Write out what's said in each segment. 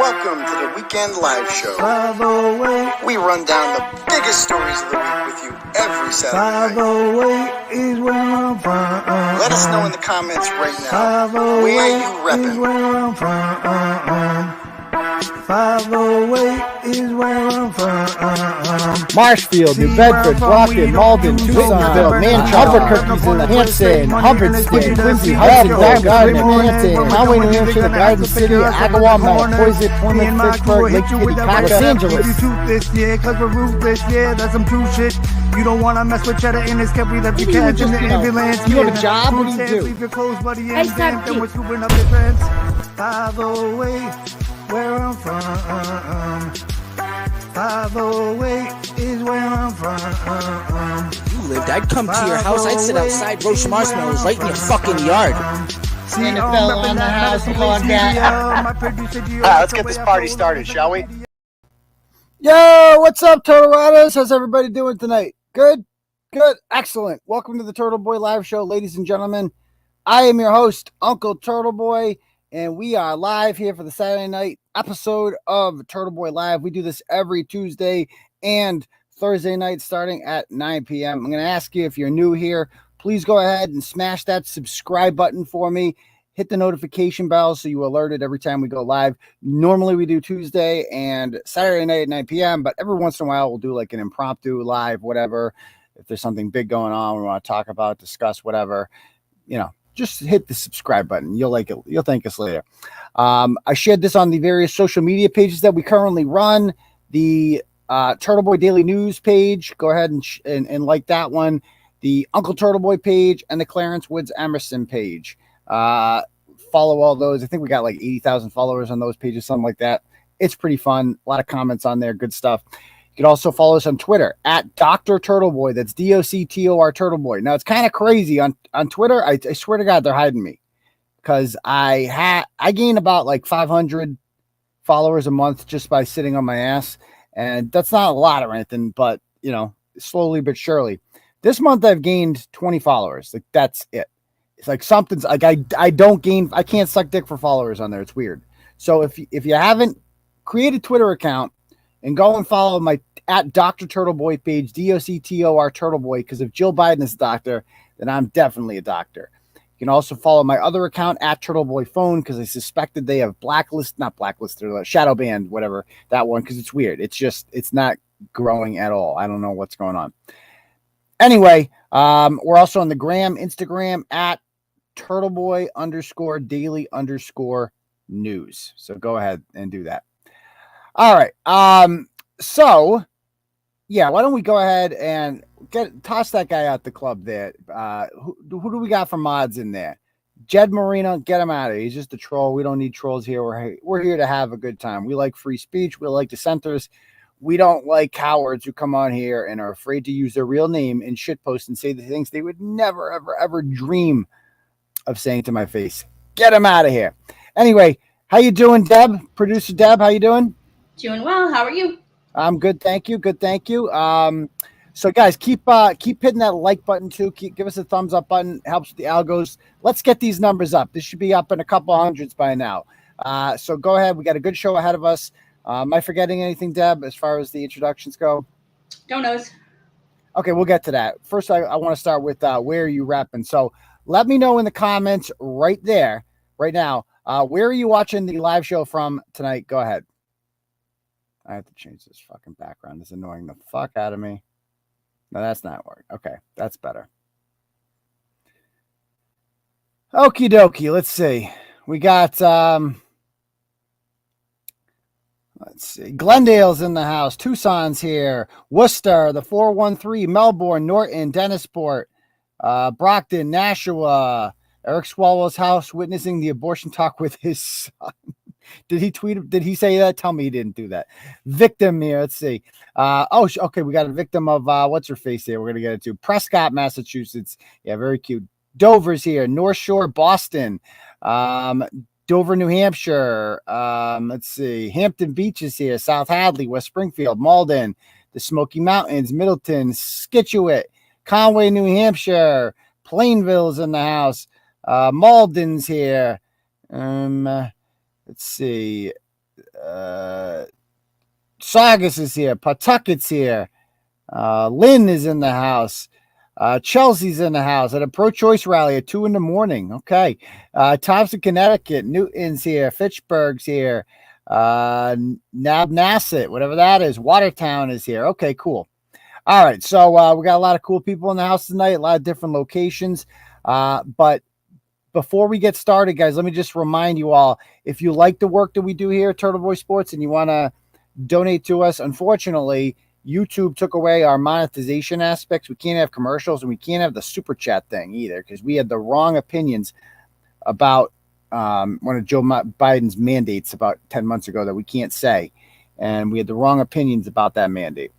Welcome to the Weekend Live Show. We run down the biggest stories of the week with you every Saturday night. Is where I'm from. Let us know in the comments right now, where you repping? Is where I'm from. 508 is where I'm from. Marshfield, New Bedford, Brockton, Malden, Tucsonville, Manchester, Albuquerque's in Hampton, Hubbardston, Quincy, Hudson, Gardner, Hampton, Conway, New Hampshire, the Garden City, Agawam, Poison, Plymouth, Pittsburgh, Lake Titicaca, Los Angeles. This year, cause we're ruthless, yeah, that's some true shit. You don't wanna mess with cheddar in this cup, we left you cash in the ambulance. You have a job? What do you do? Leave your clothes, buddy, and then we're scooping up your friends. 508, where I'm from. 508 is where I'm from. You lived, I'd come to your house, I'd sit outside, roast marshmallows right in your fucking yard. And it fell on the house, on that. Let's get this party started, shall we? Yo, what's up, Turtle Riders? How's everybody doing tonight? Good? Good? Excellent. Welcome to the Turtleboy Live Show, ladies and gentlemen. I am your host, Uncle Turtleboy, and we are live here for the Saturday night episode of Turtleboy Live. We do this every Tuesday and Thursday night starting at 9 p.m. I'm going to ask you, if you're new here, please go ahead and smash that subscribe button for me. Hit the notification bell so you're alerted every time we go live. Normally we do Tuesday and Saturday night at 9 p.m., but every once in a while we'll do like an impromptu live, whatever. If there's something big going on, we want to talk about, discuss, whatever, just hit the subscribe button. You'll like it. You'll thank us later. I shared this on the various social media pages that we currently run. The Turtleboy Daily News page. Go ahead and like that one. The Uncle Turtleboy page and the Clarence Woods Emerson page. Follow all those. I think we got like 80,000 followers on those pages, something like that. It's pretty fun. A lot of comments on there. Good stuff. You can also follow us on Twitter at Dr. Turtleboy. That's DOCTOR Turtleboy. Now, it's kind of crazy on Twitter. I swear to God, they're hiding me because I gain about like 500 followers a month just by sitting on my ass. And that's not a lot or anything, but, slowly but surely. This month, I've gained 20 followers. Like, that's it. It's like something's like I can't suck dick for followers on there. It's weird. So if you haven't created a Twitter account and go and follow my at Dr. Turtleboy page, DOCTOR Turtleboy, because if Jill Biden is a doctor, then I'm definitely a doctor. You can also follow my other account at Turtleboy Phone because I suspected they have not blacklisted, or shadow banned, whatever, that one, because it's weird. It's not growing at all. I don't know what's going on. Anyway, we're also on the Instagram at Turtleboy_daily_news. So go ahead and do that. All right. So yeah, why don't we go ahead and toss that guy out the club there? Who do we got for mods in there? Jed Marino, get him out of here. He's just a troll. We don't need trolls here. We're here to have a good time. We like free speech. We like dissenters. We don't like cowards who come on here and are afraid to use their real name and shitpost and say the things they would never, ever, ever dream of saying to my face. Get him out of here. Anyway, how you doing, Deb? Producer Deb, how you doing? Doing well. How are you? I'm good, thank you. Good, thank you. So guys, keep hitting that like button too. Give us a thumbs up button. It helps with the algos. Let's get these numbers up. This should be up in a couple hundreds by now. So go ahead. We got a good show ahead of us. Am I forgetting anything, Deb, as far as the introductions go? Donos. Okay, we'll get to that. First, I want to start with where are you repping? So let me know in the comments right there, right now, where are you watching the live show from tonight? Go ahead. I have to change this fucking background. It's annoying the fuck out of me. No, that's not working. Okay, that's better. Okie dokie. Let's see. We got... Let's see. Glendale's in the house. Tucson's here. Worcester, the 413, Melbourne, Norton, Dennisport, Brockton, Nashua. Eric Swallow's house witnessing the abortion talk with his son. Did he tweet? Did he say that? Tell me he didn't do that. Victim here. Let's see. Okay. We got a victim of what's her face here. We're gonna get it to Prescott, Massachusetts. Yeah, very cute. Dover's here. North Shore, Boston. Dover, New Hampshire. Let's see. Hampton Beach is here. South Hadley, West Springfield, Malden, the Smoky Mountains, Middleton, Scituate, Conway, New Hampshire. Plainville's in the house. Malden's here. Let's see. Saugus is here. Pentucket's here. Lynn is in the house. Chelsea's in the house at a pro-choice rally at 2 a.m. Okay. Thompson, Connecticut. Newton's here. Fitchburg's here. Nabnasset, whatever that is. Watertown is here. Okay, cool. All right. So we got a lot of cool people in the house tonight, a lot of different locations. But before we get started, guys, let me just remind you all, if you like the work that we do here at Turtleboy Sports and you want to donate to us, unfortunately, YouTube took away our monetization aspects. We can't have commercials and we can't have the super chat thing either because we had the wrong opinions about one of Joe Biden's mandates about 10 months ago that we can't say. And we had the wrong opinions about that mandate.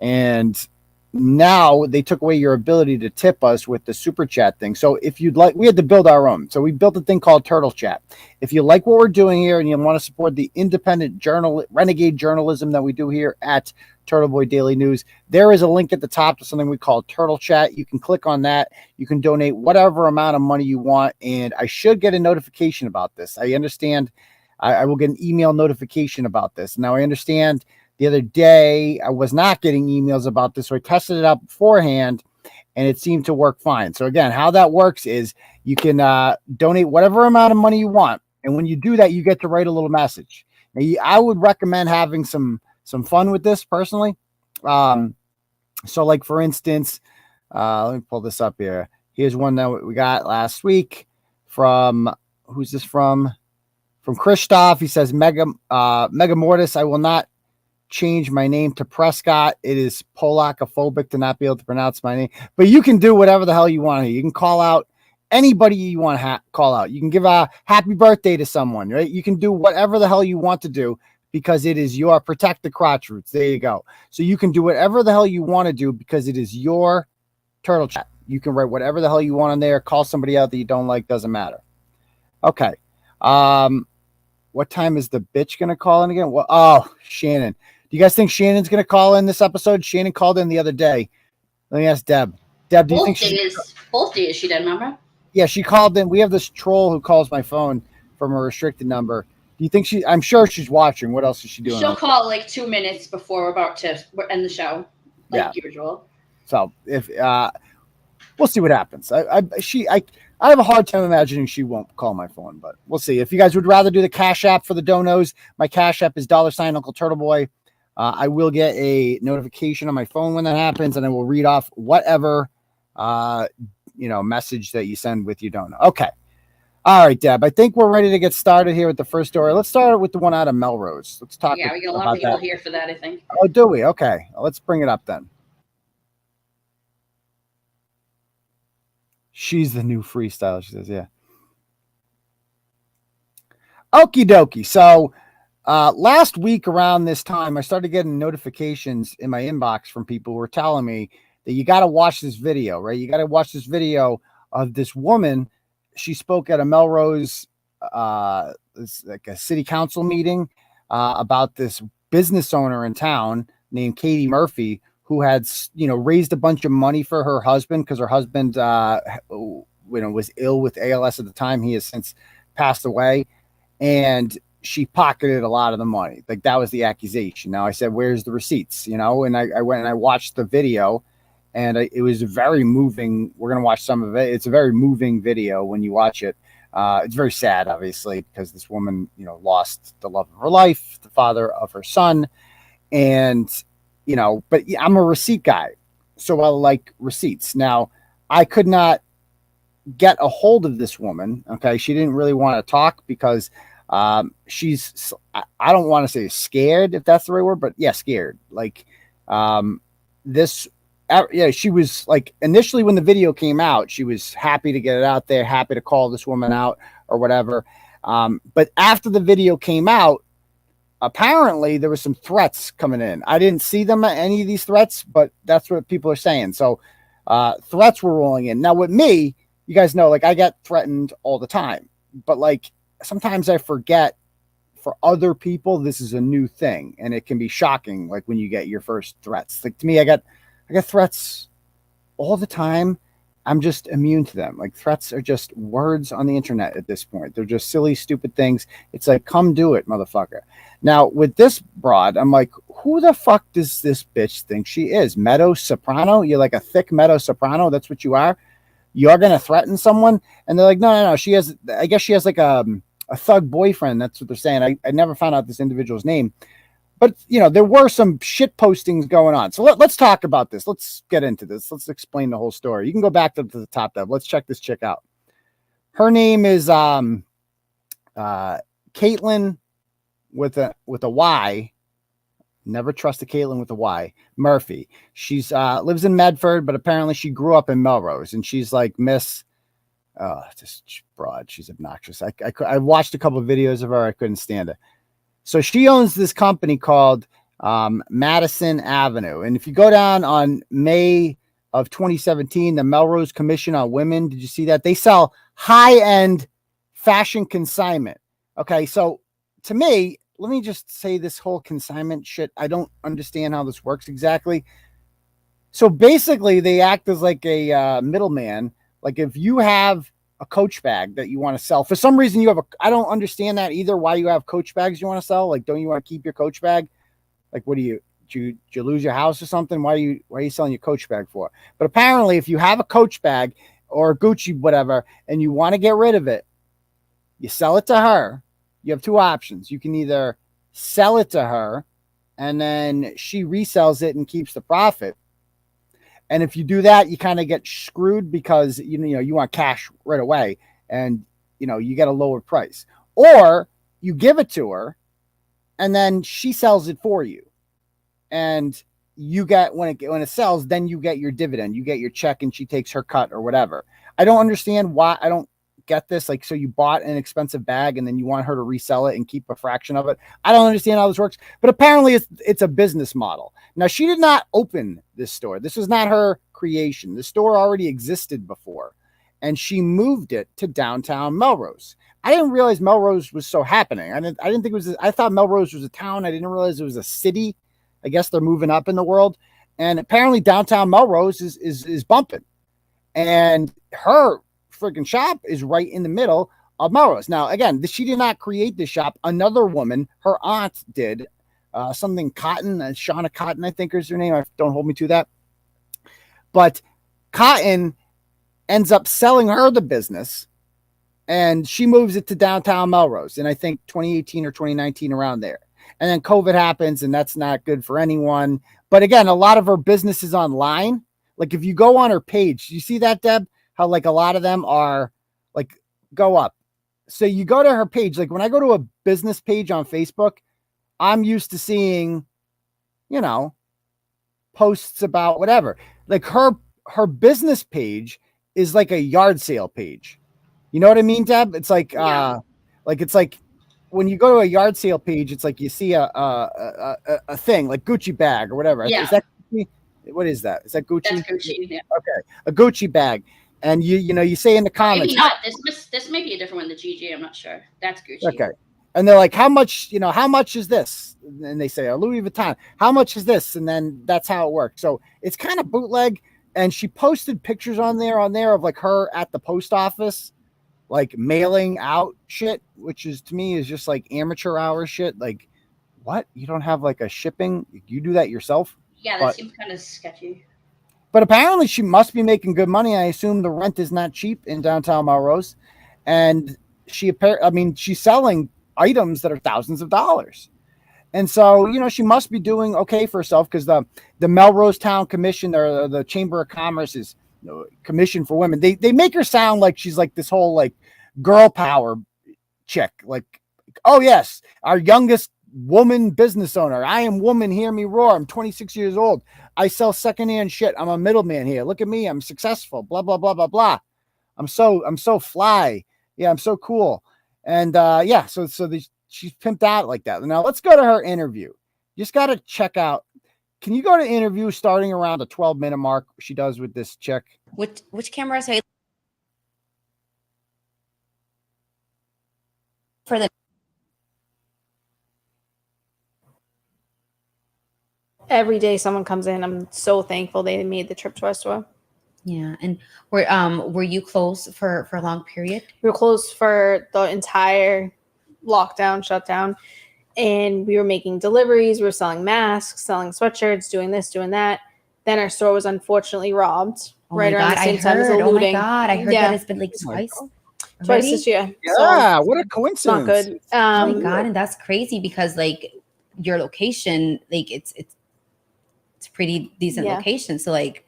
And now they took away your ability to tip us with the super chat thing. So if you'd like, we had to build our own. So we built a thing called Turtle Chat. If you like what we're doing here and you want to support the independent renegade journalism that we do here at Turtleboy Daily News, there is a link at the top to something we call Turtle Chat. You can click on that. You can donate whatever amount of money you want. And I should get a notification about this. I understand I will get an email notification about this. Now I understand the other day, I was not getting emails about this, so I tested it out beforehand, and it seemed to work fine. So again, how that works is you can donate whatever amount of money you want, and when you do that, you get to write a little message. Now, I would recommend having some fun with this personally. So like for instance, let me pull this up here. Here's one that we got last week from, who's this from? From Christoph. He says, Mega Mortis, I will not change my name to Prescott. It is Polakophobic to not be able to pronounce my name, but you can do whatever the hell you want here. You can call out anybody you want to call out. You can give a happy birthday to someone, right? You can do whatever the hell you want to do because it is your protect the crotch roots. There you go. So you can do whatever the hell you want to do because it is your Turtle Chat. You can write whatever the hell you want on there. Call somebody out that you don't like. Doesn't matter. Okay. What time is the bitch going to call in again? Well, oh, Shannon. Do you guys think Shannon's going to call in this episode? Shannon called in the other day. Let me ask Deb. Deb, do you think both days she did, remember? Yeah, she called in. We have this troll who calls my phone from a restricted number. Do you think I'm sure she's watching. What else is she doing? She'll call like 2 minutes before we're about to end the show, like usual. So if we'll see what happens. I have a hard time imagining she won't call my phone, but we'll see. If you guys would rather do the Cash App for the donos, my Cash App is $ Uncle Turtleboy. I will get a notification on my phone when that happens, and I will read off whatever, message that you send with your donut. Okay. All right, Deb. I think we're ready to get started here with the first story. Let's start with the one out of Melrose. Let's talk. Yeah, we got a lot of people here for that, I think. Oh, do we? Okay. Let's bring it up then. She's the new freestyle, she says, yeah. Okie dokie. So last week around this time, I started getting notifications in my inbox from people who were telling me that you got to watch this video, right? You got to watch this video of this woman. She spoke at a Melrose, it's like a city council meeting about this business owner in town named Katie Murphy, who had, raised a bunch of money for her husband because her husband, was ill with ALS at the time. He has since passed away, and she pocketed a lot of the money. Like that was the accusation. Now I said, "Where's the receipts?" And I went and I watched the video, and it was very moving. We're gonna watch some of it. It's a very moving video when you watch it. It's very sad, obviously, because this woman, lost the love of her life, the father of her son, and. But I'm a receipt guy, so I like receipts. Now, I could not get a hold of this woman. Okay. She didn't really want to talk because she's, I don't want to say scared, if that's the right word, but yeah, scared. Like she was like, initially when the video came out, she was happy to get it out there, happy to call this woman out or whatever. But after the video came out, apparently there were some threats coming in. I didn't see them, any of these threats, but that's what people are saying. So threats were rolling in. Now with me, you guys know, like I get threatened all the time, but like sometimes I forget for other people, this is a new thing and it can be shocking. Like when you get your first threats, like to me, I get threats all the time. I'm just immune to them. Like threats are just words on the internet at this point. They're just silly, stupid things. It's like, come do it, motherfucker. Now with this broad, I'm like, who the fuck does this bitch think she is? Meadow soprano? You're like a thick meadow soprano. That's what you are. You're going to threaten someone. And they're like, no. She has, I guess she has like a thug boyfriend. That's what they're saying. I never found out this individual's name. But, you know, there were some shit postings going on. So let's talk about this. Let's get into this. Let's explain the whole story. You can go back to the top, Deb. Let's check this chick out. Her name is Kaitlyn with a Y. Never trust a Kaitlyn with a Y. Murphy. She's lives in Medford, but apparently she grew up in Melrose. And she's like Miss... just broad. She's obnoxious. I watched a couple of videos of her. I couldn't stand it. So she owns this company called Madison Avenue. And if you go down on May of 2017, the Melrose Commission on Women, did you see that? They sell high-end fashion consignment. Okay, so to me, let me just say this whole consignment shit. I don't understand how this works exactly. So basically, they act as like a middleman. Like if you have a Coach bag that you want to sell. For some reason, I don't understand that either. Why you have Coach bags you want to sell? Like, don't you want to keep your Coach bag? Like, what do you lose your house or something? Why are you selling your Coach bag for? But apparently, if you have a Coach bag or a Gucci, whatever, and you want to get rid of it, you sell it to her. You have two options. You can either sell it to her and then she resells it and keeps the profit. And if you do that, you kind of get screwed because, you know, you want cash right away and, you know, you get a lower price. Or you give it to her and then she sells it for you. And you get, when it sells, then you get your dividend. You get your check and she takes her cut or whatever. I don't understand why. I don't get this. Like, so you bought an expensive bag and then you want her to resell it and keep a fraction of it. I don't understand how this works, but apparently it's a business model. Now, she did not open this store. This was not her creation. The store already existed before, and she moved it to downtown Melrose. I didn't realize Melrose was so happening. I didn't think it was. I thought Melrose was a town. I didn't realize it was a city. I guess they're moving up in the world, and apparently downtown Melrose is bumping, and her freaking shop is right in the middle of Melrose. Now, again, she did not create this shop. Another woman, her aunt, did. Something Cotton, Shauna Cotton, I think is her name. Don't hold me to that. But Cotton ends up selling her the business and she moves it to downtown Melrose. And I think 2018 or 2019 around there. And then COVID happens and that's not good for anyone. But again, a lot of her business is online. Like if you go on her page, you see that, Deb? How like a lot of them are like, go up. So you go to her page. Like when I go to a business page on Facebook, I'm used to seeing, you know, posts about whatever. Like her business page is like a yard sale page. You know what I mean, Deb? It's like, it's like when you go to a yard sale page, it's like you see a thing like Gucci bag or whatever. Yeah. Is that what is that? Is that Gucci? That's Gucci. Yeah. Okay, a Gucci bag, and you say in the comments. Maybe not. This may be a different one. The GG. I'm not sure. That's Gucci. Okay. And they're like, how much is this? And they say, a Louis Vuitton. How much is this? And then that's how it works. So it's kind of bootleg. And she posted pictures on there of like her at the post office, like mailing out shit, which is to me is just like amateur hour shit. Like, what? You don't have like a shipping? You do that yourself? Yeah, that seems kind of sketchy. But apparently she must be making good money. I assume the rent is not cheap in downtown Melrose. And she's selling items that are thousands of dollars. And so, you know, she must be doing okay for herself because the Melrose Town Commission or the Chamber of Commerce is commission for women. They make her sound like she's like this whole like girl power chick. Like, oh yes, our youngest woman business owner. I am woman, hear me roar. I'm 26 years old. I sell secondhand shit. I'm a middleman here. Look at me. I'm successful. Blah, blah, blah, blah, blah. I'm so fly. Yeah, I'm so cool. And so she's pimped out like that. Now let's go to her interview. You just got to check out. Can you go to interview starting around the 12-minute mark? She does with this chick. Which cameras are you for the Every day someone comes in, I'm so thankful they made the trip to our store. Yeah. And were you closed for a long period? We were closed for the entire lockdown, shutdown, and we were making deliveries. We were selling masks, selling sweatshirts, doing this, doing that. Then our store was unfortunately robbed right around the same time as the looting. Oh my God, I heard that it's been like twice this year. Yeah, So what a it's not coincidence. good. Oh my God, and that's crazy because like your location, like it's pretty decent location. So like,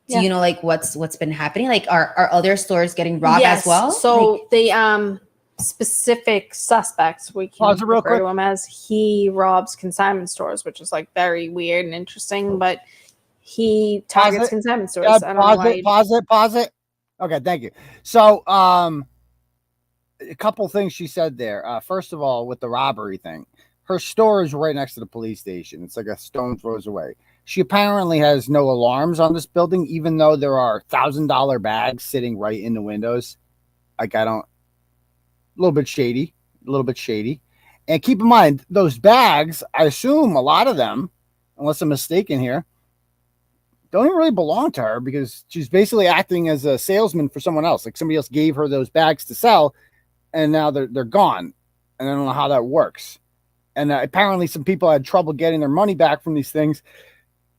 do you know like what's been happening? Like are other stores getting robbed as well? So like, the specific suspects we can refer to him as, he robs consignment stores, which is like very weird and interesting, but he targets consignment stores. Yeah, I don't know pause it. Okay, thank you. So a couple things she said there. First of all, with the robbery thing, her store is right next to the police station. It's like a stone's throws away. She apparently has no alarms on this building, even though there are $1,000 bags sitting right in the windows. Like a little bit shady. And keep in mind, those bags, I assume a lot of them, unless I'm mistaken here, don't even really belong to her because she's basically acting as a salesman for someone else. Like somebody else gave her those bags to sell, and now they're gone. And I don't know how that works. And apparently some people had trouble getting their money back from these things.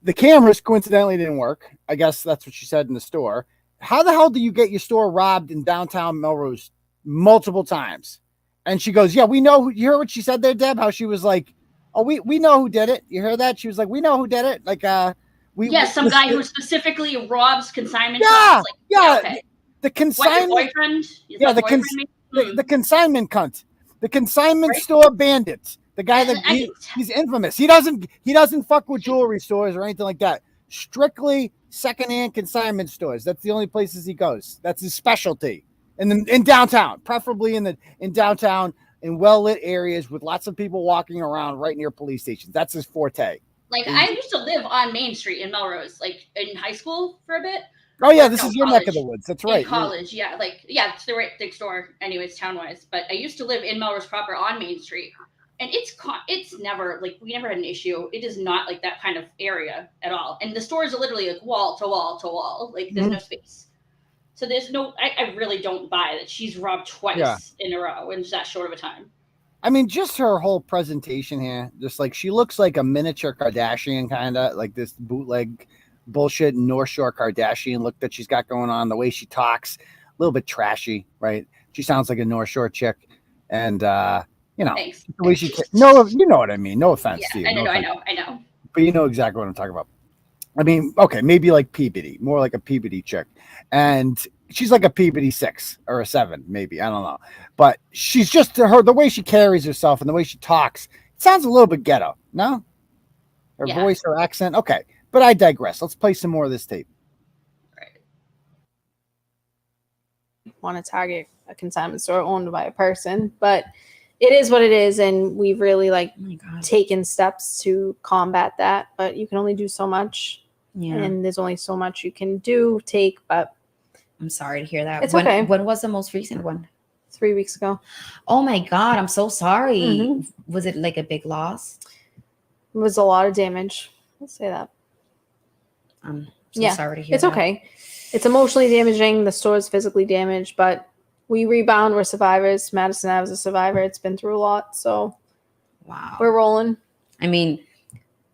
The cameras coincidentally didn't work. I guess that's what she said in the store. How the hell do you get your store robbed in downtown Melrose multiple times? And she goes, yeah, we know. You heard what she said there, Deb? How she was like, oh, we know who did it. You heard that? She was like, we know who did it. Like, some guy who specifically robs consignment shops. Yeah. Okay. The consignment boyfriend. The consignment cunt. The consignment store bandit. The guy that he's infamous. He doesn't fuck with jewelry stores or anything like that. Strictly secondhand consignment stores. That's the only places he goes. That's his specialty. In downtown, preferably in downtown, in well-lit areas with lots of people walking around right near police stations. That's his forte. Like I used to live on Main Street in Melrose, like in high school for a bit. Oh yeah, this is your neck of the woods. That's right. In college, it's the right big store, anyways, town-wise. But I used to live in Melrose proper on Main Street, and it's never like we never had an issue. It is not like that kind of area at all. And the stores are literally like wall to wall to wall. Like there's no space. So there's no. I really don't buy that she's robbed twice in a row in that short of a time. I mean, just her whole presentation here, just like she looks like a miniature Kardashian, kind of like this bootleg bullshit North Shore Kardashian look that she's got going on. The way she talks, a little bit trashy, right? She sounds like a North Shore chick, and the way she. No, you know what I mean. No offense to you. I know. But you know exactly what I'm talking about. I mean, okay, maybe like Peabody, more like a Peabody chick, and she's like a Peabody 6 or a 7, maybe. I don't know. But she's just the way she carries herself and the way she talks, it sounds a little bit ghetto. No? Her voice, her accent. Okay. But I digress. Let's play some more of this tape. Right. Want to target a consignment store owned by a person, but it is what it is. And we've really taken steps to combat that, but you can only do so much. Yeah. And there's only so much you can take, but I'm sorry to hear that. It's okay. When was the most recent one? 3 weeks ago. Oh my God, I'm so sorry. Mm-hmm. Was it like a big loss? It was a lot of damage. Let's say that. I'm so sorry to hear it's okay. It's emotionally damaging. The store is physically damaged, but we rebound. We're survivors. Madison Avenue is a survivor. It's been through a lot. So wow. We're rolling. I mean,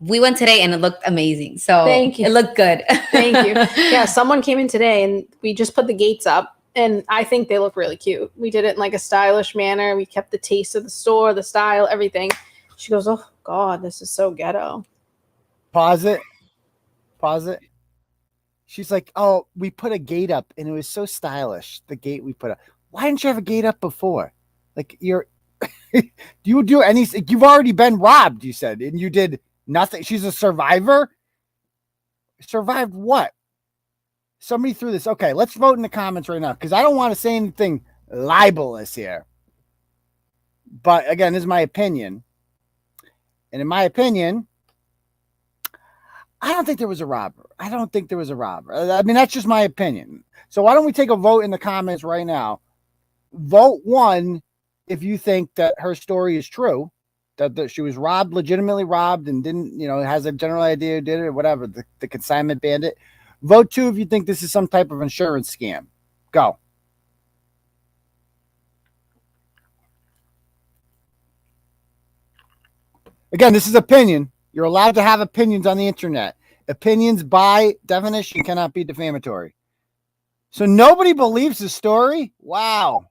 we went today and it looked amazing. So thank you. It looked good. Thank you. Yeah, someone came in today and we just put the gates up and I think they look really cute. We did it in like a stylish manner. We kept the taste of the store, the style, everything. She goes, oh God, this is so ghetto. Pause it. She's like, oh, we put a gate up and it was so stylish. The gate we put up. Why didn't you have a gate up before? Like do you do anything? You've already been robbed, you said, and you did nothing. She's a survivor. Survived what? Somebody threw this. Okay, let's vote in the comments right now because I don't want to say anything libelous here. But again, this is my opinion. And in my opinion, I don't think there was a robber. I mean, that's just my opinion. So why don't we take a vote in the comments right now? Vote 1 if you think that her story is true. That she was legitimately robbed and didn't, has a general idea who did it or whatever, the consignment bandit. Vote 2 if you think this is some type of insurance scam. Go. Again, this is opinion. You're allowed to have opinions on the internet. Opinions by definition cannot be defamatory. So nobody believes the story? Wow.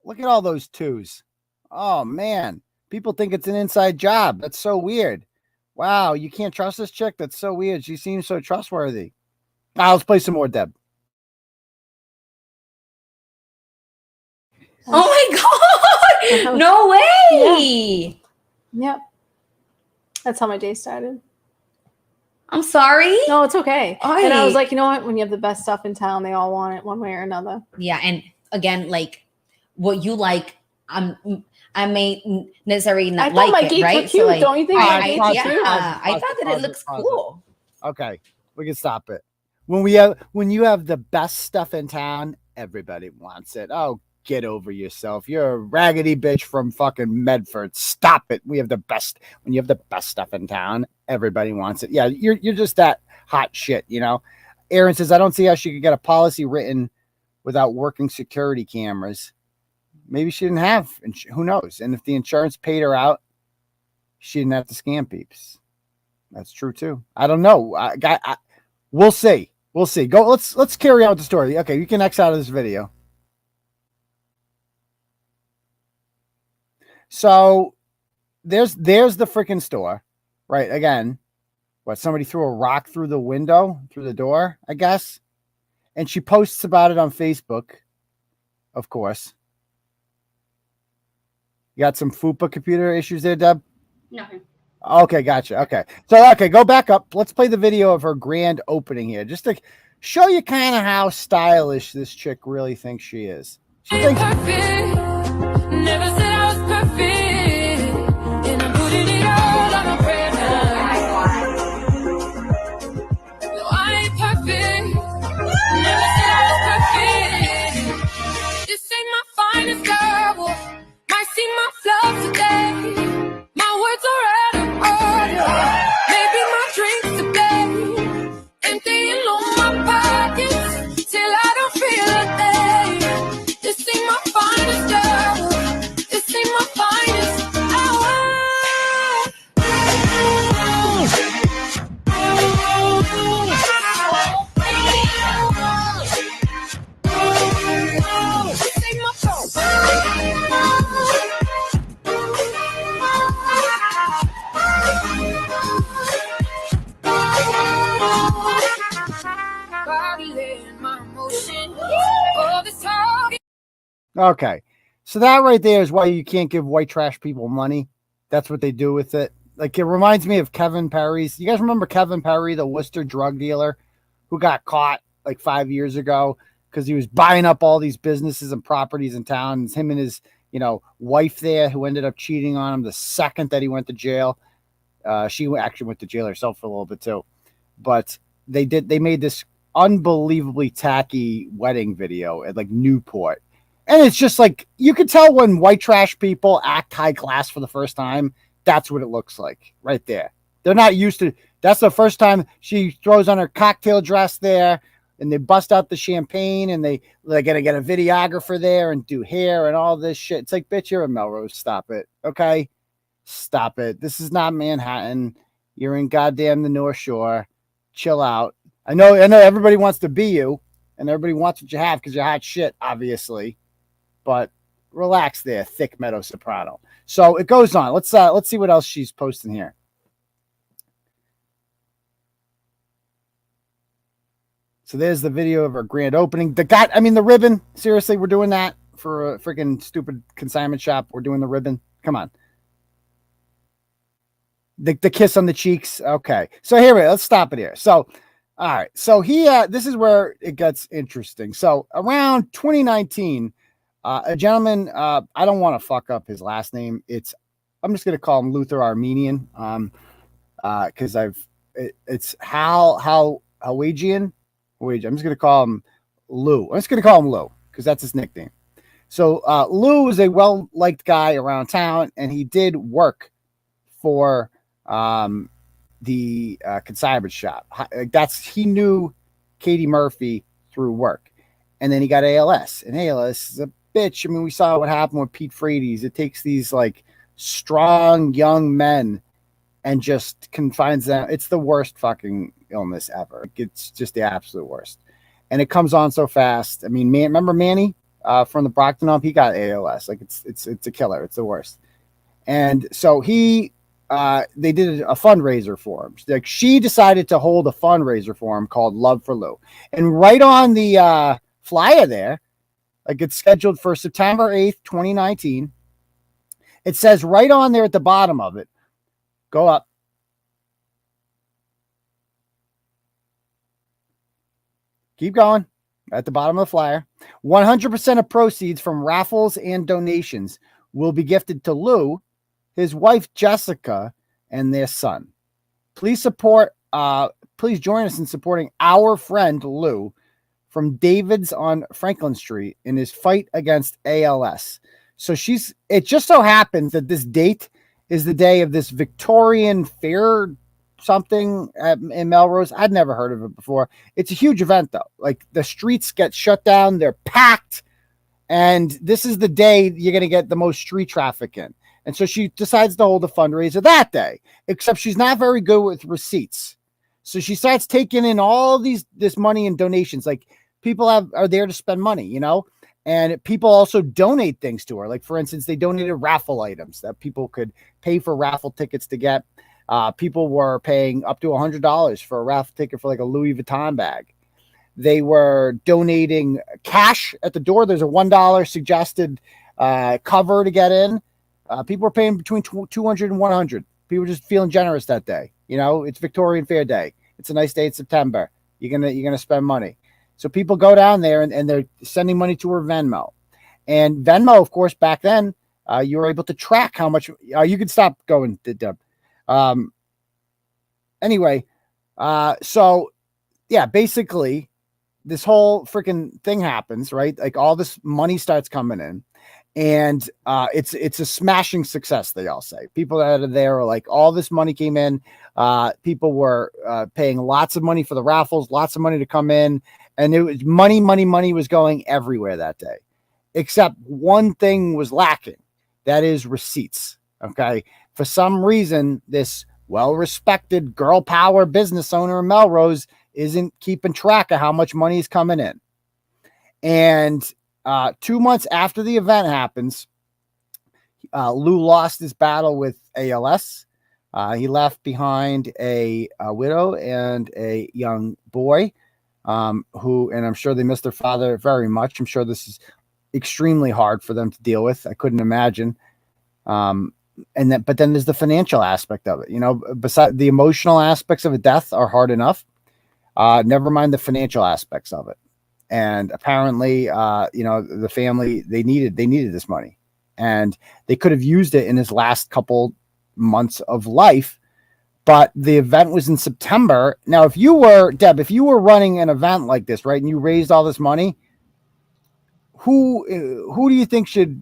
Look at all those 2s. Oh, man. People think it's an inside job. That's so weird. Wow, you can't trust this chick? That's so weird. She seems so trustworthy. Let's play some more, Deb. Oh my God. No way. Yep. That's how my day started. I'm sorry. No, it's okay. Oy. And I was like, you know what? When you have the best stuff in town, they all want it one way or another. Yeah. And again, like what you like, I may necessarily not like it, right? Cute, so like, don't you think? I thought that it looks cool. Okay, we can stop it. When you have the best stuff in town, everybody wants it. Oh, get over yourself. You're a raggedy bitch from fucking Medford. Stop it. We have the best. When you have the best stuff in town, everybody wants it. Yeah, you're just that hot shit, you know. Aaron says, I don't see how she could get a policy written without working security cameras. Maybe she didn't have, who knows? And if the insurance paid her out, she didn't have to scam peeps. That's true too. I don't know. We'll see. We'll see. Go. Let's carry on with the story. Okay, you can X out of this video. So there's the freaking store, right? Again, what, somebody threw a rock through the window, through the door, I guess. And she posts about it on Facebook, of course. You got some FUPA computer issues there, Deb? No. Okay, gotcha. Okay. So, go back up. Let's play the video of her grand opening here, just to show you kind of how stylish this chick really thinks she is. She thinks perfect. Never said I was perfect. And I'm putting it all on a prayer. No, I ain't perfect. Never said I was perfect. This ain't my finest hour. Might see my flaws today. My words are out of order. Maybe my drinks today. Emptying on my pockets till I don't feel a thing. This ain't my finest hour. This ain't my finest hour. This ain't my Okay. So that right there is why you can't give white trash people money. That's what they do with it. Like, it reminds me of Kevin Perry's. You guys remember Kevin Perry, the Worcester drug dealer who got caught like 5 years ago because he was buying up all these businesses and properties in town. It's him and his, wife there who ended up cheating on him the second that he went to jail. She actually went to jail herself for a little bit too. But they made this unbelievably tacky wedding video at like Newport. And it's just like, you could tell when white trash people act high class for the first time. That's what it looks like right there. They're not used to, that's the first time she throws on her cocktail dress there and they bust out the champagne and they're going to get a videographer there and do hair and all this shit. It's like, bitch, you're in Melrose. Stop it. Okay. Stop it. This is not Manhattan. You're in goddamn the North Shore. Chill out. I know everybody wants to be you and everybody wants what you have because you're hot shit, obviously. But relax there, thick meadow soprano. So it goes on. Let's see what else she's posting here. So there's the video of her grand opening. The ribbon. Seriously, we're doing that for a freaking stupid consignment shop. We're doing the ribbon. Come on. The kiss on the cheeks. Okay. So here we go. Let's stop it here. So, all right. So this is where it gets interesting. So around 2019, a gentleman, I don't want to fuck up his last name. I'm just going to call him Luther Armenian. Cause it's Halwadjian. I'm just going to call him Lou. I'm just going to call him Lou because that's his nickname. So, Lou is a well-liked guy around town and he did work for, the consignment shop. He knew Katie Murphy through work, and then he got ALS, and ALS is a bitch. I mean, we saw what happened with Pete Frates. It takes these like strong young men and just confines them. It's the worst fucking illness ever. It's just the absolute worst, and it comes on so fast. I mean, remember Manny from the Brockton up? He got ALS. Like it's a killer. It's the worst. And so they did a fundraiser for him. Like she decided to hold a fundraiser for him called Love for Lou. And right on the flyer there, like it's scheduled for September 8th, 2019. It says right on there at the bottom of it, go up. Keep going. At the bottom of the flyer, 100% of proceeds from raffles and donations will be gifted to Lou, his wife Jessica, and their son. Please join us in supporting our friend Lou from David's on Franklin Street in his fight against ALS. So it just so happens that this date is the day of this Victorian fair something in Melrose. I'd never heard of it before. It's a huge event though. Like the streets get shut down, they're packed, and this is the day you're going to get the most street traffic in. And so she decides to hold a fundraiser that day, except she's not very good with receipts. So she starts taking in all this money and donations. Like people are there to spend money, you know, and people also donate things to her. Like for instance, they donated raffle items that people could pay for raffle tickets to get. People were paying up to $100 for a raffle ticket for like a Louis Vuitton bag. They were donating cash at the door. There's a $1 suggested cover to get in. People were paying between $200 and $100. People were just feeling generous that day. You know, it's Victorian Fair Day. It's a nice day in September. You're gonna spend money. So people go down there and they're sending money to her Venmo. And Venmo, of course, back then, you were able to track how much. You could stop going, Deb. Anyway, so yeah, basically, this whole freaking thing happens, right? Like all this money starts coming in. And it's a smashing success, they all say. People that are there are like, all this money came in. People were paying lots of money for the raffles, lots of money to come in. And it was money was going everywhere that day. Except one thing was lacking. That is receipts. Okay. For some reason, this well-respected girl power business owner in Melrose isn't keeping track of how much money is coming in. And 2 months after the event happens, Lou lost his battle with ALS. He left behind a widow and a young boy who, and I'm sure they miss their father very much. I'm sure this is extremely hard for them to deal with. I couldn't imagine. But then there's the financial aspect of it. You know, besides the emotional aspects of a death are hard enough. Never mind the financial aspects of it. And apparently, the family, they needed this money, and they could have used it in his last couple months of life. But the event was in September. Now, if you were running an event like this, right, and you raised all this money, who do you think should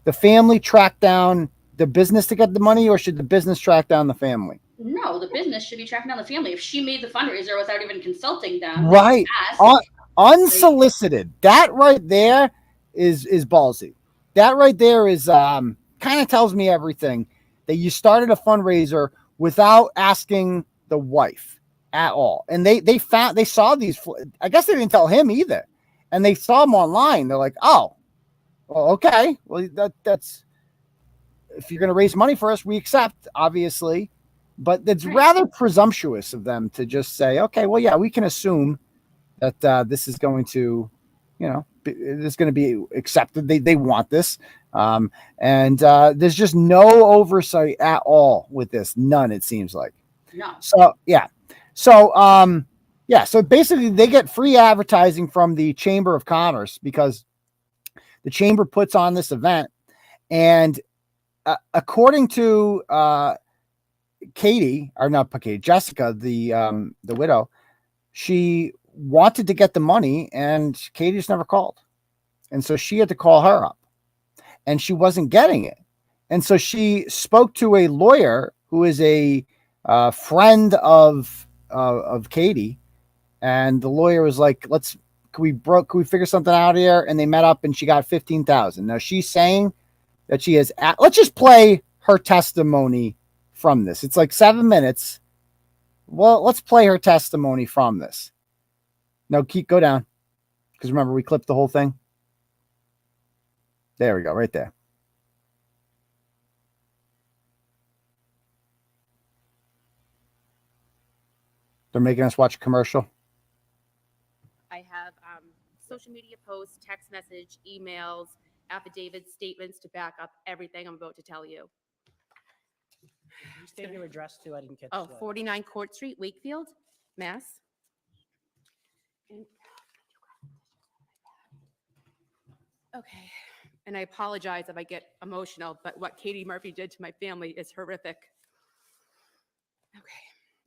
the family track down the business to get the money, or should the business track down the family? No, the business should be tracking down the family. If she made the fundraiser without even consulting them, right? Unsolicited. That right there is ballsy. That right there is kind of tells me everything. That you started a fundraiser without asking the wife at all, and they saw these. I guess they didn't tell him either, and they saw them online. They're like, oh, well, okay, well that's if you're going to raise money for us, we accept, obviously. But it's rather presumptuous of them to just say, okay, well, yeah, we can assume that this is going to, it's going to be accepted. They want this. And there's just no oversight at all with this. None, it seems like. No. So, yeah. So, so basically they get free advertising from the Chamber of Commerce because the Chamber puts on this event. And according to Jessica, the widow, she wanted to get the money and Katie just never called. And so she had to call her up and she wasn't getting it. And so she spoke to a lawyer who is a friend of Katie, and the lawyer was like, can we figure something out here? And they met up, and she got $15,000. Now she's saying that she has. Let's just play her testimony from this. It's like 7 minutes. Well, let's play her testimony from this. No, go down, because remember we clipped the whole thing. There we go, right there. They're making us watch a commercial. I have social media posts, text message, emails, affidavits, statements to back up everything I'm about to tell you. You state your address too. I didn't catch Oh, that. 49 Court Street, Wakefield, Mass. Okay, and I apologize if I get emotional, but what Katie Murphy did to my family is horrific. Okay,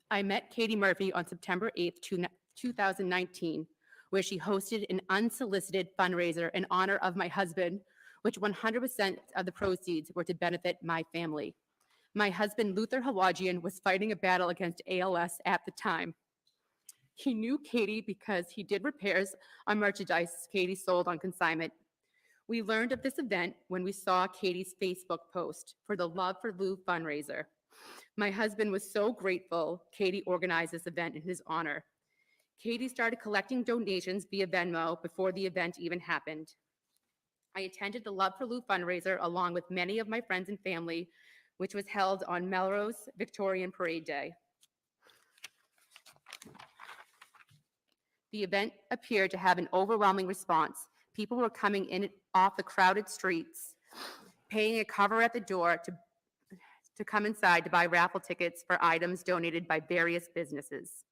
I met Katie Murphy on September 8th, 2019, where she hosted an unsolicited fundraiser in honor of my husband, which 100% of the proceeds were to benefit my family. My husband, Luther Halwadjian, was fighting a battle against ALS at the time. He knew Katie because he did repairs on merchandise Katie sold on consignment. We learned of this event when we saw Katie's Facebook post for the Love for Lou fundraiser. My husband was so grateful Katie organized this event in his honor. Katie started collecting donations via Venmo before the event even happened. I attended the Love for Lou fundraiser along with many of my friends and family, which was held on Melrose Victorian Parade Day. The event appeared to have an overwhelming response. People were coming in off the crowded streets, paying a cover at the door to come inside to buy raffle tickets for items donated by various businesses.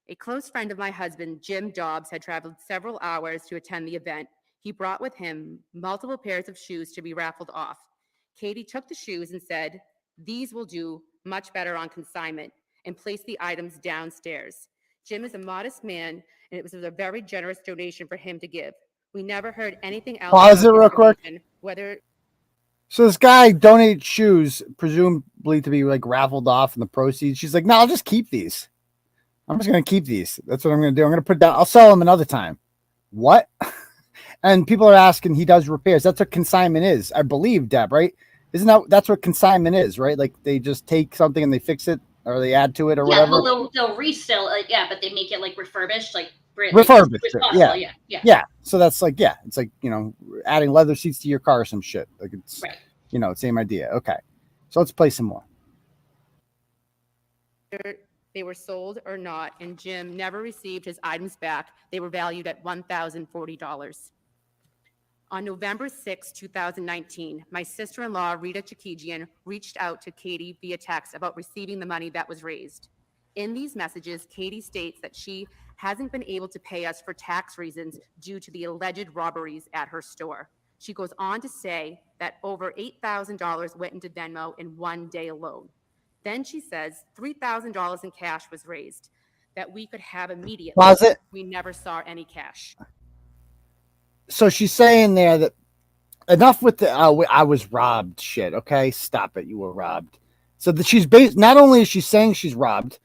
A close friend of my husband, Jim Dobbs, had traveled several hours to attend the event. He brought with him multiple pairs of shoes to be raffled off. Katie took the shoes and said, "These will do much better on consignment," and placed the items downstairs. Jim is a modest man, and it was a very generous donation for him to give. We never heard anything else. Pause it real quick. Whether So this guy donated shoes, presumably to be like raffled off in the proceeds. She's like, "No, I'll just keep these. I'm just going to keep these. That's what I'm going to do. I'm going to put down. I'll sell them another time." What? And people are asking, he does repairs. That's what consignment is, I believe, Deb, right? That's what consignment is, right? Like they just take something and they fix it or they add to it or whatever. Well, they'll resell it, but they make it like refurbished, like refurbished. Like, yeah. So that's like, it's like, adding leather seats to your car or some shit. Like it's, right. Same idea. Okay. So let's play some more. They were sold or not, and Jim never received his items back. They were valued at $1,040. On November 6, 2019, my sister-in-law, Rita Chakijian, reached out to Katie via text about receiving the money that was raised. In these messages, Katie states that she hasn't been able to pay us for tax reasons due to the alleged robberies at her store. She goes on to say that over $8,000 went into Venmo in one day alone. Then she says $3,000 in cash was raised that we could have immediately. Pause it. We never saw any cash. So she's saying there that enough with the I was robbed shit. Okay, stop it. You were robbed. So that she's not only is she saying she's robbed,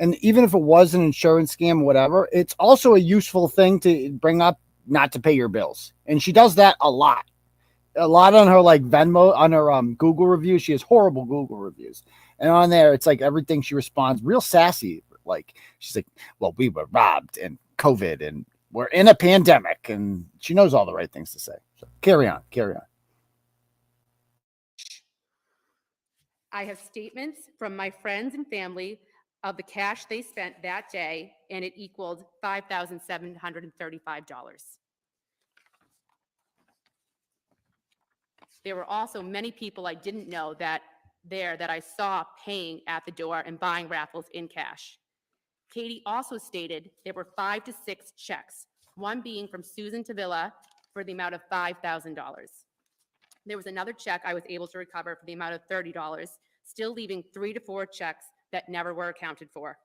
and even if it was an insurance scam or whatever, it's also a useful thing to bring up not to pay your bills. And she does that a lot on her like Venmo, on her Google reviews. She has horrible Google reviews. And on there, it's like everything she responds real sassy. Like she's like, "Well, we were robbed and COVID and we're in a pandemic," and she knows all the right things to say. So carry on. I have statements from my friends and family of the cash they spent that day, and it equaled $5,735. There were also many people I didn't know that I saw paying at the door and buying raffles in cash. Katie also stated there were 5 to 6 checks, one being from Susan Tavilla for the amount of $5,000. There was another check I was able to recover for the amount of $30, still leaving 3 to 4 checks that never were accounted for.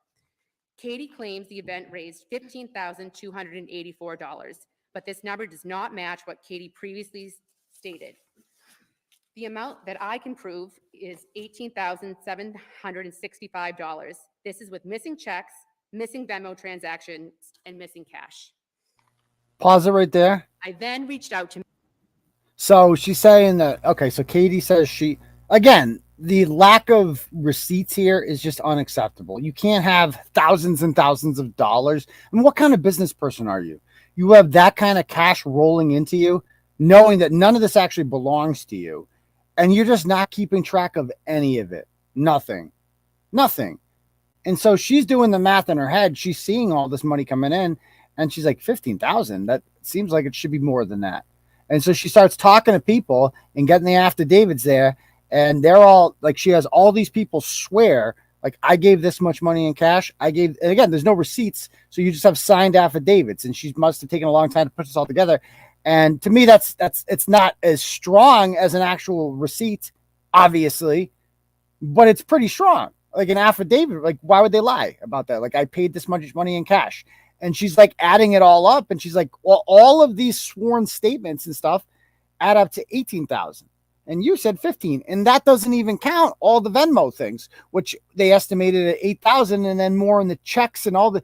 Katie claims the event raised $15,284, but this number does not match what Katie previously stated. The amount that I can prove is $18,765. This is with missing checks, missing Venmo transactions, and missing cash. Pause it right there. I then reached out to. So she's saying that, okay, so Katie says again, the lack of receipts here is just unacceptable. You can't have thousands and thousands of dollars. And what kind of business person are you? You have that kind of cash rolling into you, knowing that none of this actually belongs to you. And you're just not keeping track of any of it. Nothing. And so she's doing the math in her head. She's seeing all this money coming in, and she's like, 15,000. That seems like it should be more than that. And so she starts talking to people and getting the affidavits there. And they're all like, she has all these people swear, like, I gave this much money in cash. And again, there's no receipts. So you just have signed affidavits. And she must have taken a long time to put this all together. And to me, it's not as strong as an actual receipt, obviously, but it's pretty strong. Like an affidavit, like, why would they lie about that? Like, I paid this much money in cash. And she's like adding it all up. And she's like, well, all of these sworn statements and stuff add up to 18,000. And you said 15. And that doesn't even count all the Venmo things, which they estimated at 8,000, and then more in the checks and all the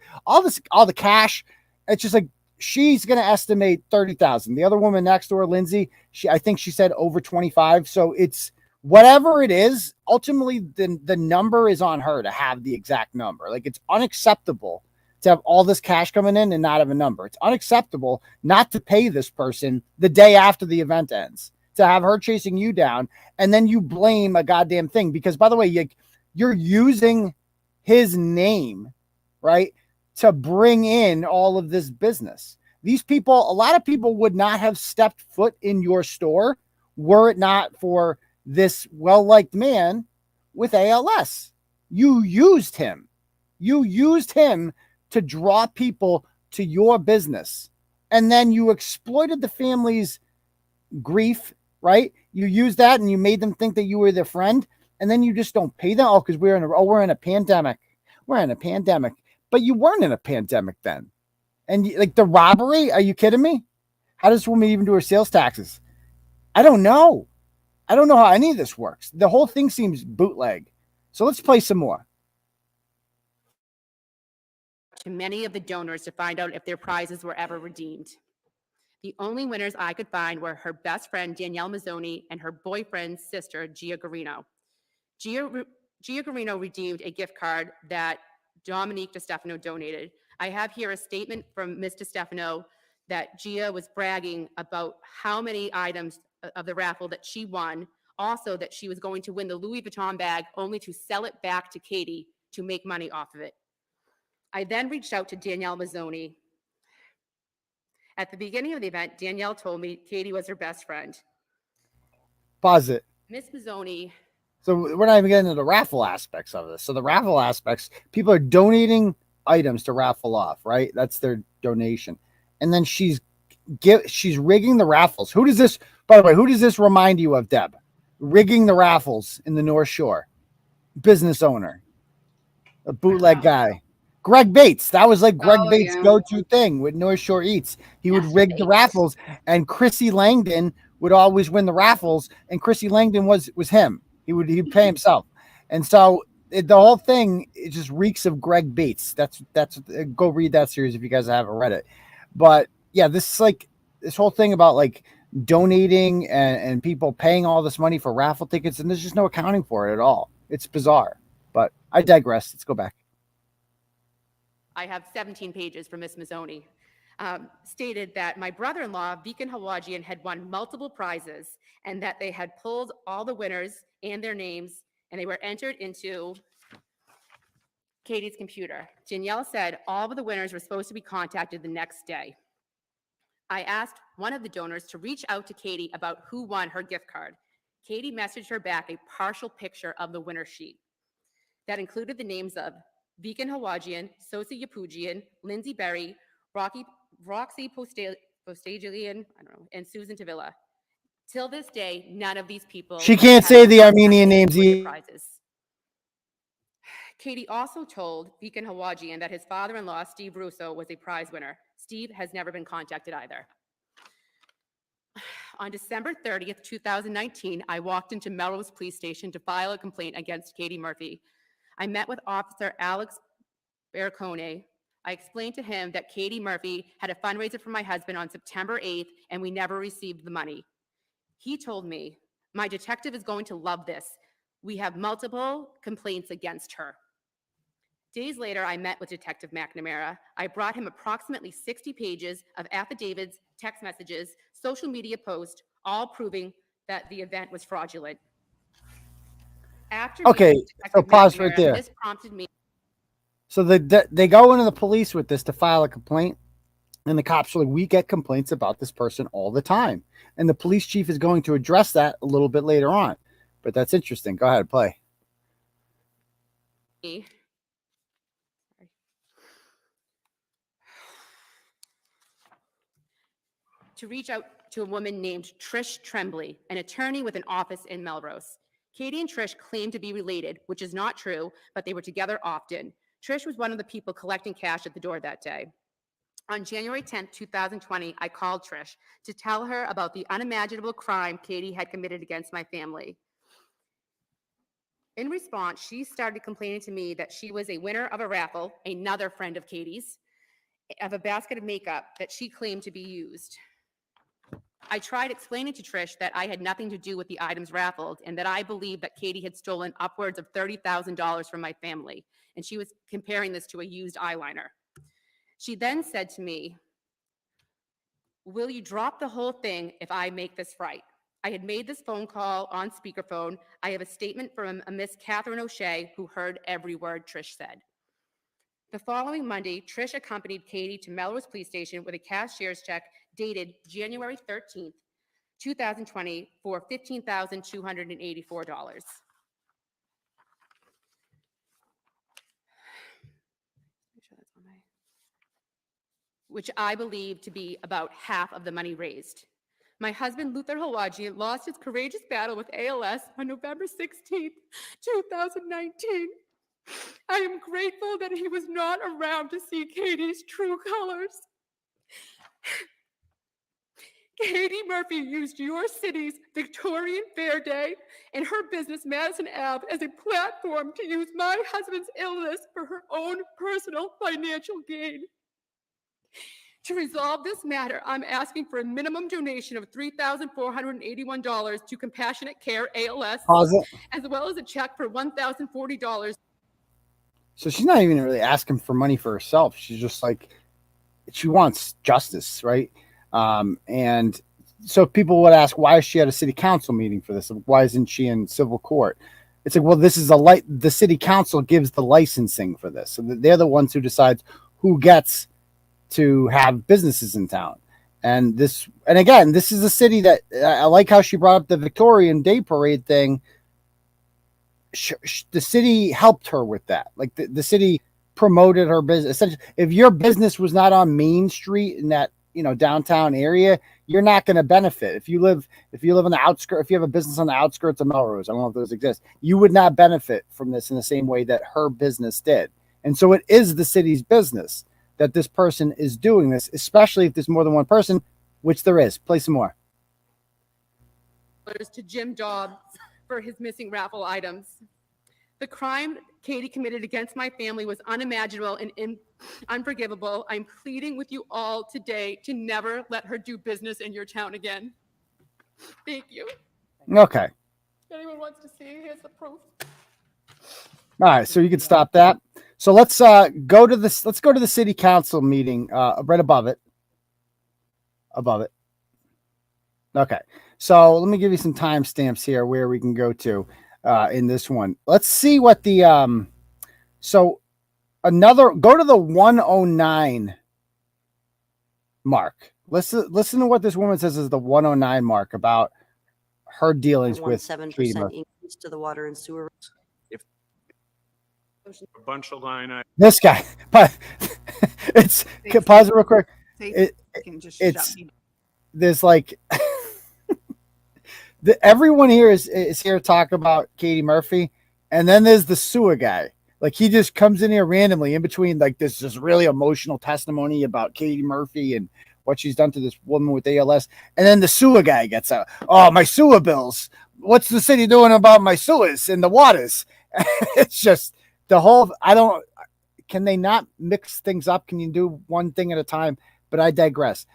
cash. It's just like, she's going to estimate 30,000. The other woman next door, Lindsay, I think she said over 25. So it's whatever it is, ultimately the number is on her to have the exact number. Like, it's unacceptable to have all this cash coming in and not have a number. It's unacceptable not to pay this person the day after the event ends, to have her chasing you down, and then you blame a goddamn thing. Because, by the way, you're using his name, right, to bring in all of this business. These people, a lot of people would not have stepped foot in your store were it not for this well-liked man with ALS. You used him. To draw people to your business. And then you exploited the family's grief, right? You used that and you made them think that you were their friend. And then you just don't pay them. Oh, because we're in a pandemic. We're in a pandemic. But you weren't in a pandemic then. And like the robbery, are you kidding me? How does this woman even do her sales taxes? I don't know. I don't know how any of this works. The whole thing seems bootleg. So let's play some more. To many of the donors to find out if their prizes were ever redeemed. The only winners I could find were her best friend, Danielle Mazzoni, and her boyfriend's sister, Gia Garino. Gia Garino redeemed a gift card that Dominique DeStefano donated. I have here a statement from Ms. DeStefano that Gia was bragging about how many items of the raffle that she won. Also, that she was going to win the Louis Vuitton bag only to sell it back to Katie to make money off of it. I then reached out to Danielle Mazzoni. At the beginning of the event, Danielle told me Katie was her best friend. Pause it. Miss Mazzoni. So we're not even getting into the raffle aspects of this. So the raffle aspects, people are donating items to raffle off, right? That's their donation. And then she's rigging the raffles. Who does this, by the way, who does this remind you of, Deb? Rigging the raffles in the North Shore. Business owner. A bootleg guy. Greg Bates. That was like Greg Bates' go-to thing with North Shore Eats. He would rig the raffles, and Chrissy Langdon would always win the raffles, and Chrissy Langdon was him. He'd pay himself. And so the whole thing, it just reeks of Greg Bates. That's go read that series if you guys haven't read it. But yeah, this whole thing about like donating and people paying all this money for raffle tickets, and there's just no accounting for it at all. It's bizarre. But I digress. Let's go back. I have 17 pages from Miss Mazzoni, stated that my brother-in-law, Vikan Halwadjian, had won multiple prizes and that they had pulled all the winners and their names, and they were entered into Katie's computer. Danielle said all of the winners were supposed to be contacted the next day. I asked one of the donors to reach out to Katie about who won her gift card. Katie messaged her back a partial picture of the winner sheet that included the names of Vikan Halwadjian, Sosi Yapujian, Lindsay Berry, Roxy Postagian, and Susan Tavilla. Till this day, none of these people. She can't say the Armenian names either. Katie also told Vikan Halwadjian that his father-in-law, Steve Russo, was a prize winner. Steve has never been contacted either. On December 30th, 2019, I walked into Melrose Police Station to file a complaint against Katie Murphy. I met with Officer Alex Baracone. I explained to him that Katie Murphy had a fundraiser for my husband on September 8th, and we never received the money. He told me, "My detective is going to love this. We have multiple complaints against her." Days later, I met with Detective McNamara. I brought him approximately 60 pages of affidavits, text messages, social media posts, all proving that the event was fraudulent. After Okay, meeting so Detective pause right McNamara, there. this prompted me. So they go into the police with this to file a complaint, and the cops are like, we get complaints about this person all the time. And the police chief is going to address that a little bit later on. But that's interesting. Go ahead, play. To reach out to a woman named Trish Tremblay, an attorney with an office in Melrose. Katie and Trish claim to be related, which is not true, but they were together often. Trish was one of the people collecting cash at the door that day. On January 10th, 2020, I called Trish to tell her about the unimaginable crime Katie had committed against my family. In response, she started complaining to me that she was a winner of a raffle, another friend of Katie's, of a basket of makeup that she claimed to be used. I tried explaining to Trish that I had nothing to do with the items raffled and that I believed that Katie had stolen upwards of $30,000 from my family, and she was comparing this to a used eyeliner. She then said to me, "Will you drop the whole thing if I make this right?" I had made this phone call on speakerphone. I have a statement from a Miss Catherine O'Shea who heard every word Trish said. The following Monday, Trish accompanied Katie to Melrose Police Station with a cashier's check dated January 13th, 2020 for $15,284. Which I believe to be about half of the money raised. My husband, Luther Halwadjian, lost his courageous battle with ALS on November 16th, 2019. I am grateful that he was not around to see Katie's true colors. Katie Murphy used your city's Victorian Fair Day and her business, Madison Ave, as a platform to use my husband's illness for her own personal financial gain. To resolve this matter, I'm asking for a minimum donation of $3,481 to Compassionate Care ALS, as well as a check for $1,040. So she's not even really asking for money for herself. She's just like, she wants justice, right? And so people would ask, why is she at a city council meeting for this? Why isn't she in civil court? It's like, well, this is the city council gives the licensing for this. So they're the ones who decide who gets to have businesses in town. And again, this is a city that I like how she brought up the Victorian Day Parade thing. The city helped her with that. Like the city promoted her business. If your business was not on Main Street in that, downtown area, you're not going to benefit. If you live on the outskirts, if you have a business on the outskirts of Melrose, I don't know if those exist, you would not benefit from this in the same way that her business did. And so it is the city's business that this person is doing this, especially if there's more than one person, which there is. Play some more. To Jim Dobbs for his missing raffle items. The crime Katie committed against my family was unimaginable and unforgivable. I'm pleading with you all today to never let her do business in your town again. Thank you. Okay. If anyone wants to see, here's the proof. All right, so you can stop that. So let's go to the city council meeting right above it. Okay. So let me give you some timestamps here where we can go to in this one. Let's see what the go to the 109 mark. Listen to what this woman says is the 109 mark about her dealings with 7% increase to the water and sewer. A bunch of line items. This guy, but it's pause it real quick. There's like everyone here is here to talk about Katie Murphy, and then there's the sewer guy. Like he just comes in here randomly in between like this just really emotional testimony about Katie Murphy and what she's done to this woman with ALS. And then the sewer guy gets out. Oh, my sewer bills. What's the city doing about my sewers and the waters? It's just the whole, can they not mix things up? Can you do one thing at a time? But I digress.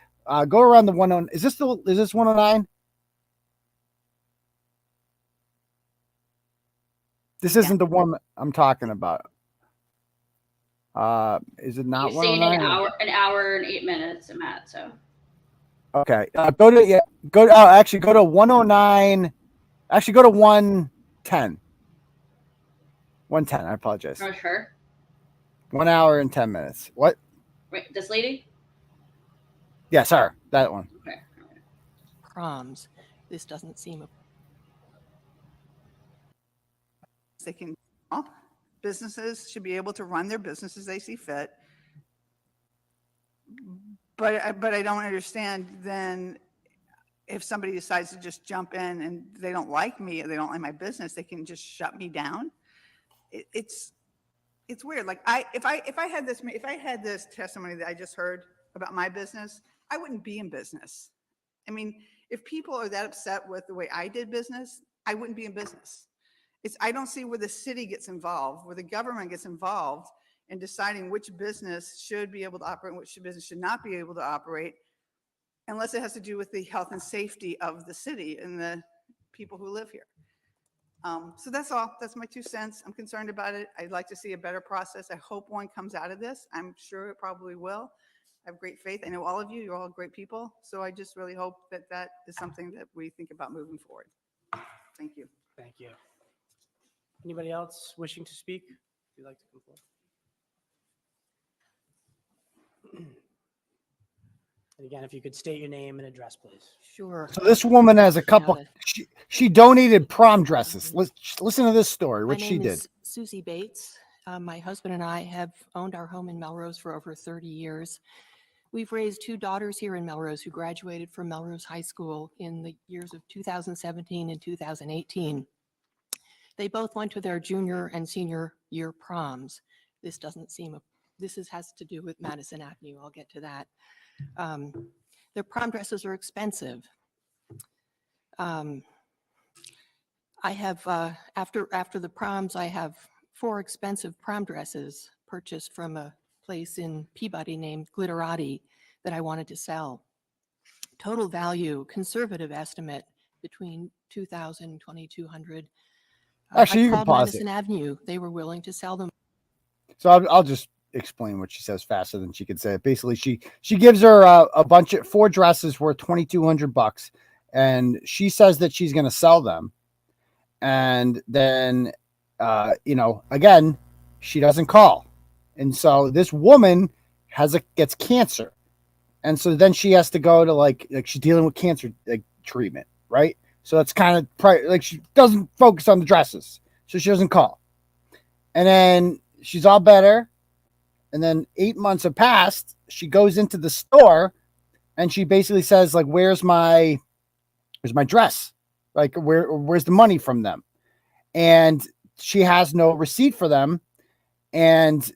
Go around the 109. Is this 109? This isn't the one I'm talking about. Is it not? You're saying an hour and 8 minutes, Matt. So. Okay. Go to 109. Actually, go to 110. 110. I apologize. Oh, sure. 1 hour and 10 minutes. What? Wait, this lady? Yes, sir. That one. Okay. Proms. This doesn't seem They can, businesses should be able to run their business as they see fit. But I don't understand then if somebody decides to just jump in and they don't like me or they don't like my business, they can just shut me down. It's weird. Like if I had this testimony that I just heard about my business, I wouldn't be in business. I mean, if people are that upset with the way I did business, I wouldn't be in business. I don't see where the city gets involved, where the government gets involved in deciding which business should be able to operate and which business should not be able to operate, unless it has to do with the health and safety of the city and the people who live here. So that's all. That's my 2 cents. I'm concerned about it. I'd like to see a better process. I hope one comes out of this. I'm sure it probably will. I have great faith. I know all of you. You're all great people. So I just really hope that that is something that we think about moving forward. Thank you. Thank you. Anybody else wishing to speak? If you'd like to come forward. And again, if you could state your name and address, please. Sure. So this woman has a couple. She donated prom dresses. Listen to this story. What she did. Susie Bates. My husband and I have owned our home in Melrose for over 30 years. We've raised 2 daughters here in Melrose who graduated from Melrose High School in the years of 2017 and 2018. They both went to their junior and senior year proms. This doesn't seem, has to do with Madison Avenue. I'll get to that. Their prom dresses are expensive. I have, after the proms, I have 4 expensive prom dresses purchased from a place in Peabody named Glitterati that I wanted to sell. Total value, conservative estimate, between $2,000 and $2,200. Actually, you I can called pause Madison Avenue. They were willing to sell them. So I'll just explain what she says faster than she could say it. Basically, she gives her a bunch of 4 dresses worth $2,200, and she says that she's going to sell them. And then, again, she doesn't call, and so this woman gets cancer, and so then she has to go to like she's dealing with cancer treatment, right? So that's kind of she doesn't focus on the dresses. So she doesn't call. And then she's all better. And then 8 months have passed. She goes into the store and she basically says, like, where's my dress? Like, where's the money from them? And she has no receipt for them. And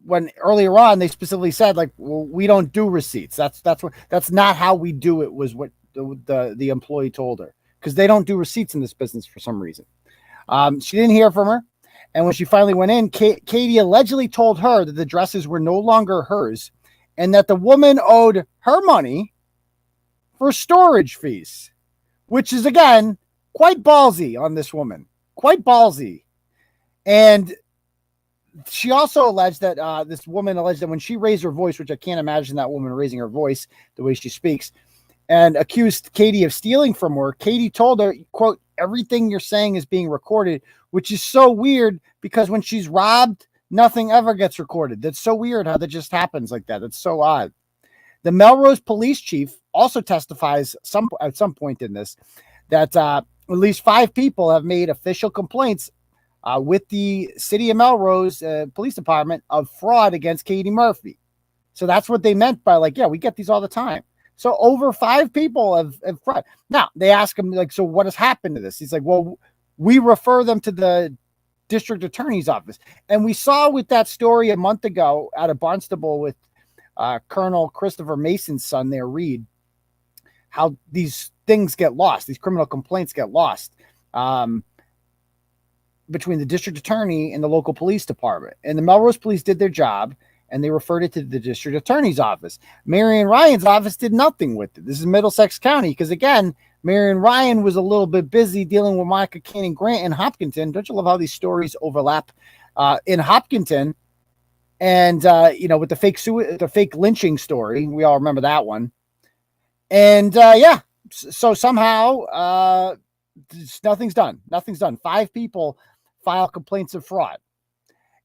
when earlier on they specifically said, like, well, we don't do receipts. That's not how we do it, was what the employee told her, because they don't do receipts in this business for some reason. She didn't hear from her. And when she finally went in, Katie allegedly told her that the dresses were no longer hers and that the woman owed her money for storage fees, which is, again, quite ballsy on this woman. Quite ballsy. And she also alleged that this woman alleged that when she raised her voice, which I can't imagine that woman raising her voice the way she speaks, and accused Katie of stealing from her, Katie told her, quote, everything you're saying is being recorded, which is so weird because when she's robbed, nothing ever gets recorded. That's so weird how that just happens like that. That's so odd. The Melrose police chief also testifies at some point in this that at least 5 people have made official complaints with the city of Melrose police department of fraud against Katie Murphy. So that's what they meant by, like, yeah, we get these all the time. So over 5 people have fraud. Now they ask him, like, so what has happened to this? He's like, well, we refer them to the district attorney's office. And we saw with that story a month ago out of Barnstable with Colonel Christopher Mason's son there, Reed, how these things get lost, these criminal complaints get lost between the district attorney and the local police department. And the Melrose police did their job, and they referred it to the district attorney's office. Marion Ryan's office did nothing with it. This is Middlesex County, because again, Marion Ryan was a little bit busy dealing with Monica Cannon Grant in Hopkinton. Don't you love how these stories overlap in Hopkinton? And with the fake lynching story, we all remember that one. And so somehow nothing's done. Nothing's done. 5 people file complaints of fraud.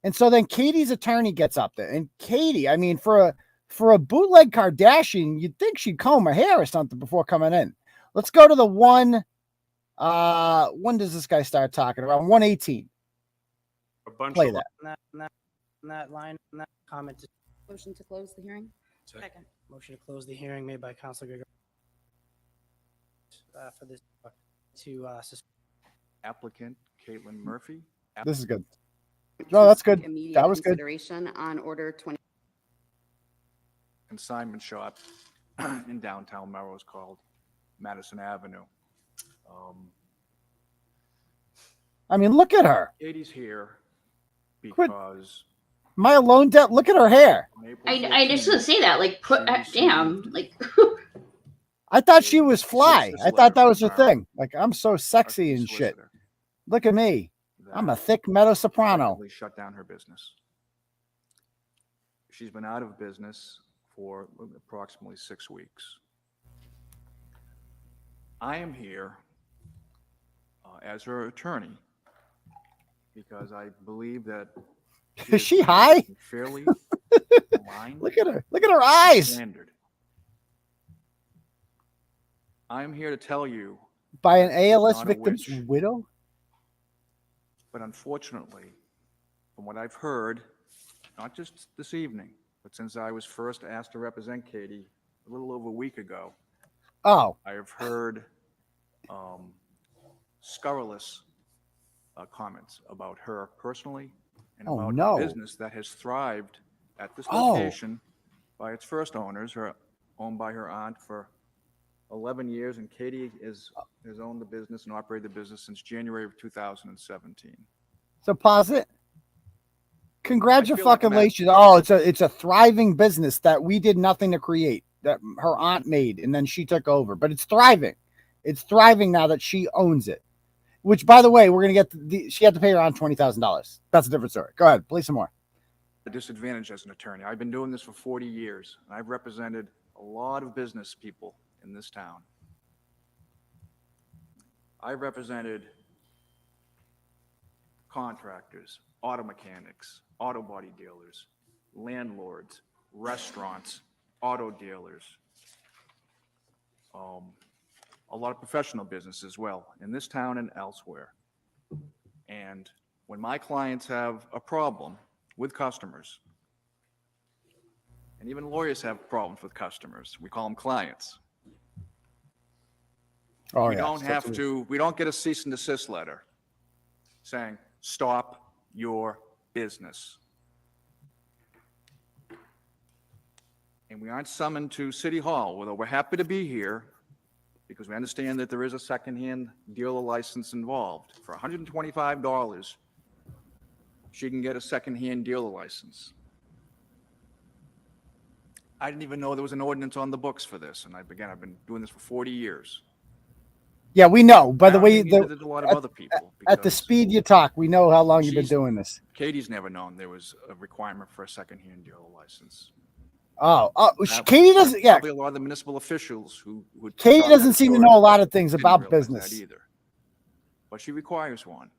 And so then Katie's attorney gets up there. And Katie, I mean, for a bootleg Kardashian, you'd think she'd comb her hair or something before coming in. Let's go to the one. When does this guy start talking? Around 118. A bunch Play of that. that line, that comment. Motion to close the hearing. Second. Motion to close the hearing made by Councilor Gregory. For this to applicant Kaitlyn Murphy. This is good. No, that's good. Immediate That was good. consideration on order 20. Consignment shop in downtown Melrose called Madison Avenue. I mean, look at her. Katie's here because my alone debt. Look at her hair. I just gonna say that, like, damn, like. I thought she was fly. I thought that was her thing. Like, I'm so sexy and shit. Look at me. I'm a thick mezzo soprano. Shut down her business. She's been out of business for approximately 6 weeks. I am here as her attorney because I believe that is she high? Fairly aligned. Look at her. Look at her eyes. Standard. I'm here to tell you. By an ALS not a victim's witch, widow? but unfortunately, from what I've heard, not just this evening, but since I was first asked to represent Katie a little over a week ago, Oh, I have heard scurrilous comments about her personally and Oh, about no. a business that has thrived at this Oh. location by its first owners, owned by her aunt for 11 years, and Katie has owned the business and operated the business since January of 2017. so pause it. I feel like Congratulations. Oh, it's a thriving business that we did nothing to create, that her aunt made, and then she took over. But it's thriving. It's thriving now that she owns it. Which, by the way, we're gonna get she had to pay her aunt $20,000. That's a different story. Go ahead, play some more. A disadvantage as an attorney. I've been doing this for 40 years, and I've represented a lot of business people in this town. I've represented contractors, auto mechanics, auto body dealers, landlords, restaurants, auto dealers, a lot of professional business as well in this town and elsewhere. And when my clients have a problem with customers, and even lawyers have problems with customers, we call them clients. Oh, We yeah. don't have to, we don't get a cease and desist letter saying, stop your business. And we aren't summoned to City Hall, although we're happy to be here because we understand that there is a secondhand dealer license involved. For $125, she can get a secondhand dealer license. I didn't even know there was an ordinance on the books for this, and I've been doing this for 40 years. Yeah, we know. By the way, Neither did a lot of other people. at the speed you talk, we know how long you've been She's- doing this. Katie's never known there was a requirement for a secondhand dealer license. Katie doesn't. Yeah, Probably a lot of the municipal officials who Katie doesn't seem to know a lot of things didn't about realize that business. either. But she requires one.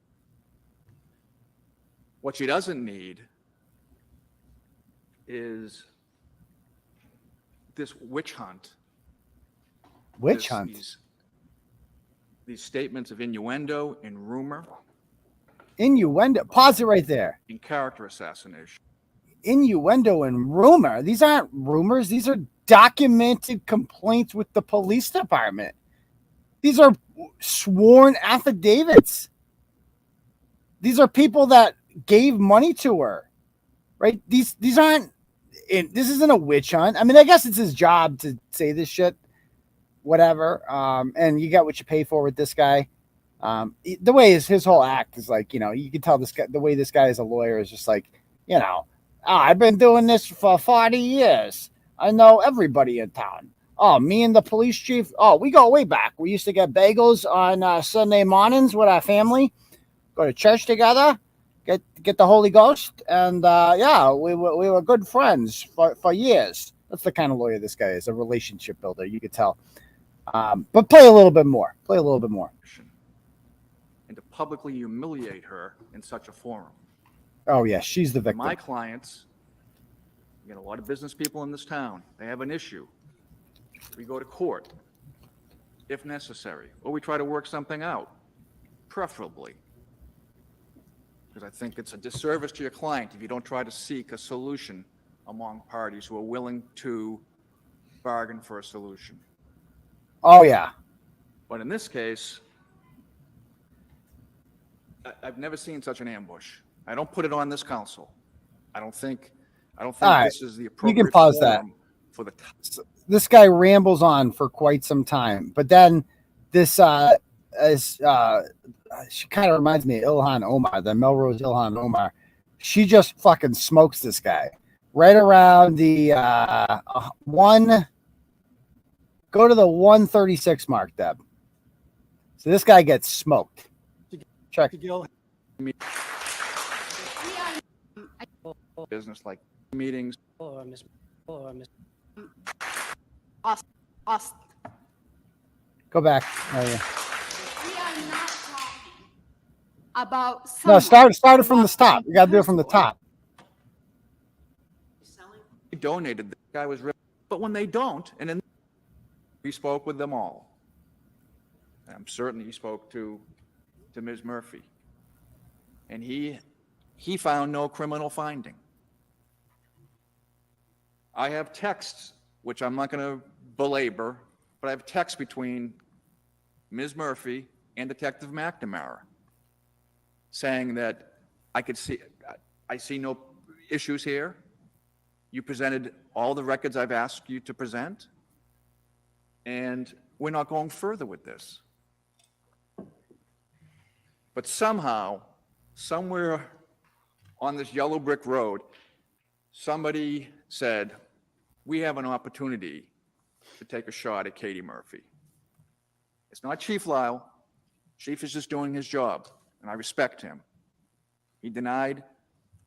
What she doesn't need is this witch hunt. Witch hunt. These statements of innuendo and rumor Innuendo. Pause it right there. and character assassination. Innuendo and rumor. These aren't rumors. These are documented complaints with the police department. These are sworn affidavits. These are people that gave money to her, right? These aren't. this isn't a witch hunt. I mean, I guess it's his job to say this shit, whatever. And you got what you pay for with this guy. The way his whole act is like, you can tell this guy, the way this guy is a lawyer is just like, I've been doing this for 40 years. I know everybody in town. Oh, me and the police chief. Oh, we go way back. We used to get bagels on Sunday mornings with our family, go to church together, get the Holy Ghost. And we were good friends for years. That's the kind of lawyer this guy is, a relationship builder. You could tell. But play a little bit more. And to publicly humiliate her in such a forum. Oh, yeah, she's the victim. My clients, you get a lot of business people in this town. They have an issue. We go to court, if necessary, or we try to work something out, preferably. Because I think it's a disservice to your client if you don't try to seek a solution among parties who are willing to bargain for a solution. Oh, yeah. But in this case, I've never seen such an ambush. I don't put it on this council. I don't think this is the appropriate. You can pause that. For the this guy rambles on for quite some time, but then this she kind of reminds me of Ilhan Omar, the Melrose Ilhan Omar. She just fucking smokes this guy right around the go to the 136 mark, Deb. So this guy gets smoked. Check. Business like meetings. Go back. Oh, yeah. We are not talking about No, start it from the top. You gotta do it from the top. He donated. The guy was ripped. But when they don't, and then we spoke with them all. I'm certain he spoke to Ms. Murphy. And he found no criminal finding. I have texts, which I'm not going to belabor, but I have texts between Ms. Murphy and Detective McNamara saying that I see no issues here. You presented all the records I've asked you to present, and we're not going further with this. But somehow, somewhere on this yellow brick road, somebody said, we have an opportunity to take a shot at Katie Murphy. It's not Chief Lyle. Chief is just doing his job, and I respect him. He denied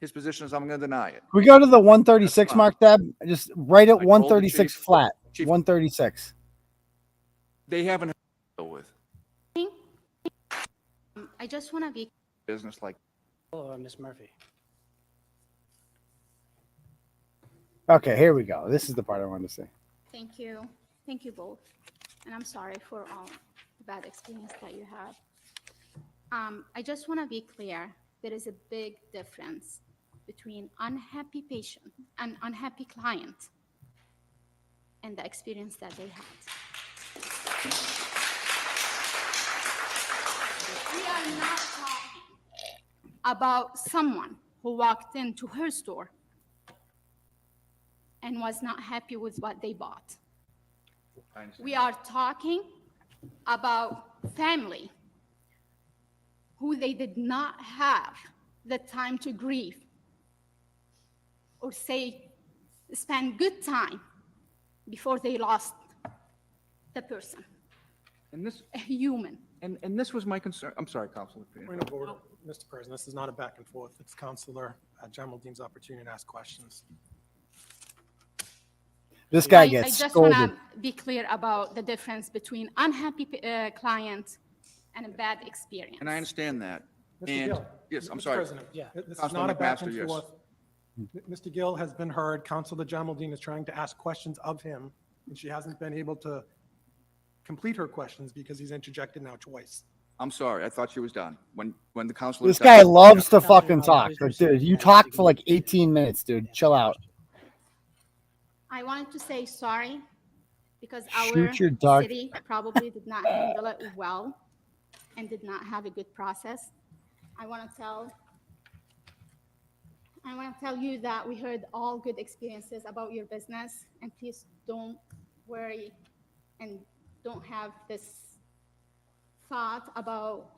his position as I'm going to deny it. We go to the 136 mark, Deb. Just right at 136 flat. Chief, 136. They haven't deal with I just want to be business like. Miss Murphy. Okay, here we go. This is the part I wanted to say. Thank you both, and I'm sorry for all the bad experience that you had. I just want to be clear. There is a big difference between unhappy patient and unhappy client and the experience that they had. We are not talking about someone who walked into her store and was not happy with what they bought. We are talking about family who they did not have the time to grieve or spend good time before they lost the person, And this, a human. and this was my concern. I'm sorry, Councilor. Point of order, Mr. President. This is not a back and forth. It's Councilor Geraldine's opportunity to ask questions. This guy I gets just scolded. want to be clear about the difference between unhappy client and a bad experience. And I understand that. Mr. And Gill, yes, I'm Mr. sorry. President, this is Councilman not a back McMaster, and yes. forth. Mr. Gill has been heard. Councilor Geraldine is trying to ask questions of him, and she hasn't been able to complete her questions because he's interjected now twice. I'm sorry. I thought she was done. When the councilor. This guy loves to fucking talk. But dude, you talked for like 18 minutes, dude. Chill out. I wanted to say sorry because Shoot our your dog. city probably did not handle it well and did not have a good process. I want to tell I want to tell you that we heard all good experiences about your business, and please don't worry and don't have this thought about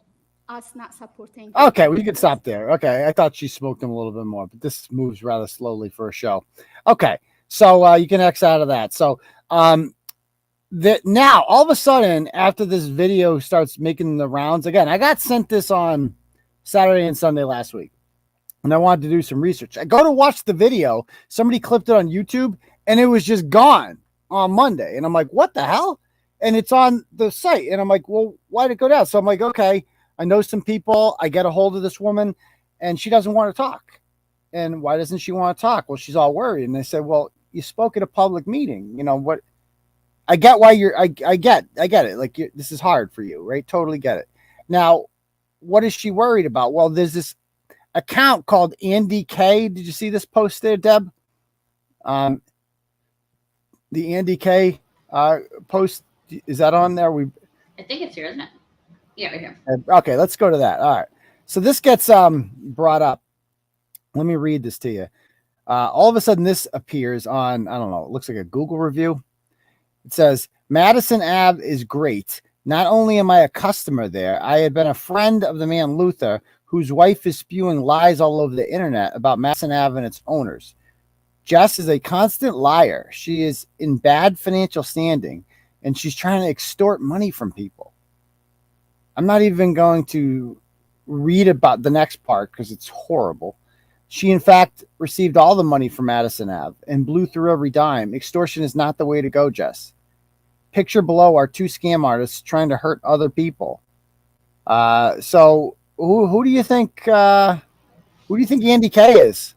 us not supporting. Okay, we can stop there. Okay, I thought she smoked him a little bit more, but this moves rather slowly for a show. Okay, so you can X out of that. So now all of a sudden, after this video starts making the rounds again, I got sent this on Saturday and Sunday last week, and I wanted to do some research. I go to watch the video, somebody clipped it on YouTube, and it was just gone on Monday, and I'm like, what the hell? And it's on the site, and I'm like, well, why did it go down? So I'm like, okay. I know some people. I get a hold of this woman, and she doesn't want to talk. And why doesn't she want to talk? Well, she's all worried. And they said, well, you spoke at a public meeting. You know what? I get why I get it. Like, this is hard for you, right? Totally get it. Now, what is she worried about? Well, there's this account called Andy K. Did you see this post there, Deb? The Andy K post, is that on there? I think it's here, isn't it? Yeah, right here. Okay, let's go to that. All right. So this gets brought up. Let me read this to you. All of a sudden, this appears on, I don't know, it looks like a Google review. It says, Madison Ave is great. Not only am I a customer there, I had been a friend of the man Luther, whose wife is spewing lies all over the internet about Madison Ave and its owners. Jess is a constant liar. She is in bad financial standing, and she's trying to extort money from people. I'm not even going to read about the next part because it's horrible. She, in fact, received all the money from Madison Ave and blew through every dime. Extortion is not the way to go, Jess. Picture below are two scam artists trying to hurt other people. So who do you think? Who do you think Andy K is?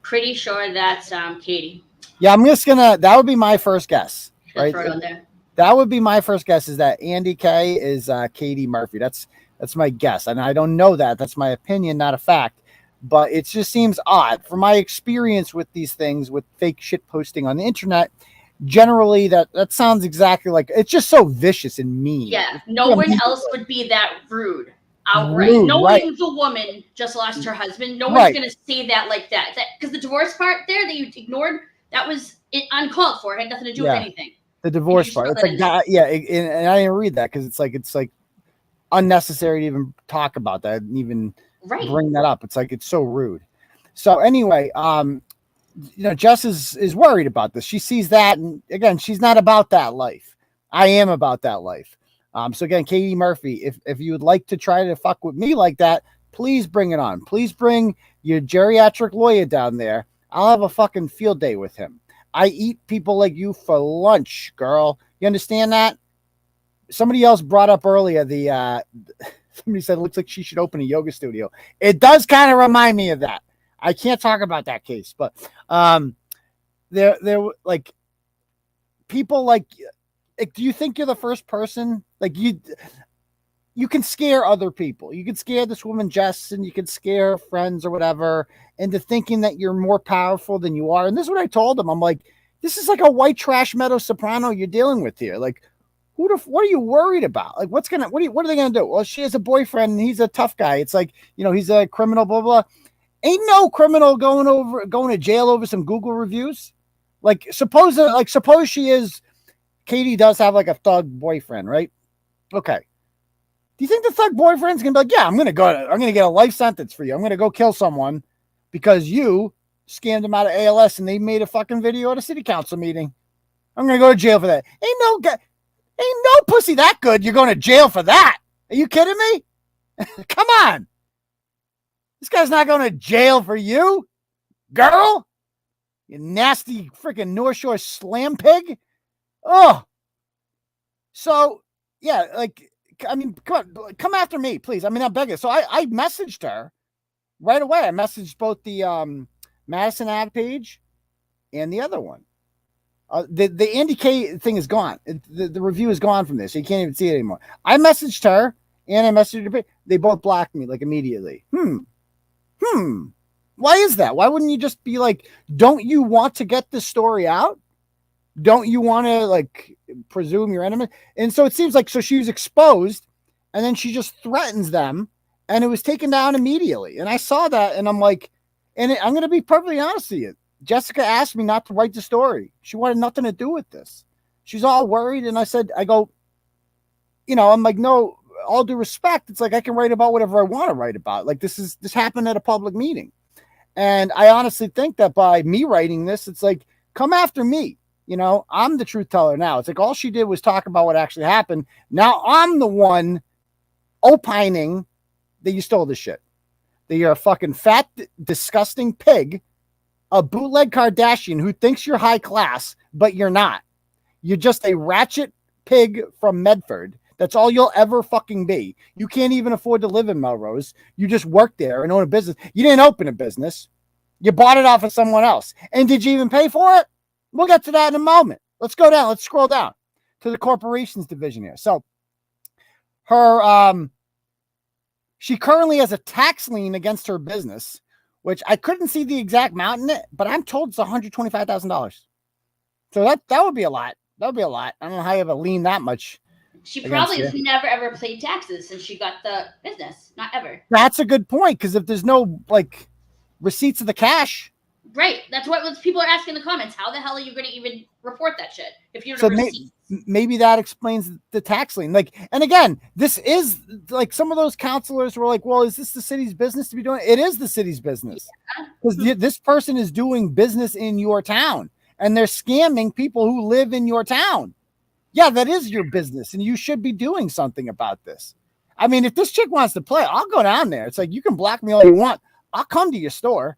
Pretty sure that's Katie. Yeah, I'm just gonna. That would be my first guess. Right? Throw it on there. That would be my first guess. Is that Andy K is Katie Murphy? That's my guess, and I don't know that. That's my opinion, not a fact. But it just seems odd. From my experience with these things, with fake shit posting on the internet, generally that sounds exactly like, it's just so vicious and mean. Yeah, no one else would be that rude outright. Rude, right. Knowing the woman just lost her husband, no Right. one's going to say that like that. Because the divorce part there that you ignored, that was uncalled for. It had nothing to do with anything. The divorce part. It's like, and I didn't read that because it's like unnecessary to even talk about that and even bring that up. It's like, it's so rude. So anyway, Jess is worried about this. She sees that, and again, she's not about that life. I am about that life. So again, Katie Murphy, if you would like to try to fuck with me like that, please bring it on. Please bring your geriatric lawyer down there. I'll have a fucking field day with him. I eat people like you for lunch, girl. You understand that? Somebody else brought up earlier somebody said it looks like she should open a yoga studio. It does kind of remind me of that. I can't talk about that case, but they're like people like, do you think you're the first person? Like you can scare other people. You can scare this woman, Jess, and you can scare friends or whatever into thinking that you're more powerful than you are. And this is what I told them. I'm like, this is like a white trash meadow soprano you're dealing with here. Like, what are you worried about? Like, what are they going to do? Well, she has a boyfriend and he's a tough guy. It's like, he's a criminal, blah, blah. Ain't no criminal going to jail over some Google reviews. Like, suppose Katie does have like a thug boyfriend, right? Okay. Do you think the thug boyfriend's gonna be like, yeah, I'm gonna get a life sentence for you. I'm gonna go kill someone because you scammed him out of ALS and they made a fucking video at a city council meeting. I'm gonna go to jail for that. Ain't no pussy that good. You're going to jail for that. Are you kidding me? Come on. This guy's not going to jail for you, girl. You nasty freaking North Shore slam pig. Oh. So, yeah, like, I mean, come after me, please. I mean, I'm begging. So I messaged her right away. I messaged both the Madison Ave page and the other one. The Andy K thing is gone. The review is gone from this. So you can't even see it anymore. I messaged her and I messaged her. They both blocked me like immediately. Why is that? Why wouldn't you just be like, don't you want to get this story out? Don't you want to like presume your enemy? And so it seems like, so she was exposed and then she just threatens them and it was taken down immediately. And I saw that, and I'm like, I'm going to be perfectly honest with you. Jessica asked me not to write the story. She wanted nothing to do with this. She's all worried. And I go, I'm like, no, all due respect. It's like, I can write about whatever I want to write about. Like this happened at a public meeting. And I honestly think that by me writing this, it's like, come after me. I'm the truth teller now. It's like all she did was talk about what actually happened. Now I'm the one opining that you stole this shit. That you're a fucking fat, disgusting pig, a bootleg Kardashian who thinks you're high class, but you're not. You're just a ratchet pig from Medford. That's all you'll ever fucking be. You can't even afford to live in Melrose. You just work there and own a business. You didn't open a business. You bought it off of someone else. And did you even pay for it? We'll get to that in a moment. Let's go down. Let's scroll down to the corporations division here. So she currently has a tax lien against her business, which I couldn't see the exact amount in it, but I'm told it's $125,000. So that would be a lot. That would be a lot. I don't know how you have a lien that much. She probably has never ever paid taxes since she got the business. Not ever. That's a good point, because if there's no receipts of the cash. Right. That's what people are asking in the comments. How the hell are you going to even report that shit if you don't So have receipts? maybe that explains the tax lien. And again, this is some of those counselors were like, well, is this the city's business to be doing? It is the city's business, because this person is doing business in your town and they're scamming people who live in your town. Yeah, that is your business, and you should be doing something about this. I mean, if this chick wants to play, I'll go down there. It's like, you can block me all you want. I'll come to your store.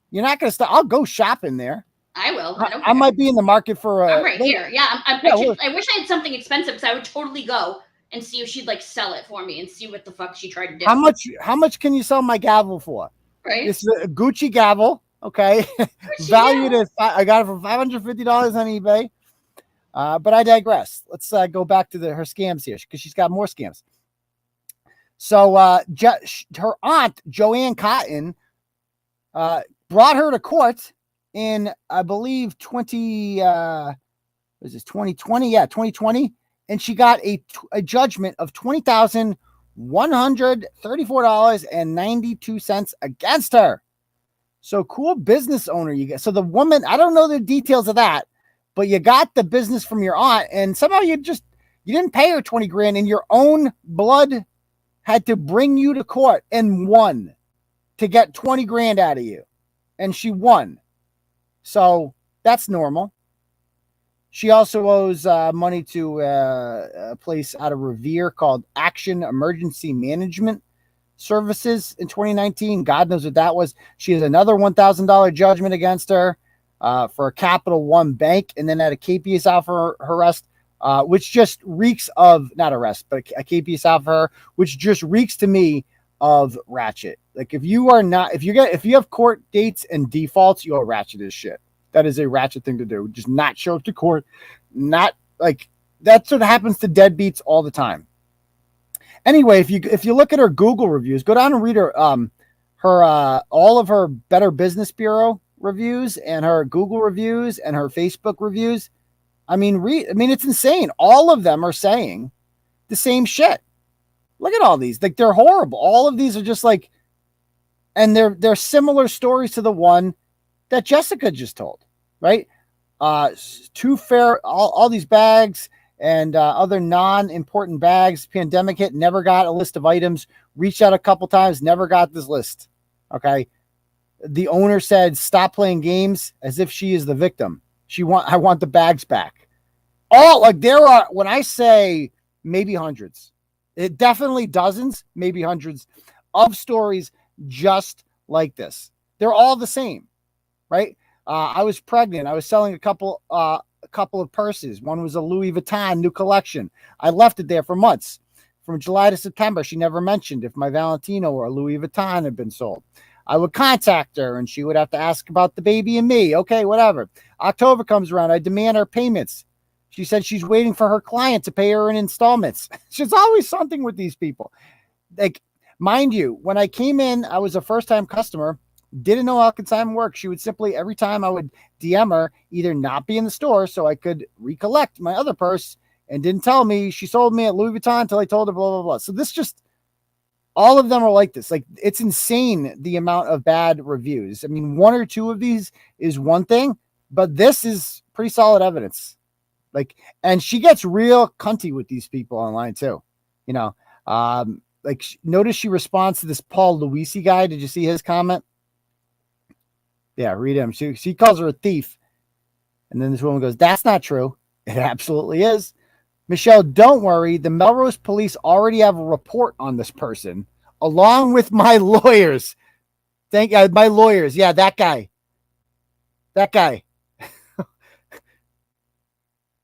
You're not going to stop. I'll go shop in there. I will. I might be in the market for I'm right here. Yeah. I wish I had something expensive, because I would totally go and see if she'd sell it for me and see what the fuck she tried to do. How much can you sell my gavel for? Right. It's a Gucci gavel. Okay. Valued at, I got it for $550 on eBay. But I digress. Let's go back to her scams here, because she's got more scams. So her aunt, Joanne Cotton, brought her to court in, I believe, 2020. Yeah, 2020. And she got a judgment of $20,134.92 against her. So cool business owner you get. So the woman, I don't know the details of that, but you got the business from your aunt, and somehow you didn't pay her 20 grand, and your own blood had to bring you to court and won to get 20 grand out of you. And she won. So that's normal. She also owes money to a place out of Revere called Action Emergency Management Services in 2019. God knows what that was. She has another $1,000 judgment against her for a Capital One bank, and then had a KPS out for her arrest, which just reeks of, not arrest, but a KPS out for her, which just reeks to me of ratchet. If you have court dates and defaults, you're ratchet as shit. That is a ratchet thing to do. Just not show up to court. That's what happens to deadbeats all the time. Anyway, if you look at her Google reviews, go down and read her all of her Better Business Bureau reviews and her Google reviews and her Facebook reviews. I mean, it's insane. All of them are saying the same shit. Look at all these. They're horrible. All of these are just and they're similar stories to the one that Jessica just told, right? Too fair, all these bags and other non-important bags. Pandemic hit, never got a list of items. Reached out a couple times, never got this list. Okay. The owner said, stop playing games, as if she is the victim. I want the bags back. There are, when I say maybe hundreds, it definitely dozens, maybe hundreds of stories just like this. They're all the same, right? I was pregnant. I was selling a couple of purses. One was a Louis Vuitton new collection. I left it there for months. From July to September, she never mentioned if my Valentino or Louis Vuitton had been sold. I would contact her and she would have to ask about the baby and me. Okay, whatever. October comes around. I demand her payments. She said she's waiting for her client to pay her in installments. There's always something with these people. Mind you, when I came in, I was a first-time customer, didn't know how consignment worked. She would simply, every time I would DM her, either not be in the store so I could recollect my other purse, and didn't tell me she sold me at Louis Vuitton until I told her blah, blah, blah. So this just, All of them are like this. Like, it's insane the amount of bad reviews. I mean, 1 or 2 of these is one thing, but this is pretty solid evidence. Like, and she gets real cunty with these people online too. You know, like, notice she responds to this Paul Luisi guy. Did you see his comment? Yeah, read him. She calls her a thief. And then this woman goes, "That's not true." It absolutely is. "Michelle, don't worry. The Melrose police already have a report on this person, along with my lawyers." Thank you, my lawyers. Yeah, that guy. That guy.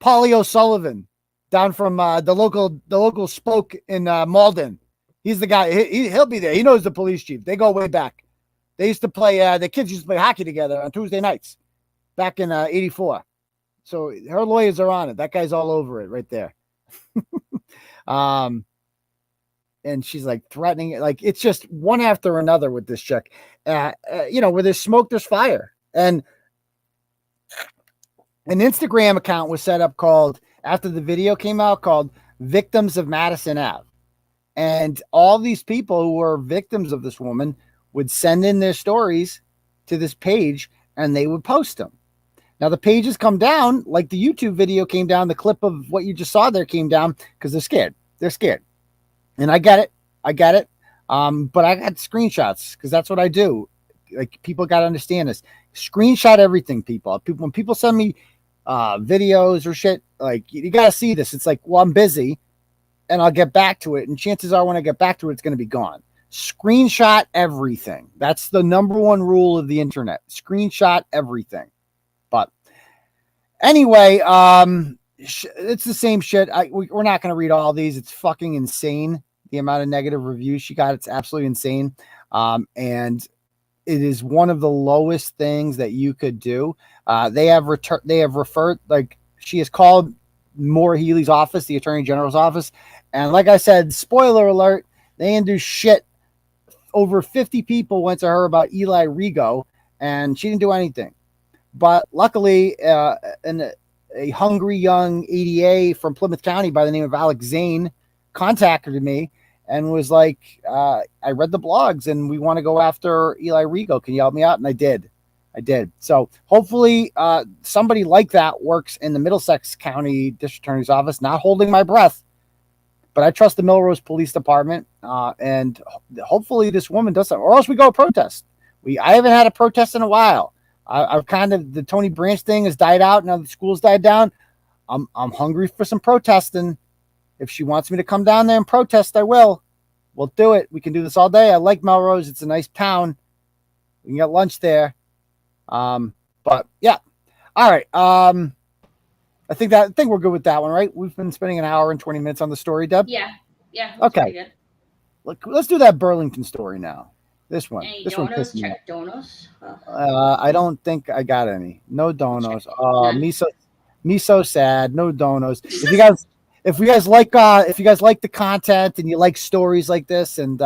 Paulie O'Sullivan, down from the local spoke in Malden. He's the guy. He'll be there. He knows the police chief. They go way back. They used to play. The kids used to play hockey together on Tuesday nights, back in '84. So her lawyers are on it. That guy's all over it right there. And she's like threatening it. Like, it's just one after another with this chick. You know, where there's smoke, there's fire. And an Instagram account was set up called, after the video came out, called Victims of Madison Ave. And all these people who were victims of this woman would send in their stories to this page and they would post them. Now, the pages come down, like the YouTube video came down, the clip of what you just saw there came down because they're scared. They're scared. And I get it. But I got screenshots because that's what I do. Like, people got to understand this. Screenshot everything, people. When people send me videos or shit, like, you got to see this. It's like, well, I'm busy and I'll get back to it. And chances are when I get back to it, it's going to be gone. Screenshot everything. That's the number one rule of the internet. Screenshot everything. But anyway, it's the same shit. We're not going to read all these. It's fucking insane. The amount of negative reviews she got. It's absolutely insane. And it is one of the lowest things that you could do. They have referred, like, she has called Maura Healey's office, the Attorney General's office. And like I said, spoiler alert, they didn't do shit. Over 50 people went to her about Eli Rigo and she didn't do anything. But luckily, a hungry young ADA from Plymouth County by the name of Alex Zane contacted me and was like, I read the blogs and we want to go after Eli Rigo. Can you help me out? And I did. So hopefully somebody like that works in the Middlesex County District Attorney's office. Not holding my breath, but I trust the Melrose Police Department. And hopefully this woman does something, or else we go protest. I haven't had a protest in a while. I've kind of, the Tony Branch thing has died out. Now the school's died down. I'm hungry for some protesting. If she wants me to come down there and protest, I will. We'll do it. We can do this all day. I like Melrose. It's a nice town. We can get lunch there. But yeah. All right. I think we're good with that one, right? We've been spending an hour and 20 minutes on the story, Deb. Yeah. Okay. Look, let's do that Burlington story now. This one. Any this donos? one pissed me Check donos. I don't think I got any. No donos. Me so sad. No donos. If you guys like the content and you like stories like this and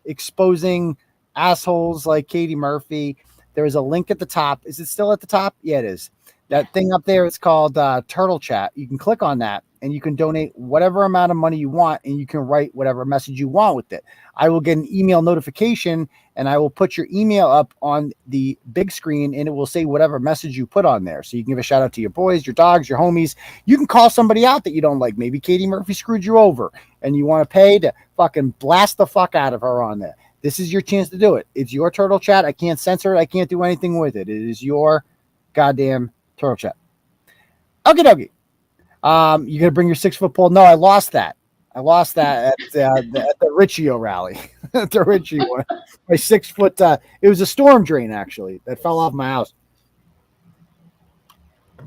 exposing assholes like Katie Murphy, there is a link at the top. Is it still at the top? Yeah, it is. That thing up there is called Turtle Chat. You can click on that and you can donate whatever amount of money you want and you can write whatever message you want with it. I will get an email notification and I will put your email up on the big screen and it will say whatever message you put on there. So you can give a shout out to your boys, your dogs, your homies. You can call somebody out that you don't like. Maybe Katie Murphy screwed you over and you want to pay to fucking blast the fuck out of her on there. This is your chance to do it. It's your Turtle Chat. I can't censor it. I can't do anything with it. It is your goddamn Turtle Chat. Okie dokie. You gonna bring your 6-foot pole? No, I lost that. at the Riccio rally. The Riccio one. My 6-foot. It was a storm drain actually that fell off my house.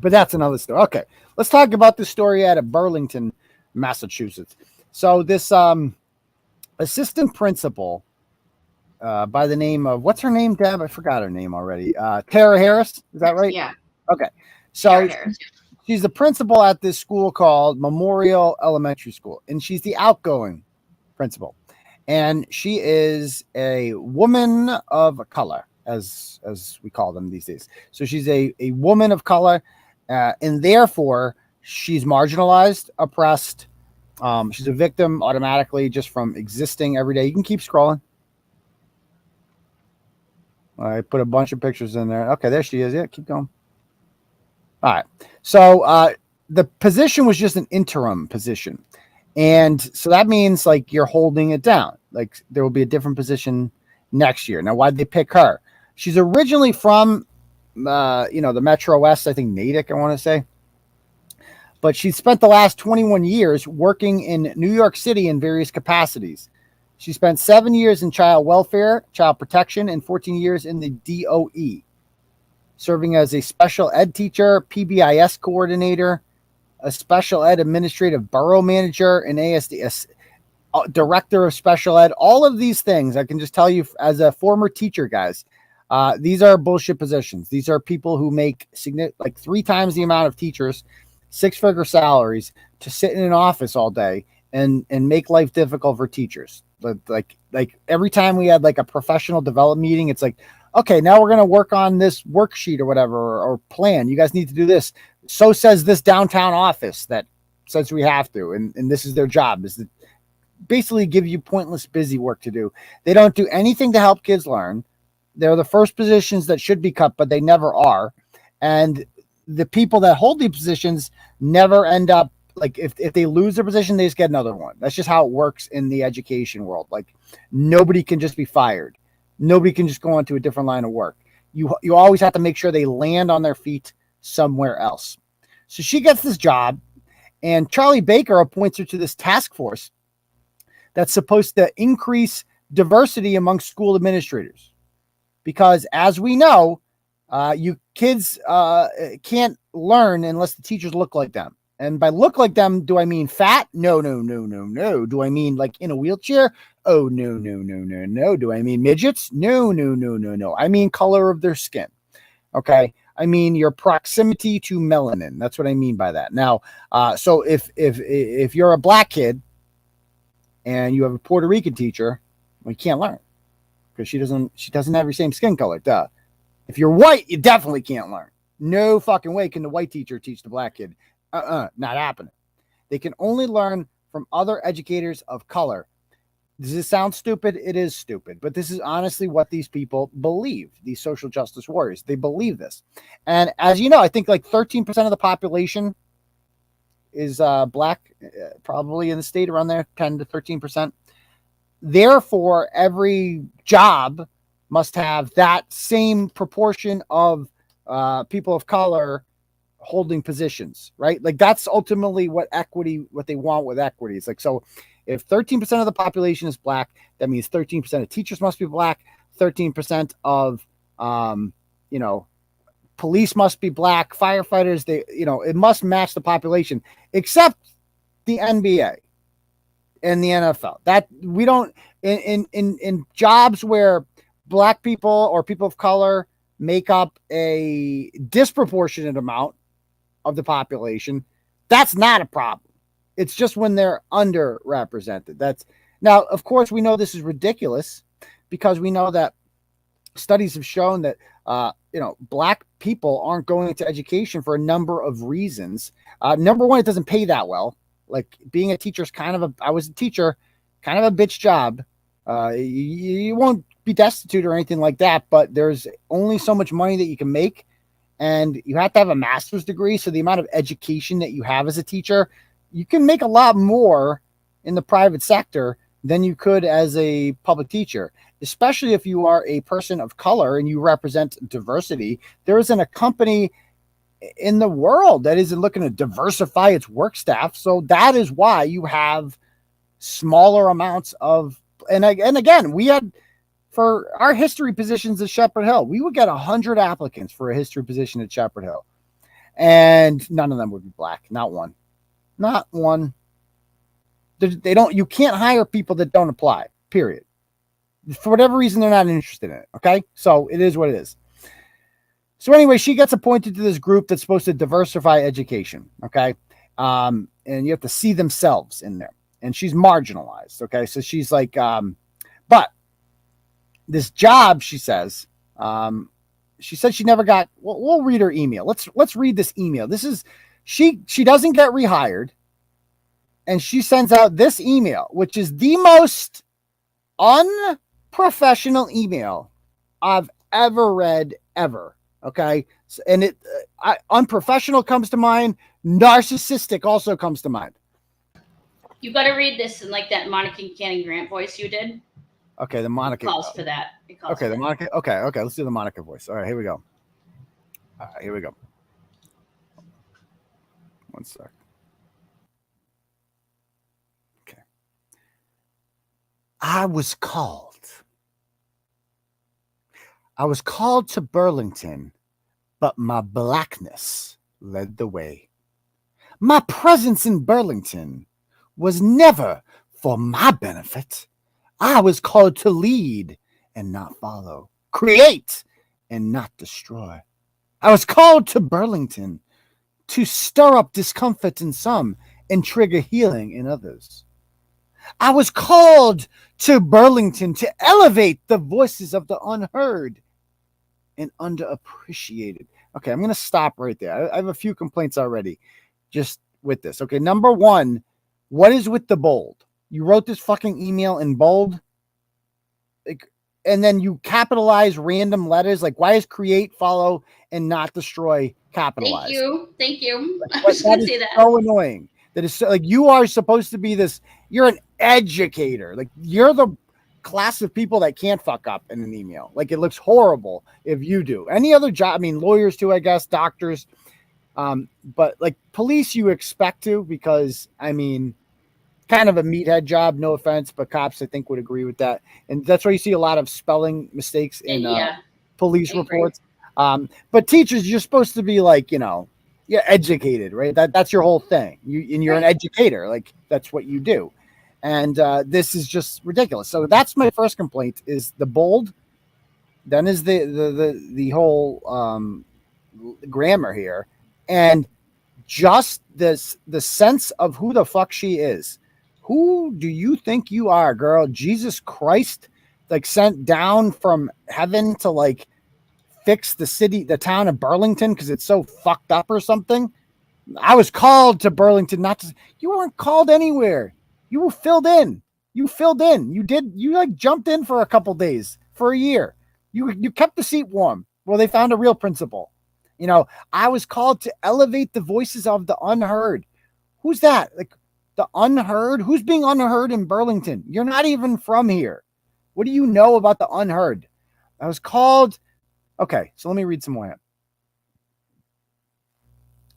But that's another story. Okay, let's talk about this story out of Burlington, Massachusetts. So this assistant principal by the name of, what's her name, Deb? I forgot her name already. Tara Harris, is that right? Yeah. Okay. So she's the principal at this school called Memorial Elementary School, and she's the outgoing principal. And she is a woman of color, as we call them these days. So she's a woman of color, and therefore she's marginalized, oppressed, She's a victim automatically just from existing every day. You can keep scrolling. I put a bunch of pictures in there. Okay, there she is. Yeah, keep going. All right. So the position was just an interim position. And so that means like you're holding it down. Like there will be a different position next year. Now, why'd they pick her? She's originally from, the Metro West, I think Natick, I want to say. But she spent the last 21 years working in New York City in various capacities. She spent 7 years in child welfare, child protection, and 14 years in the DOE, serving as a special ed teacher, PBIS coordinator, a special ed administrative borough manager, an ASD, director of special ed. All of these things, I can just tell you as a former teacher, guys, these are bullshit positions. These are people who make like 3 times the amount of teachers, 6-figure salaries to sit in an office all day and make life difficult for teachers. Like every time we had like a professional development meeting, it's like, okay, now we're going to work on this worksheet or whatever, or plan. You guys need to do this. So says this downtown office that says we have to, and this is their job, is to basically give you pointless busy work to do. They don't do anything to help kids learn. They're the first positions that should be cut, but they never are. And the people that hold these positions never end up, like if they lose their position, they just get another one. That's just how it works in the education world. Like nobody can just be fired. Nobody can just go on to a different line of work. You always have to make sure they land on their feet somewhere else. So she gets this job, and Charlie Baker appoints her to this task force that's supposed to increase diversity among school administrators. Because as we know, you kids can't learn unless the teachers look like them. And by look like them, do I mean fat? No. Do I mean like in a wheelchair? Oh, no. Do I mean midgets? No. I mean color of their skin. Okay. I mean your proximity to melanin. That's what I mean by that. Now, so if you're a black kid and you have a Puerto Rican teacher, well, you can't learn because she doesn't have your same skin color. Duh. If you're white, you definitely can't learn. No fucking way can the white teacher teach the black kid. Not happening. They can only learn from other educators of color. Does this sound stupid? It is stupid, but this is honestly what these people believe. These social justice warriors, they believe this. And as you know, I think like 13% of the population is black, probably in the state around there, 10 to 13%. Therefore, every job must have that same proportion of people of color holding positions, right? Like that's ultimately what they want with equity. It's like, so if 13% of the population is black, that means 13% of teachers must be black, 13% of, police must be black, firefighters, it must match the population, except the NBA and the NFL. That we don't, in jobs where black people or people of color make up a disproportionate amount of the population, that's not a problem. It's just when they're underrepresented. Now, of course, we know this is ridiculous because we know that studies have shown that, black people aren't going into education for a number of reasons. Number one, it doesn't pay that well. Like being a teacher is I was a teacher, kind of a bitch job. You won't be destitute or anything like that, but there's only so much money that you can make. And you have to have a master's degree. So the amount of education that you have as a teacher, you can make a lot more in the private sector than you could as a public teacher, especially if you are a person of color and you represent diversity. There isn't a company in the world that isn't looking to diversify its work staff. So that is why you have smaller amounts of, and again, we had, for our history positions at Shepherd Hill, we would get 100 applicants for a history position at Shepherd Hill. And none of them would be black. Not one. You can't hire people that don't apply, period. For whatever reason, they're not interested in it. Okay. So it is what it is. So anyway, she gets appointed to this group that's supposed to diversify education. Okay. And you have to see themselves in there, and she's marginalized. Okay. So she's like, but this job, she says she never got, we'll read her email. Let's read this email. This is, she doesn't get rehired. And she sends out this email, which is the most unprofessional email I've ever read, ever. Okay. And unprofessional comes to mind. Narcissistic also comes to mind. You got to read this in like that Monica Cannon Grant voice you did. Okay. The Monica. It calls for that. Okay. The Monica. Okay. Okay. Let's do the Monica voice. All right. Here we go. All right. Here we go. One sec. Okay. I was called to Burlington, but my blackness led the way. My presence in Burlington was never for my benefit. I was called to lead and not follow, create and not destroy. I was called to Burlington to stir up discomfort in some and trigger healing in others. I was called to Burlington to elevate the voices of the unheard and underappreciated. Okay, I'm going to stop right there. I have a few complaints already just with this. Okay, number one, what is with the bold? You wrote this fucking email in bold, and then you capitalize random letters. Like, why is create, follow, and not destroy capitalized? Thank you. I was going to say that. So annoying. That is so, like, you are supposed to be this. You're an educator. Like, you're the class of people that can't fuck up in an email. Like, it looks horrible if you do. Any other job, I mean, lawyers too, I guess, doctors. But like police, you expect to, because I mean, kind of a meathead job, no offense, but cops, I think, would agree with that. And that's why you see a lot of spelling mistakes in police reports. But teachers, you're supposed to be like, you're educated, right? That's your whole thing. You're an educator. Like, that's what you do. And this is just ridiculous. So that's my first complaint, is the bold. Then is the whole grammar here, and just the sense of who the fuck she is. Who do you think you are, girl? Jesus Christ, like sent down from heaven to like fix the town of Burlington because it's so fucked up or something? I was called to Burlington, you weren't called anywhere. You were filled in. You like jumped in for a couple days, for a year. You kept the seat warm. Well, they found a real principal. I was called to elevate the voices of the unheard. Who's that? Like, the unheard? Who's being unheard in Burlington? You're not even from here. What do you know about the unheard? I was called. Okay, so let me read some more.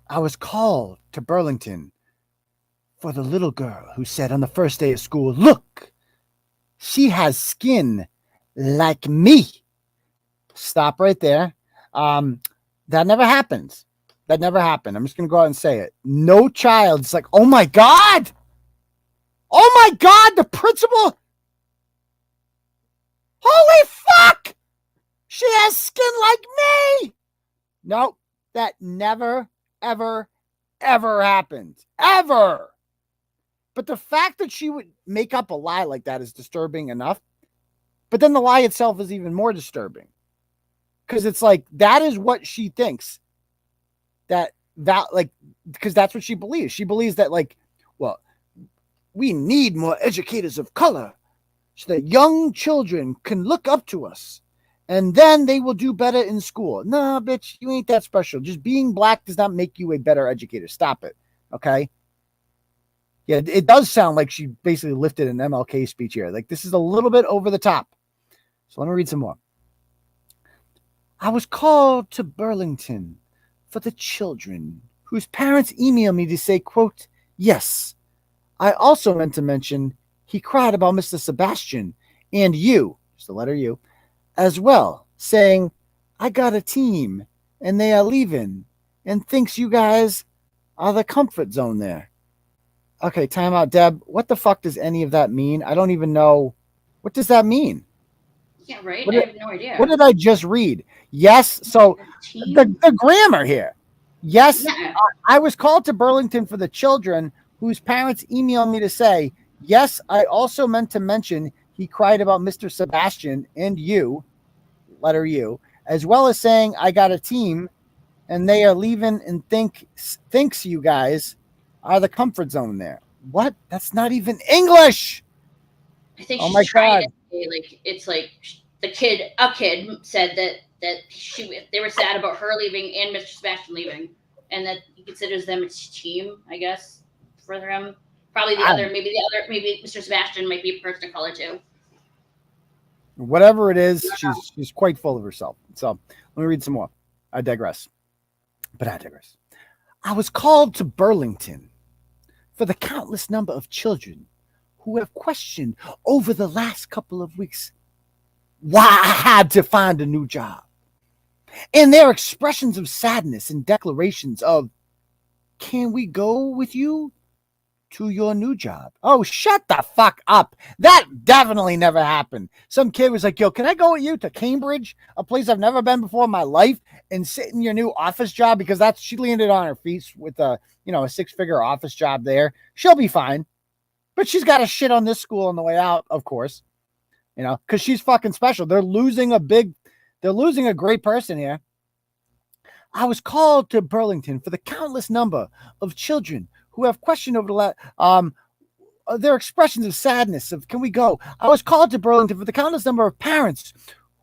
I was called to Burlington for the little girl who said on the first day of school, "Look, she has skin like me." Stop right there. That never happens. That never happened. I'm just going to go out and say it. No child's like, "Oh my God. Oh my God, the principal. Holy fuck. She has skin like me." Nope. That never, ever, ever happened. Ever. But the fact that she would make up a lie like that is disturbing enough. But then the lie itself is even more disturbing. Because it's like, that is what she thinks. That because that's what she believes. She believes that, like, well, we need more educators of color so that young children can look up to us and then they will do better in school. Nah, bitch, you ain't that special. Just being black does not make you a better educator. Stop it. Okay. Yeah, it does sound like she basically lifted an MLK speech here. Like, this is a little bit over the top. So let me read some more. I was called to Burlington for the children whose parents emailed me to say, quote, "Yes, I also meant to mention he cried about Mr. Sebastian and you," just the letter U, "as well, saying, I got a team and they are leaving and thinks you guys are the comfort zone there." Okay, time out, Deb. What the fuck does any of that mean? I don't even know. What does that mean? Yeah, right. I have no idea. What did I just read? Yes. So the grammar here. Yes. Yeah. I was called to Burlington for the children whose parents emailed me to say, "Yes, I also meant to mention he cried about Mr. Sebastian and you," letter U, "as well as saying I got a team and they are leaving and thinks you guys are the comfort zone there." What? That's not even English. I think Oh she's my trying God. to say, like, it's like a kid said that they were sad about her leaving and Mr. Sebastian leaving, and that he considers them a team, I guess, for them. Probably maybe Mr. Sebastian might be a person of color too. Whatever it is, she's quite full of herself. So let me read some more. I digress. I was called to Burlington for the countless number of children who have questioned over the last couple of weeks why I had to find a new job. And their expressions of sadness and declarations of, can we go with you to your new job? Oh, shut the fuck up. That definitely never happened. Some kid was like, yo, can I go with you to Cambridge, a place I've never been before in my life, and sit in your new office job? Because she landed on her feet with a 6-figure office job there. She'll be fine. But she's got to shit on this school on the way out, of course, because she's fucking special. They're losing a great person here. I was called to Burlington for the countless number of children who have questioned over their expressions of sadness of, can we go? I was called to Burlington for the countless number of parents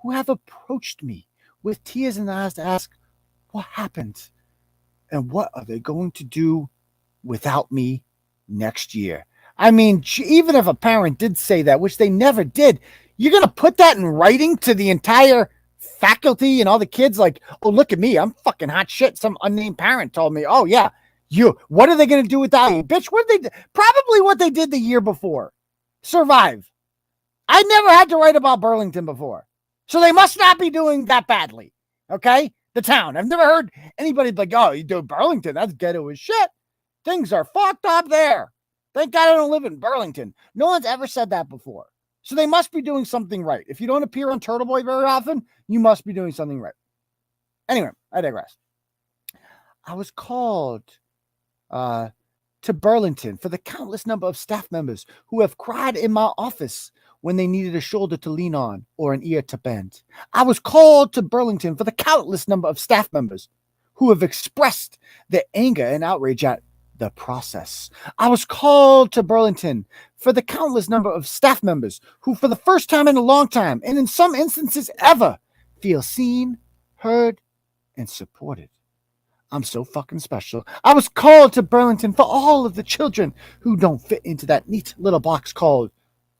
who have approached me with tears in their eyes to ask, what happened? And what are they going to do without me next year? I mean, even if a parent did say that, which they never did, you're going to put that in writing to the entire faculty and all the kids like, oh, look at me. I'm fucking hot shit. Some unnamed parent told me, oh, yeah, what are they going to do without you? Bitch, probably what they did the year before. Survive. I never had to write about Burlington before. So they must not be doing that badly. Okay? The town. I've never heard anybody like, oh, you do Burlington. That's ghetto as shit. Things are fucked up there. Thank God I don't live in Burlington. No one's ever said that before. So they must be doing something right. If you don't appear on Turtleboy very often, you must be doing something right. Anyway, I digress. I was called to Burlington for the countless number of staff members who have cried in my office when they needed a shoulder to lean on or an ear to bend. I was called to Burlington for the countless number of staff members who have expressed their anger and outrage at the process. I was called to Burlington for the countless number of staff members who, for the first time in a long time, and in some instances ever, feel seen, heard, and supported. I'm so fucking special. I was called to Burlington for all of the children who don't fit into that neat little box called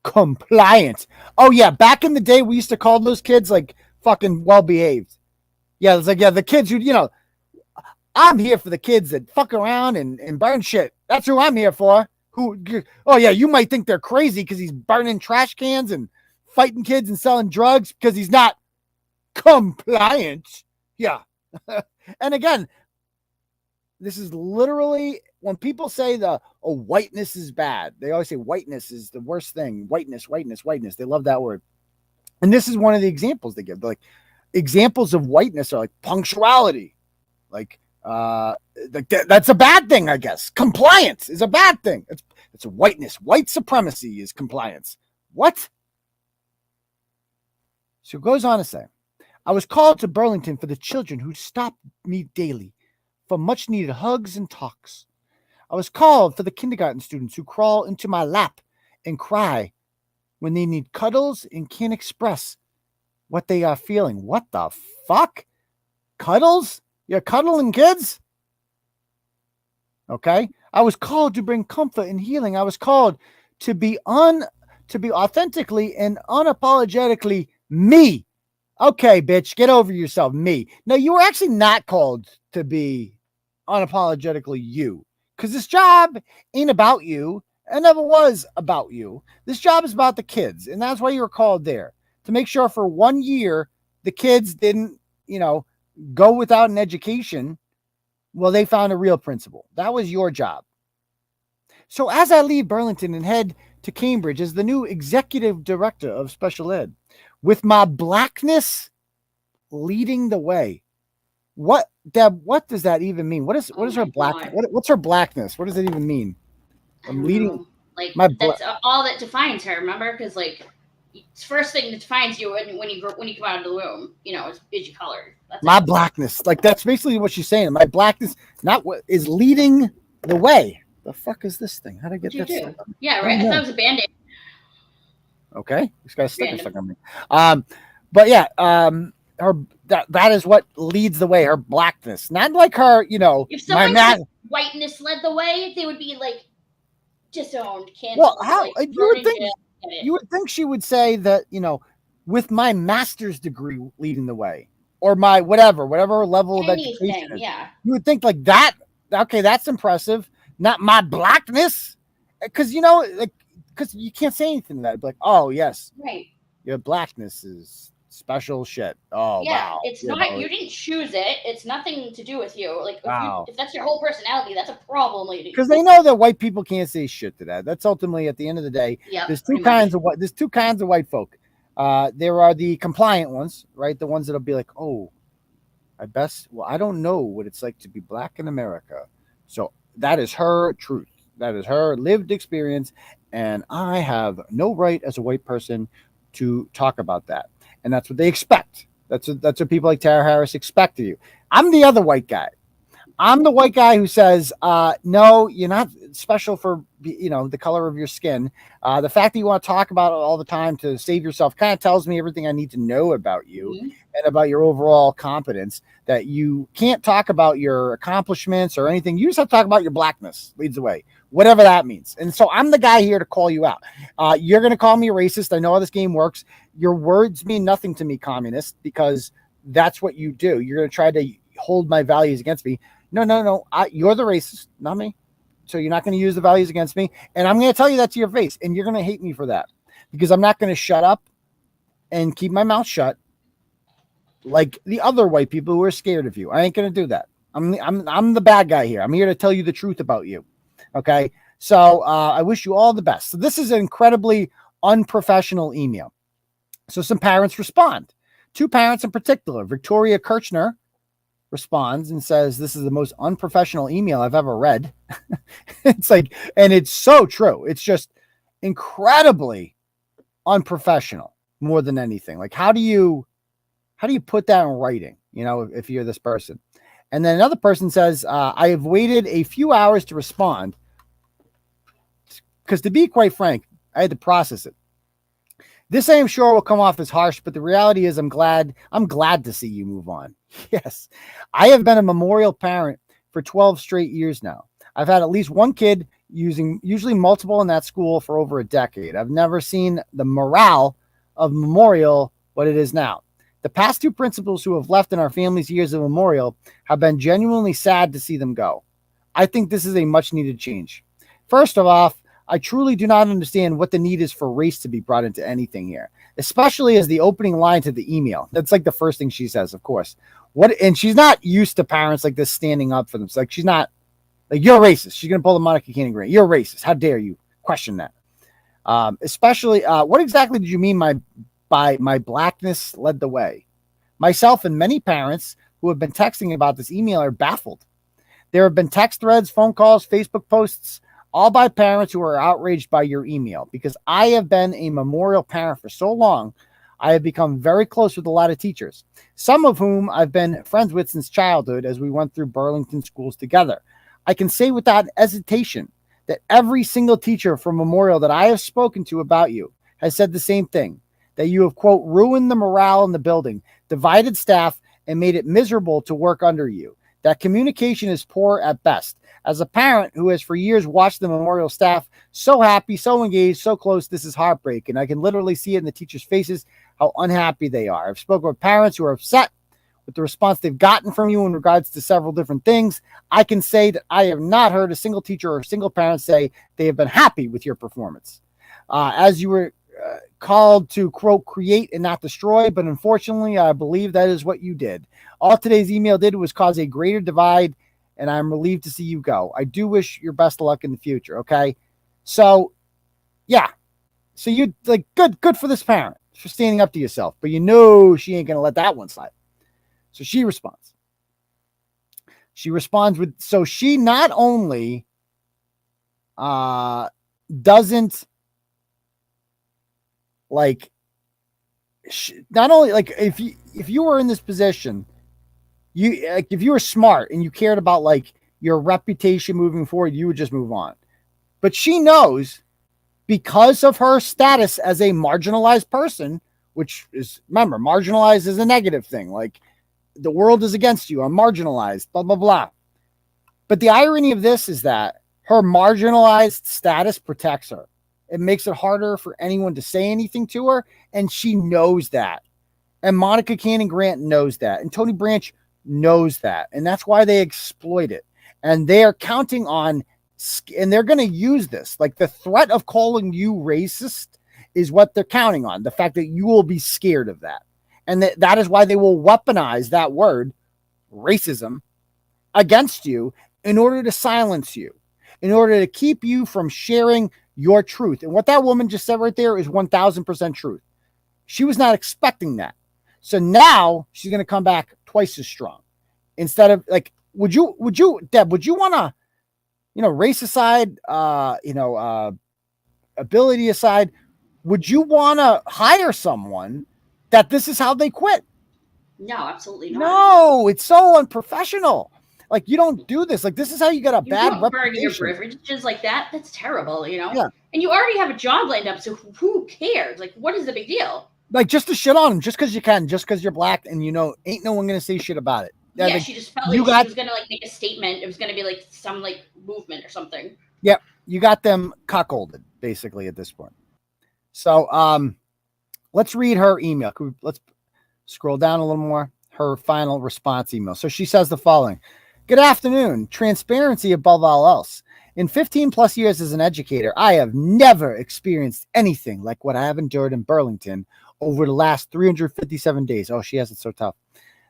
compliant. Oh yeah, back in the day, we used to call those kids like fucking well-behaved. Yeah, it's like, yeah, the kids who, I'm here for the kids that fuck around and burn shit. That's who I'm here for. Oh yeah, you might think they're crazy because he's burning trash cans and fighting kids and selling drugs because he's not compliant. Yeah. And again, this is literally when people say whiteness is bad. They always say whiteness is the worst thing. Whiteness. They love that word. And this is one of the examples they give. Like examples of whiteness are like punctuality. Like that's a bad thing, I guess. Compliance is a bad thing. It's a whiteness. White supremacy is compliance. What? So it goes on to say, I was called to Burlington for the children who stop me daily for much needed hugs and talks. I was called for the kindergarten students who crawl into my lap and cry when they need cuddles and can't express what they are feeling. What the fuck? Cuddles? You're cuddling kids? Okay. I was called to bring comfort and healing. I was called to be authentically and unapologetically me. Okay, bitch, get over yourself. Me. No, you were actually not called to be unapologetically you, because this job ain't about you. It never was about you. This job is about the kids, and that's why you were called there, to make sure for 1 year the kids didn't, go without an education. Well, they found a real principal. That was your job. So as I leave Burlington and head to Cambridge as the new executive director of special ed, with my blackness leading the way. What, Deb, what does that even mean? What is her black? What's her blackness? What does it even mean? I'm leading. Like that's all that defines her. Remember, because like it's first thing that defines you when you come out of the womb, is your color. That's my blackness. Like that's basically what she's saying. My blackness, not what is leading the way. The fuck is this thing? How did I get What'd you that do? stuck? Yeah, right. I thought it was a Band-Aid. Okay, it's got a sticker Random. stuck on me. But yeah, her that is what leads the way. Her blackness, not like her, you know, If my someone's whiteness led the way, they would be like disowned, canceled. Well, how like, you thrown would in think jail. Get it. you would think she would say that, you know, with my master's degree leading the way, or my whatever level of education Anything, is. yeah. You would think like that. Okay, that's impressive. Not my blackness, because you know, like, because you can't say anything to that. Like, oh yes, Right. your blackness is special shit. Oh Yeah, wow, it's you not. know, You didn't choose it. It's nothing to do with you. Like, Wow. if that's your whole personality, that's a problem, lady. because they know that white people can't say shit to that. That's ultimately at the end of the day. Yeah, There's pretty two much. kinds of white. There's two kinds of white folk. There are the compliant ones, right? The ones that'll be like, oh, I don't know what it's like to be black in America. So that is her truth. That is her lived experience. And I have no right as a white person to talk about that. And that's what they expect. That's what people like Tara Harris expect of you. I'm the other white guy. I'm the white guy who says, no, you're not special for, you know, the color of your skin. The fact that you want to talk about it all the time to save yourself kind of tells me everything I need to know about you and about your overall competence, that you can't talk about your accomplishments or anything. You just have to talk about your blackness. Leads the way, whatever that means. And so I'm the guy here to call you out. You're going to call me a racist. I know how this game works. Your words mean nothing to me, communist, because that's what you do. You're going to try to hold my values against me. No. You're the racist, not me. So you're not going to use the values against me. And I'm going to tell you that to your face. And you're going to hate me for that, because I'm not going to shut up and keep my mouth shut like the other white people who are scared of you. I ain't going to do that. I'm the bad guy here. I'm here to tell you the truth about you. Okay. So I wish you all the best. So this is an incredibly unprofessional email. So some parents respond. Two parents in particular. Victoria Kirchner responds and says, this is the most unprofessional email I've ever read. It's like, and it's so true. It's just incredibly unprofessional more than anything. Like, how do you put that in writing? You know, if you're this person. And then another person says, I have waited a few hours to respond because, to be quite frank, I had to process it. This, I am sure, will come off as harsh, but the reality is I'm glad to see you move on. Yes. I have been a memorial parent for 12 straight years now. I've had at least one kid, usually multiple in that school, for over a decade. I've never seen the morale of memorial what it is now. The past two principals who have left in our family's years of memorial have been genuinely sad to see them go. I think this is a much needed change. First of all, I truly do not understand what the need is for race to be brought into anything here, especially as the opening line to the email. That's like the first thing she says, of course. And she's not used to parents like this standing up for them. It's like, she's not like, you're racist. She's going to pull the Monica Canning Grant. You're racist. How dare you question that? Especially, what exactly did you mean by my blackness led the way? Myself and many parents who have been texting about this email are baffled. There have been text threads, phone calls, Facebook posts, all by parents who are outraged by your email. Because I have been a memorial parent for so long, I have become very close with a lot of teachers, some of whom I've been friends with since childhood as we went through Burlington schools together. I can say without hesitation that every single teacher from Memorial that I have spoken to about you has said the same thing, that you have, quote, ruined the morale in the building, divided staff, and made it miserable to work under you. That communication is poor at best. As a parent who has for years watched the Memorial staff so happy, so engaged, so close, this is heartbreaking. I can literally see it in the teachers' faces how unhappy they are. I've spoken with parents who are upset with the response they've gotten from you in regards to several different things. I can say that I have not heard a single teacher or a single parent say they have been happy with your performance. As you were called to, quote, create and not destroy, but unfortunately, I believe that is what you did. All today's email did was cause a greater divide, and I'm relieved to see you go. I do wish your best of luck in the future, okay? So, yeah. So you, like, good for this parent for standing up to yourself, but you know she ain't going to let that one slide. So she responds. She responds with, so she not only doesn't, like, not only, like, if you were in this position, you, like, if you were smart and you cared about, like, your reputation moving forward, you would just move on. But she knows, because of her status as a marginalized person, which is, remember, marginalized is a negative thing. Like, the world is against you. I'm marginalized, blah, blah, blah. But the irony of this is that her marginalized status protects her. It makes it harder for anyone to say anything to her, and she knows that. And Monica Cannon Grant knows that. And Tony Branch knows that. And that's why they exploit it. And they are counting on, and they're going to use this. Like, the threat of calling you racist is what they're counting on. The fact that you will be scared of that. And that is why they will weaponize that word, racism, against you in order to silence you, in order to keep you from sharing your truth. And what that woman just said right there is 1000% truth. She was not expecting that. So now she's going to come back twice as strong. Instead of, like, would you, Deb, would you want to, race aside, ability aside, would you want to hire someone that this is how they quit? No, absolutely not. No, it's so unprofessional. Like, you don't do this. Like, this is how you get a bad burning your reputation. privileges like that. That's terrible, Yeah. And you already have a job lined up, so who cares? Like, what is the big deal? Like, just to shit on them, just because you can, just because you're black, and ain't no one gonna say shit about it. Yeah, like, she just felt like she was gonna make a statement. It was gonna be like some movement or something. Yep, you got them cuckolded basically at this point. So let's read her email. Let's scroll down a little more. Her final response email. So she says the following: "Good afternoon. Transparency above all else. In 15 plus years as an educator, I have never experienced anything like what I have endured in Burlington over the last 357 days. Oh, she has it so tough.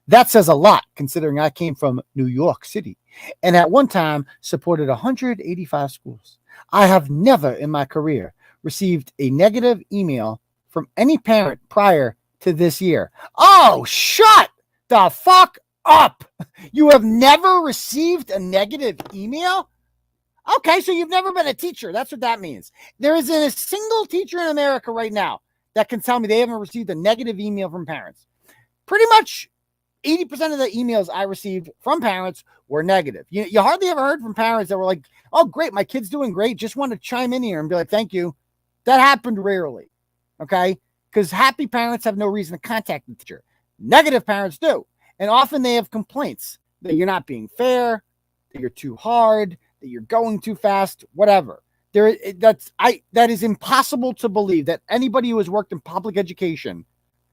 That says a lot, considering I came from New York City and at one time supported 185 schools. I have never in my career received a negative email from any parent prior to this year." Oh, shut the fuck up. You have never received a negative email? Okay, so you've never been a teacher. That's what that means. There isn't a single teacher in America right now that can tell me they haven't received a negative email from parents. Pretty much 80% of the emails I received from parents were negative. You hardly ever heard from parents that were like, "Oh, great, my kid's doing great. Just want to chime in here and be like, thank you." That happened rarely, okay? Because happy parents have no reason to contact the teacher. Negative parents do. And often they have complaints that you're not being fair, that you're too hard, that you're going too fast, whatever. That is impossible to believe that anybody who has worked in public education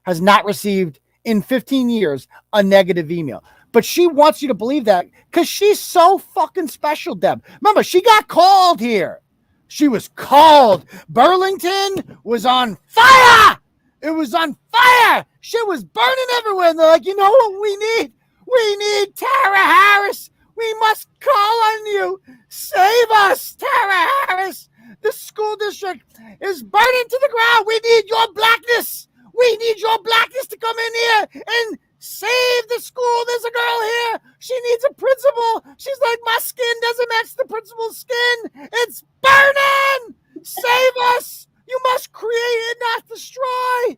has not received in 15 years a negative email. But she wants you to believe that because she's so fucking special, Deb. Remember, she got called here. She was called. Burlington was on fire. It was on fire. Shit was burning everywhere. And they're like, you know what we need? We need Tara Harris. We must call on you. Save us, Tara Harris. The school district is burning to the ground. We need your blackness. We need your blackness to come in here and save the school. There's a girl here. She needs a principal. She's like, my skin doesn't match the principal's skin. It's burning. Save us. You must create and not destroy.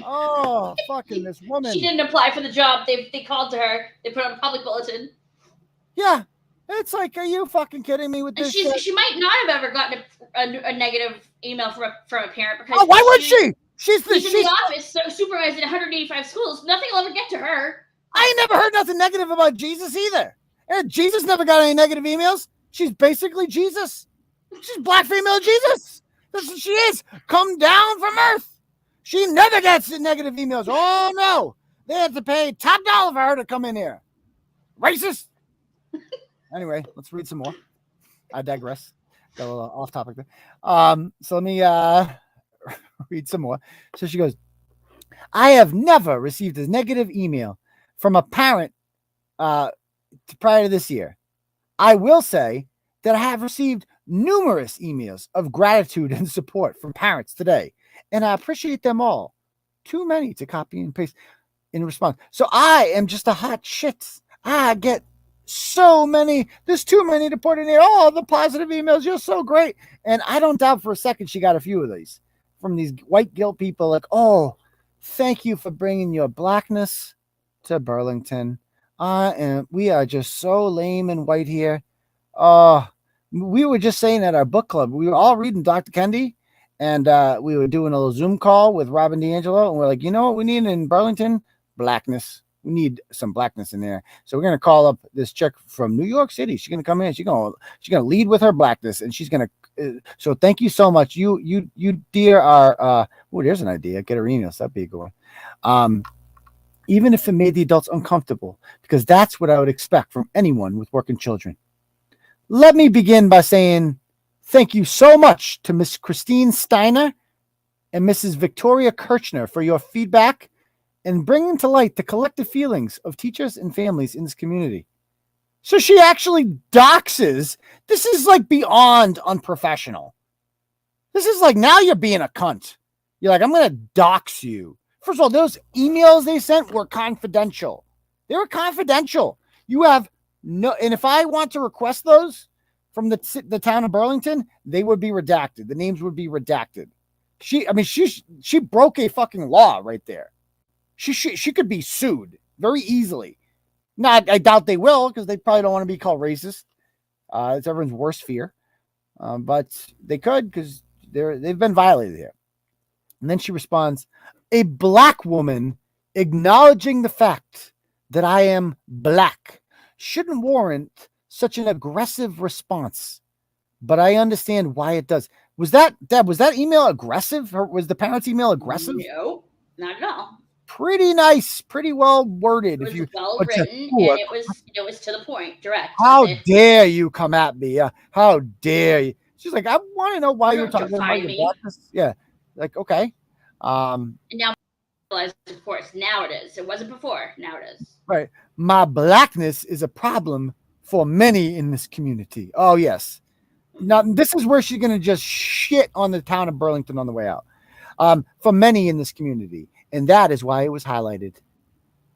Oh, fucking this woman. She didn't apply for the job. They called to her. They put on a public bulletin. Yeah. It's like, are you fucking kidding me with this? She might not have ever gotten a negative email from a parent because. Oh, why would she? She's in the office, so supervising 185 schools. Nothing will ever get to her. I ain't never heard nothing negative about Jesus either. And Jesus never got any negative emails. She's basically Jesus. She's black female Jesus. That's what she is. Come down from earth. She never gets negative emails. Oh, no. They had to pay top dollar for her to come in here. Racist. Anyway, let's read some more. I digress. Got a little off topic there. So let me read some more. So she goes, "I have never received a negative email from a parent prior to this year. I will say that I have received numerous emails of gratitude and support from parents today, and I appreciate them all. Too many to copy and paste in response. So I am just a hot shit. I get so many. There's too many to put in here. Oh, the positive emails. You're so great." And I don't doubt for a second she got a few of these from these white guilt people like, "Oh, thank you for bringing your blackness to Burlington. And we are just so lame and white here. We were just saying at our book club, we were all reading Dr. Kendi, and we were doing a little Zoom call with Robin DeAngelo, and we're like, you know what we need in Burlington? Blackness. We need some blackness in there. So we're gonna call up this chick from New York City. She's gonna come in. She's gonna lead with her blackness, and she's gonna. So thank you so much. You dear are. There's an idea. Get her emails. That'd be a good one. Even if it made the adults uncomfortable, because that's what I would expect from anyone with working children. Let me begin by saying thank you so much to Miss Christine Steiner and Mrs. Victoria Kirchner for your feedback and bringing to light the collective feelings of teachers and families in this community. So she actually doxes. This is like beyond unprofessional. This is like, now you're being a cunt. You're like, I'm going to dox you. First of all, those emails they sent were confidential. They were confidential. You have no, and if I want to request those from the town of Burlington, they would be redacted. The names would be redacted. She broke a fucking law right there. She could be sued very easily. Not, I doubt they will, because they probably don't want to be called racist. It's everyone's worst fear. But they could, because they've been violated here. And then she responds, a black woman acknowledging the fact that I am black shouldn't warrant such an aggressive response. But I understand why it does. Was that, Deb, was that email aggressive? Or was the parents' email aggressive? No, not at all. Pretty nice, pretty well worded. It was well written, and it was to the point, direct. How dare you come at me? How dare you? She's like, I want to know why you're talking about your blackness. Yeah, like, okay. And now, of course, now it is. It wasn't before. Now it is. Right. My blackness is a problem for many in this community. Oh, yes. Now, this is where she's going to just shit on the town of Burlington on the way out. For many in this community. And that is why it was highlighted.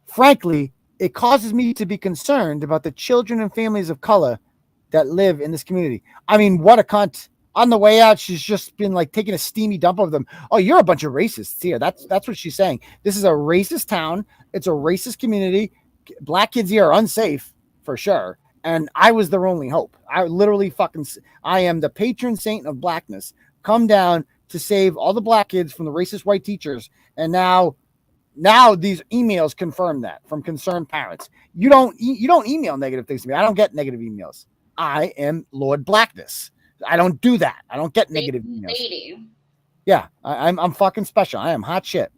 Frankly, it causes me to be concerned about the children and families of color that live in this community. I mean, what a cunt. On the way out, she's just been like taking a steamy dump of them. Oh, you're a bunch of racists here. That's what she's saying. This is a racist town. It's a racist community. Black kids here are unsafe for sure. And I was their only hope. I am the patron saint of blackness. Come down to save all the black kids from the racist white teachers. And now these emails confirm that from concerned parents. You don't email negative things to me. I don't get negative emails. I am Lord Blackness. I don't do that. I don't get negative emails. Yeah, I'm fucking special. I am hot shit.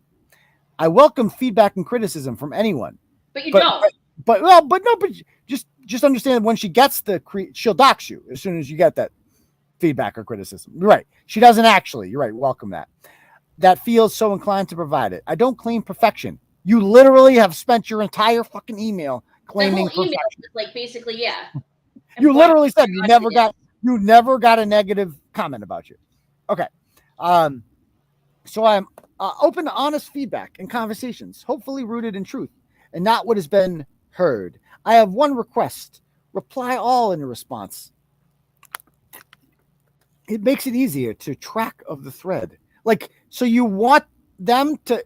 I welcome feedback and criticism from anyone. But you don't. But just understand when she gets she'll dox you as soon as you get that feedback or criticism. You're right. She doesn't actually. You're right. Welcome that. That feels so inclined to provide it. I don't claim perfection. You literally have spent your entire fucking email claiming the whole email perfection. is like basically, yeah. You literally said you never got a negative comment about you. Okay. So I'm open to honest feedback and conversations, hopefully rooted in truth and not what has been heard. I have one request. Reply all in a response. It makes it easier to track of the thread. Like, so you want them to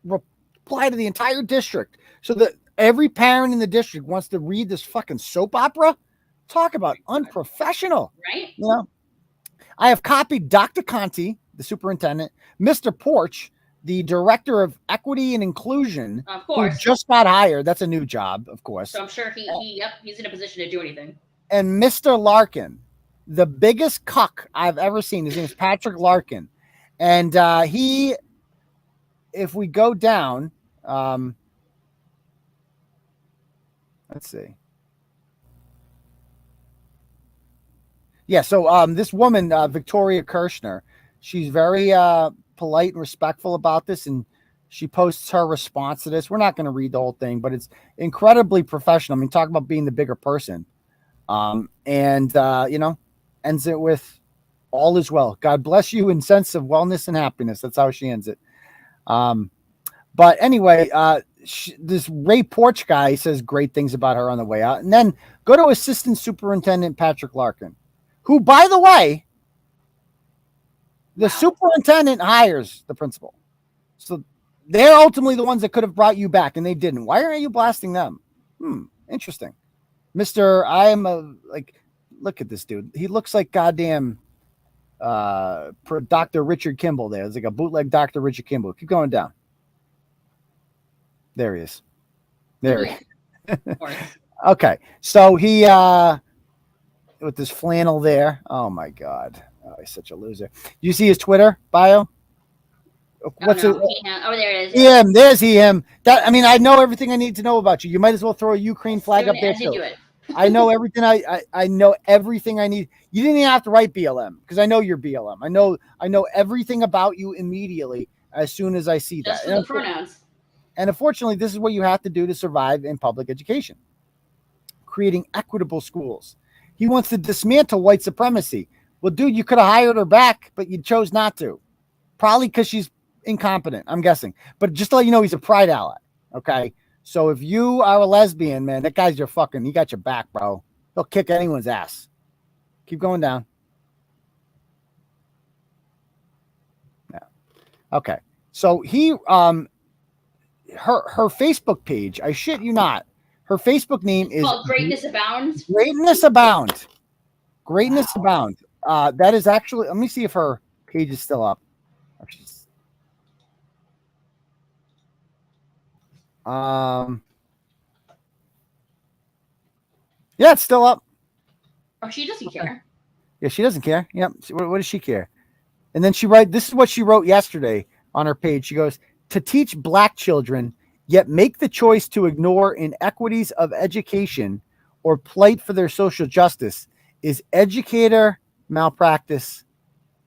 reply to the entire district so that every parent in the district wants to read this fucking soap opera? Talk about unprofessional. Right? You know, I have copied Dr. Conti, the superintendent, Mr. Porch, the director of equity and inclusion, of course, who just got hired. That's a new job, of course. So I'm sure he's in a position to do anything. And Mr. Larkin, the biggest cuck I've ever seen. His name is Patrick Larkin. And if we go down, let's see. Yeah, so this woman, Victoria Kirchner, she's very polite and respectful about this, and she posts her response to this. We're not going to read the whole thing, but it's incredibly professional. I mean, talk about being the bigger person. Ends it with all is well. God bless you in sense of wellness and happiness. That's how she ends it. But anyway, this Ray Porch guy says great things about her on the way out. And then go to Assistant Superintendent Patrick Larkin, who, by the way, the superintendent hires the principal. So they're ultimately the ones that could have brought you back, and they didn't. Why aren't you blasting them? Interesting. look at this dude. He looks like goddamn Dr. Richard Kimball there. It's like a bootleg Dr. Richard Kimball. Keep going down. There he is. There he is. Okay. So he with this flannel there. Oh my God. Oh, he's such a loser. You see his Twitter bio? What's it? Oh, there it is. Him. There's him. That, I mean, I know everything I need to know about you. You might as well throw a Ukraine flag up there too. I know everything. I know everything I need. You didn't even have to write BLM because I know you're BLM. I know everything about you immediately as soon as I see that. Just for the pronouns. And unfortunately, this is what you have to do to survive in public education. Creating equitable schools. He wants to dismantle white supremacy. Well, dude, you could have hired her back, but you chose not to. Probably because she's incompetent, I'm guessing. But just to let you know, he's a pride ally. Okay. So if you are a lesbian, man, that guy's your fucking, he got your back, bro. He'll kick anyone's ass. Keep going down. Yeah. Okay. So he, her Facebook page, I shit you not. Her Facebook name is called Greatness Abounds. Greatness Abound. Greatness Abound. That is actually, let me see if her page is still up. Yeah, it's still up. Oh, she doesn't care. Yeah, she doesn't care. Yep. What does she care? And then she write. This is what she wrote yesterday on her page. She goes, to teach black children, yet make the choice to ignore inequities of education or plight for their social justice is educator malpractice,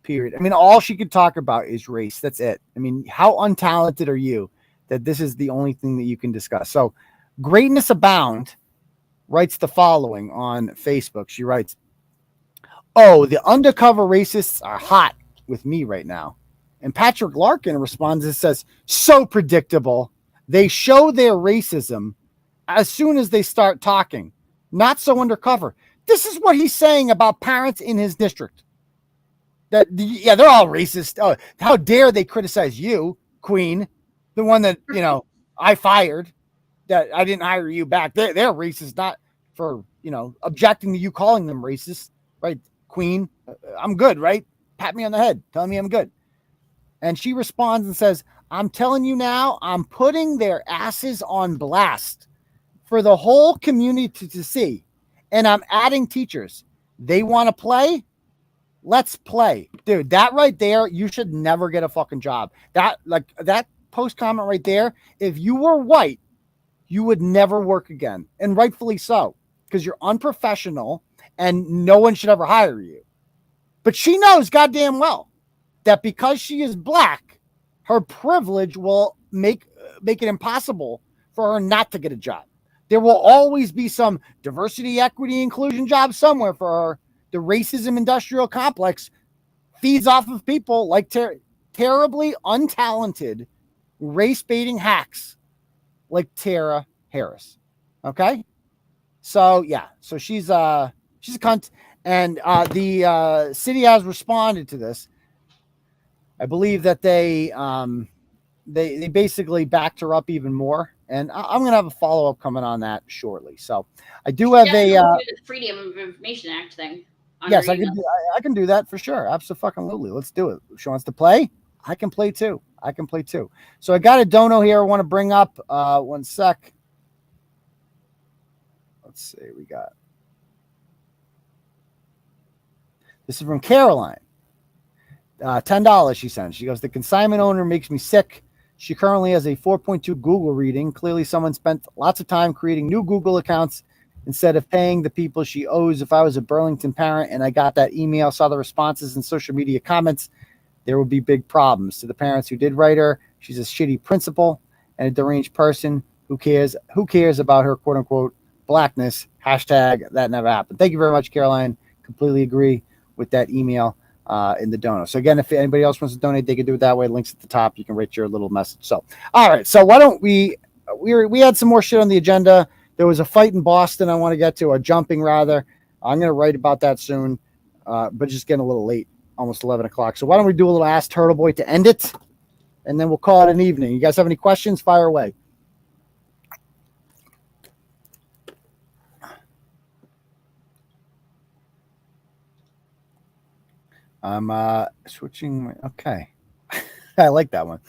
period. I mean, all she could talk about is race. That's it. I mean, how untalented are you that this is the only thing that you can discuss? So Greatness Abound writes the following on Facebook. She writes, oh, the undercover racists are hot with me right now. And Patrick Larkin responds and says, so predictable. They show their racism as soon as they start talking. Not so undercover. This is what he's saying about parents in his district. That, yeah, they're all racist. Oh, how dare they criticize you, Queen, the one that, you know, I fired, that I didn't hire you back. They're racist, not for, you know, objecting to you calling them racist, right, Queen? I'm good, right? Pat me on the head, telling me I'm good. And she responds and says, I'm telling you now, I'm putting their asses on blast for the whole community to see. And I'm adding teachers. They want to play? Let's play. Dude, that right there, you should never get a fucking job. That post comment right there, if you were white, you would never work again. And rightfully so, because you're unprofessional and no one should ever hire you. But she knows goddamn well that because she is black, her privilege will make it impossible for her not to get a job. There will always be some diversity, equity, inclusion job somewhere for her. The racism industrial complex feeds off of people like terribly untalented race-baiting hacks like Tara Harris. Okay? So, yeah. So she's a cunt. And the city has responded to this. I believe that they basically backed her up even more. And I'm going to have a follow-up coming on that shortly. So I do have the Freedom of Information Act thing. Yes, I can do that for sure. Absolutely. Let's do it. If she wants to play, I can play too. So I got a dono here I want to bring up. One sec. Let's see. We got. This is from Caroline. $10 she sends. She goes, the consignment owner makes me sick. She currently has a 4.2 Google reading. Clearly someone spent lots of time creating new Google accounts instead of paying the people she owes. If I was a Burlington parent and I got that email, saw the responses and social media comments, there would be big problems. To the parents who did write her, she's a shitty principal and a deranged person. Who cares about her quote unquote blackness? Hashtag that never happened. Thank you very much, Caroline. Completely agree with that email in the dono. So again, if anybody else wants to donate, they can do it that way. Links at the top. You can write your little message. So, all right. So why don't we had some more shit on the agenda. There was a fight in Boston I want to get to, or jumping rather. I'm going to write about that soon, but just getting a little late, almost 11 o'clock. So why don't we do a little Ask Turtleboy to end it, and then we'll call it an evening. You guys have any questions? Fire away. I'm switching. Okay. I like that one.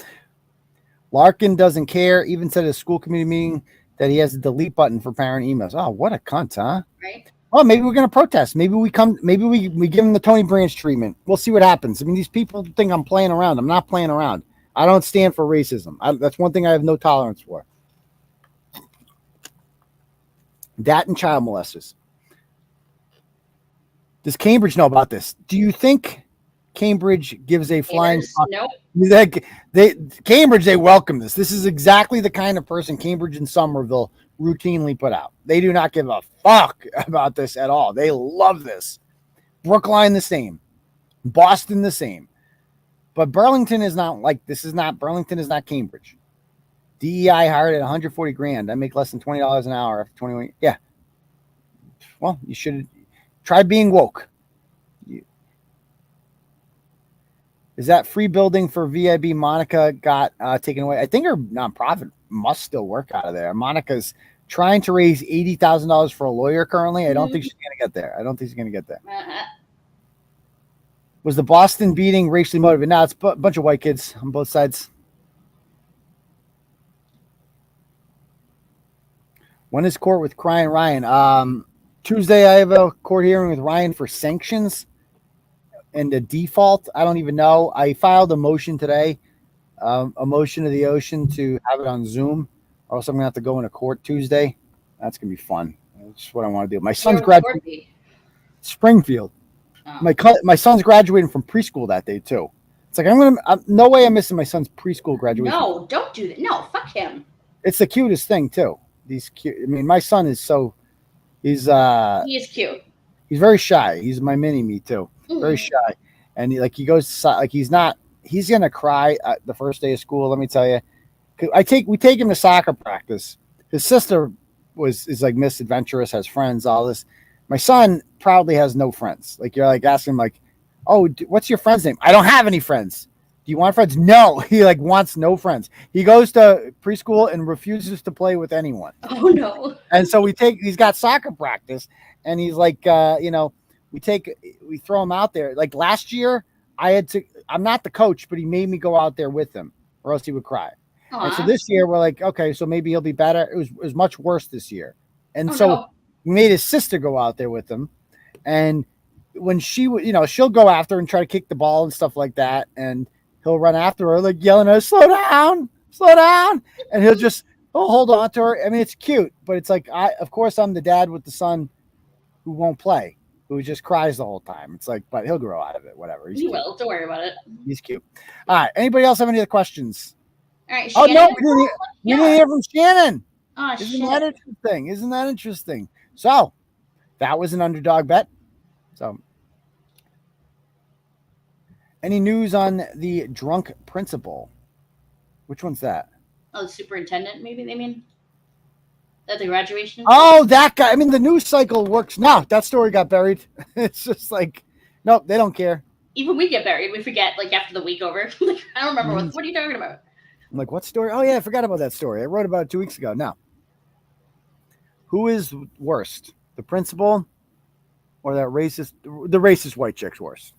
Larkin doesn't care. Even said at a school committee meeting that he has a delete button for parent emails. Oh, what a cunt, huh? Right. Oh, maybe we're gonna protest. Maybe we give him the Tony Branch treatment. We'll see what happens. I mean, these people think I'm playing around. I'm not playing around. I don't stand for racism. That's one thing I have no tolerance for. That and child molesters. Does Cambridge know about this? Do you think Cambridge gives a flying fuck? Nope. Cambridge, they welcome this. This is exactly the kind of person Cambridge and Somerville routinely put out. They do not give a fuck about this at all. They love this. Brookline, the same. Boston, the same. But Burlington is not like this. Burlington is not Cambridge. DEI hired at 140 grand. I make less than $20 an hour after 21. Yeah. Well, you should try being woke. Is that free building for VIB Monica got taken away? I think her nonprofit must still work out of there. Monica's trying to raise $80,000 for a lawyer currently. I don't think she's going to get there. Was the Boston beating racially motivated? No, it's a bunch of white kids on both sides. When is court with Crying Ryan? Tuesday, I have a court hearing with Ryan for sanctions and a default. I don't even know. I filed a motion today, a motion to the ocean to have it on Zoom, or else I'm going to have to go into court Tuesday. That's going to be fun. That's what I want to do. My son's graduating Springfield. My son's graduating from preschool that day too. It's like no way I'm missing my son's preschool graduation. No, don't do that. No, fuck him. It's the cutest thing too. These cute. I mean, my son is so. He is cute. He's very shy. He's my mini me too. Very shy, and he goes like he's gonna cry the first day of school. Let me tell you, we take him to soccer practice. His sister is like misadventurous, has friends, all this. My son proudly has no friends. Like you're like asking him like, oh, what's your friend's name? I don't have any friends. Do you want friends? No, he like wants no friends. He goes to preschool and refuses to play with anyone. Oh no! And so he's got soccer practice, and he's like, we throw him out there. Like last year, I'm not the coach, but he made me go out there with him, or else he would cry. Aww. And so this year we're like, okay, so maybe he'll be better. It was much worse this year, and we made his sister go out there with him, and when she would, she'll go after and try to kick the ball and stuff like that, and he'll run after her, like yelling at her, slow down. And he'll hold on to her. I mean, it's cute, but it's like, of course, I'm the dad with the son who won't play, who just cries the whole time. It's like, but he'll grow out of it, whatever. He will. Don't worry about it. He's cute. All right. Anybody else have any other questions? All right. Shannon? Oh, no, we didn't hear from Shannon. Oh, Isn't that interesting? So that was an underdog bet. So any news on the drunk principal? Which one's that? Oh, the superintendent, maybe they mean? At the graduation? Oh, that guy. I mean, the news cycle works. No, that story got buried. It's just like, nope, they don't care. Even we get buried. We forget, like, after the week over. I don't remember. What are you talking about? I'm like, what story? Oh, yeah, I forgot about that story. I wrote about it 2 weeks ago. Now, who is worst? The principal or that racist? The racist white chick's worse.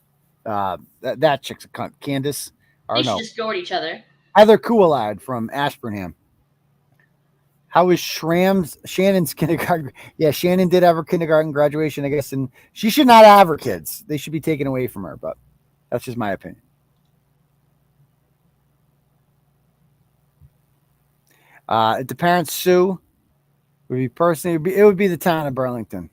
That chick's a cunt. Candace. They should just go at each other. Heather Coolad from Ashburnham. How is Shannon's kindergarten? Yeah, Shannon did have her kindergarten graduation, I guess, and she should not have her kids. They should be taken away from her, but that's just my opinion. If the parents sue, it would be the town of Burlington.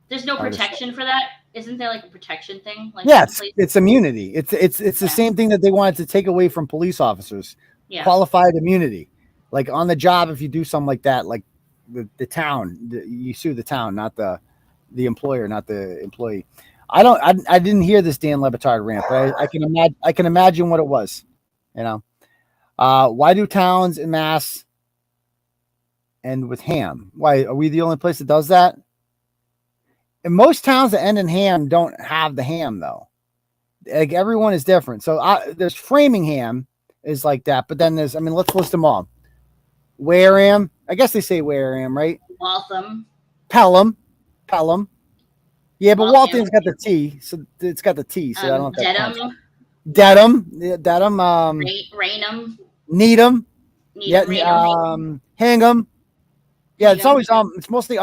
There's no protection for that. Isn't there like a protection thing? Like yes, it's immunity. It's the same thing that they wanted to take away from police officers. Yeah. Qualified immunity. Like on the job, if you do something like that, like the town, you sue the town, not the employer, not the employee. I didn't hear this Dan Le Batard rant, but I can imagine what it was. Why do towns in Mass end with ham? Why are we the only place that does that? And most towns that end in ham don't have the ham though. Like everyone is different. So there's Framingham is like that, but then let's list them all. Wareham, I guess they say Wareham, right? Waltham. Pelham. Yeah, but Waltham. Waltham's got the T, so it's got the T. So I don't know if that Dedham. counts. Dedham, yeah, Dedham, Rainham. Needham, Rainham. Hingham. Yeah, it's Hingham. always It's mostly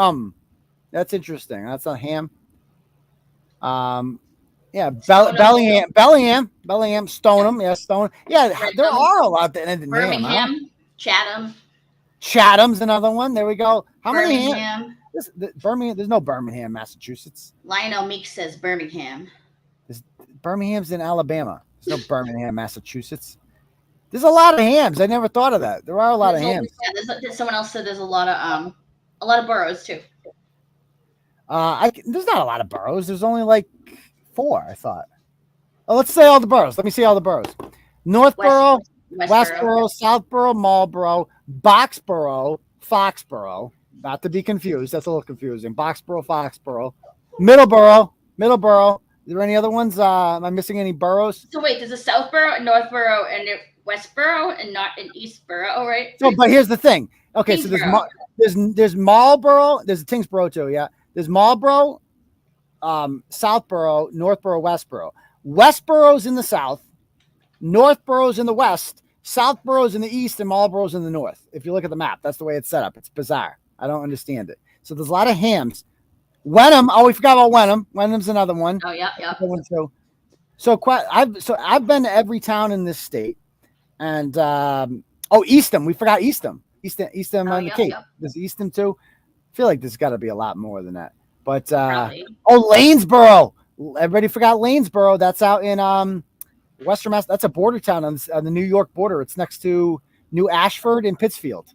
That's interesting. That's not ham. Yeah, Bellingham, Stoneham, yeah, Stoneham. Yeah, there are a lot that ended in ham, huh? Birmingham. Chatham. Chatham's another one. There we go. How many Birmingham. Birmingham. There's no Birmingham, Massachusetts. Lionel Meeks says Birmingham. Birmingham's in Alabama. There's no Birmingham, Massachusetts. There's a lot of hams. I never thought of that. There are a lot of hams. Yeah, someone else said there's a lot of boroughs too. There's not a lot of boroughs. There's only like 4, I thought. Oh, let's say all the boroughs. Let me see all the boroughs. Northborough, Westborough, Southborough, Marlborough, Boxborough, Foxborough. Not to be confused. That's a little confusing. Boxborough, Foxborough, Middleborough. Is there any other ones? Am I missing any boroughs? So wait, there's a Southborough, a Northborough, and a Westborough, and not an Eastborough, right? No, but here's the thing. Okay, so there's Marlborough. There's Tingsboro too. Yeah, there's Marlborough, Southborough, Northborough, Westborough. Westborough's in the south, Northborough's in the west, Southborough's in the east, and Marlborough's in the north. If you look at the map, that's the way it's set up. It's bizarre. I don't understand it. So there's a lot of hams. Wenham. Oh, we forgot about Wenham. Wenham's another one. Oh yeah. So I've been to every town in this state, and Eastham. We forgot Eastham. Eastham on the Cape. Yep. There's Eastham too. I feel like there's got to be a lot more than that. But Lanesboro. Everybody forgot Lanesboro. That's out in Western Mass. That's a border town on the New York border. It's next to New Ashford and Pittsfield.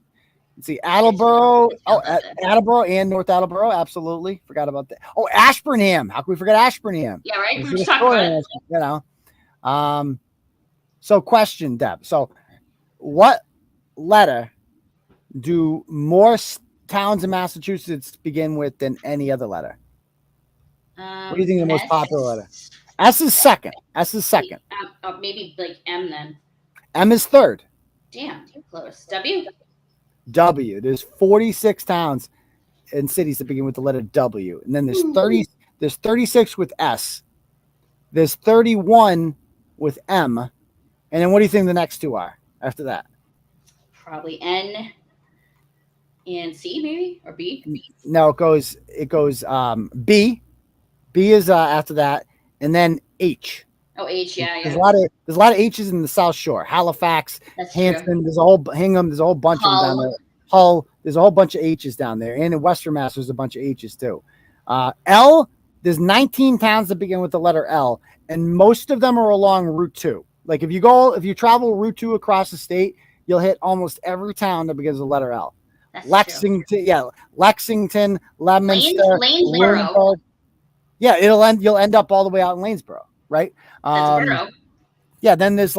Let's see, Attleboro. Attleboro and North Attleboro. Absolutely. Forgot about that. Oh, Ashburnham. How can we forget Ashburnham? Yeah, right. We were just talking about it. You know. So question, Deb. So what letter do more towns in Massachusetts begin with than any other letter? What do you think the most popular letter? S is second. Maybe like M then. M is third. Damn, you're close. W. There's 46 towns and cities that begin with the letter W. And then there's 30. There's 36 with S. There's 31 with M. And then what do you think the next 2 are after that? Probably N and C, maybe, or B. No, it goes B. B is after that, and then H. Oh, H, yeah. There's a lot of H's in the South Shore. Halifax, Hampton. There's a whole Hingham. There's a whole bunch of them down there. Hull. There's a whole bunch of H's down there, and in Western Mass, there's a bunch of H's too. L. There's 19 towns that begin with the letter L, and most of them are along Route 2. Like if you travel Route 2 across the state, you'll hit almost every town that begins with the letter L. That's Lexington, true. Leamington, Leominster, Lanesboro. Yeah, you'll end up all the way out in Lanesboro, right? Yeah, then there's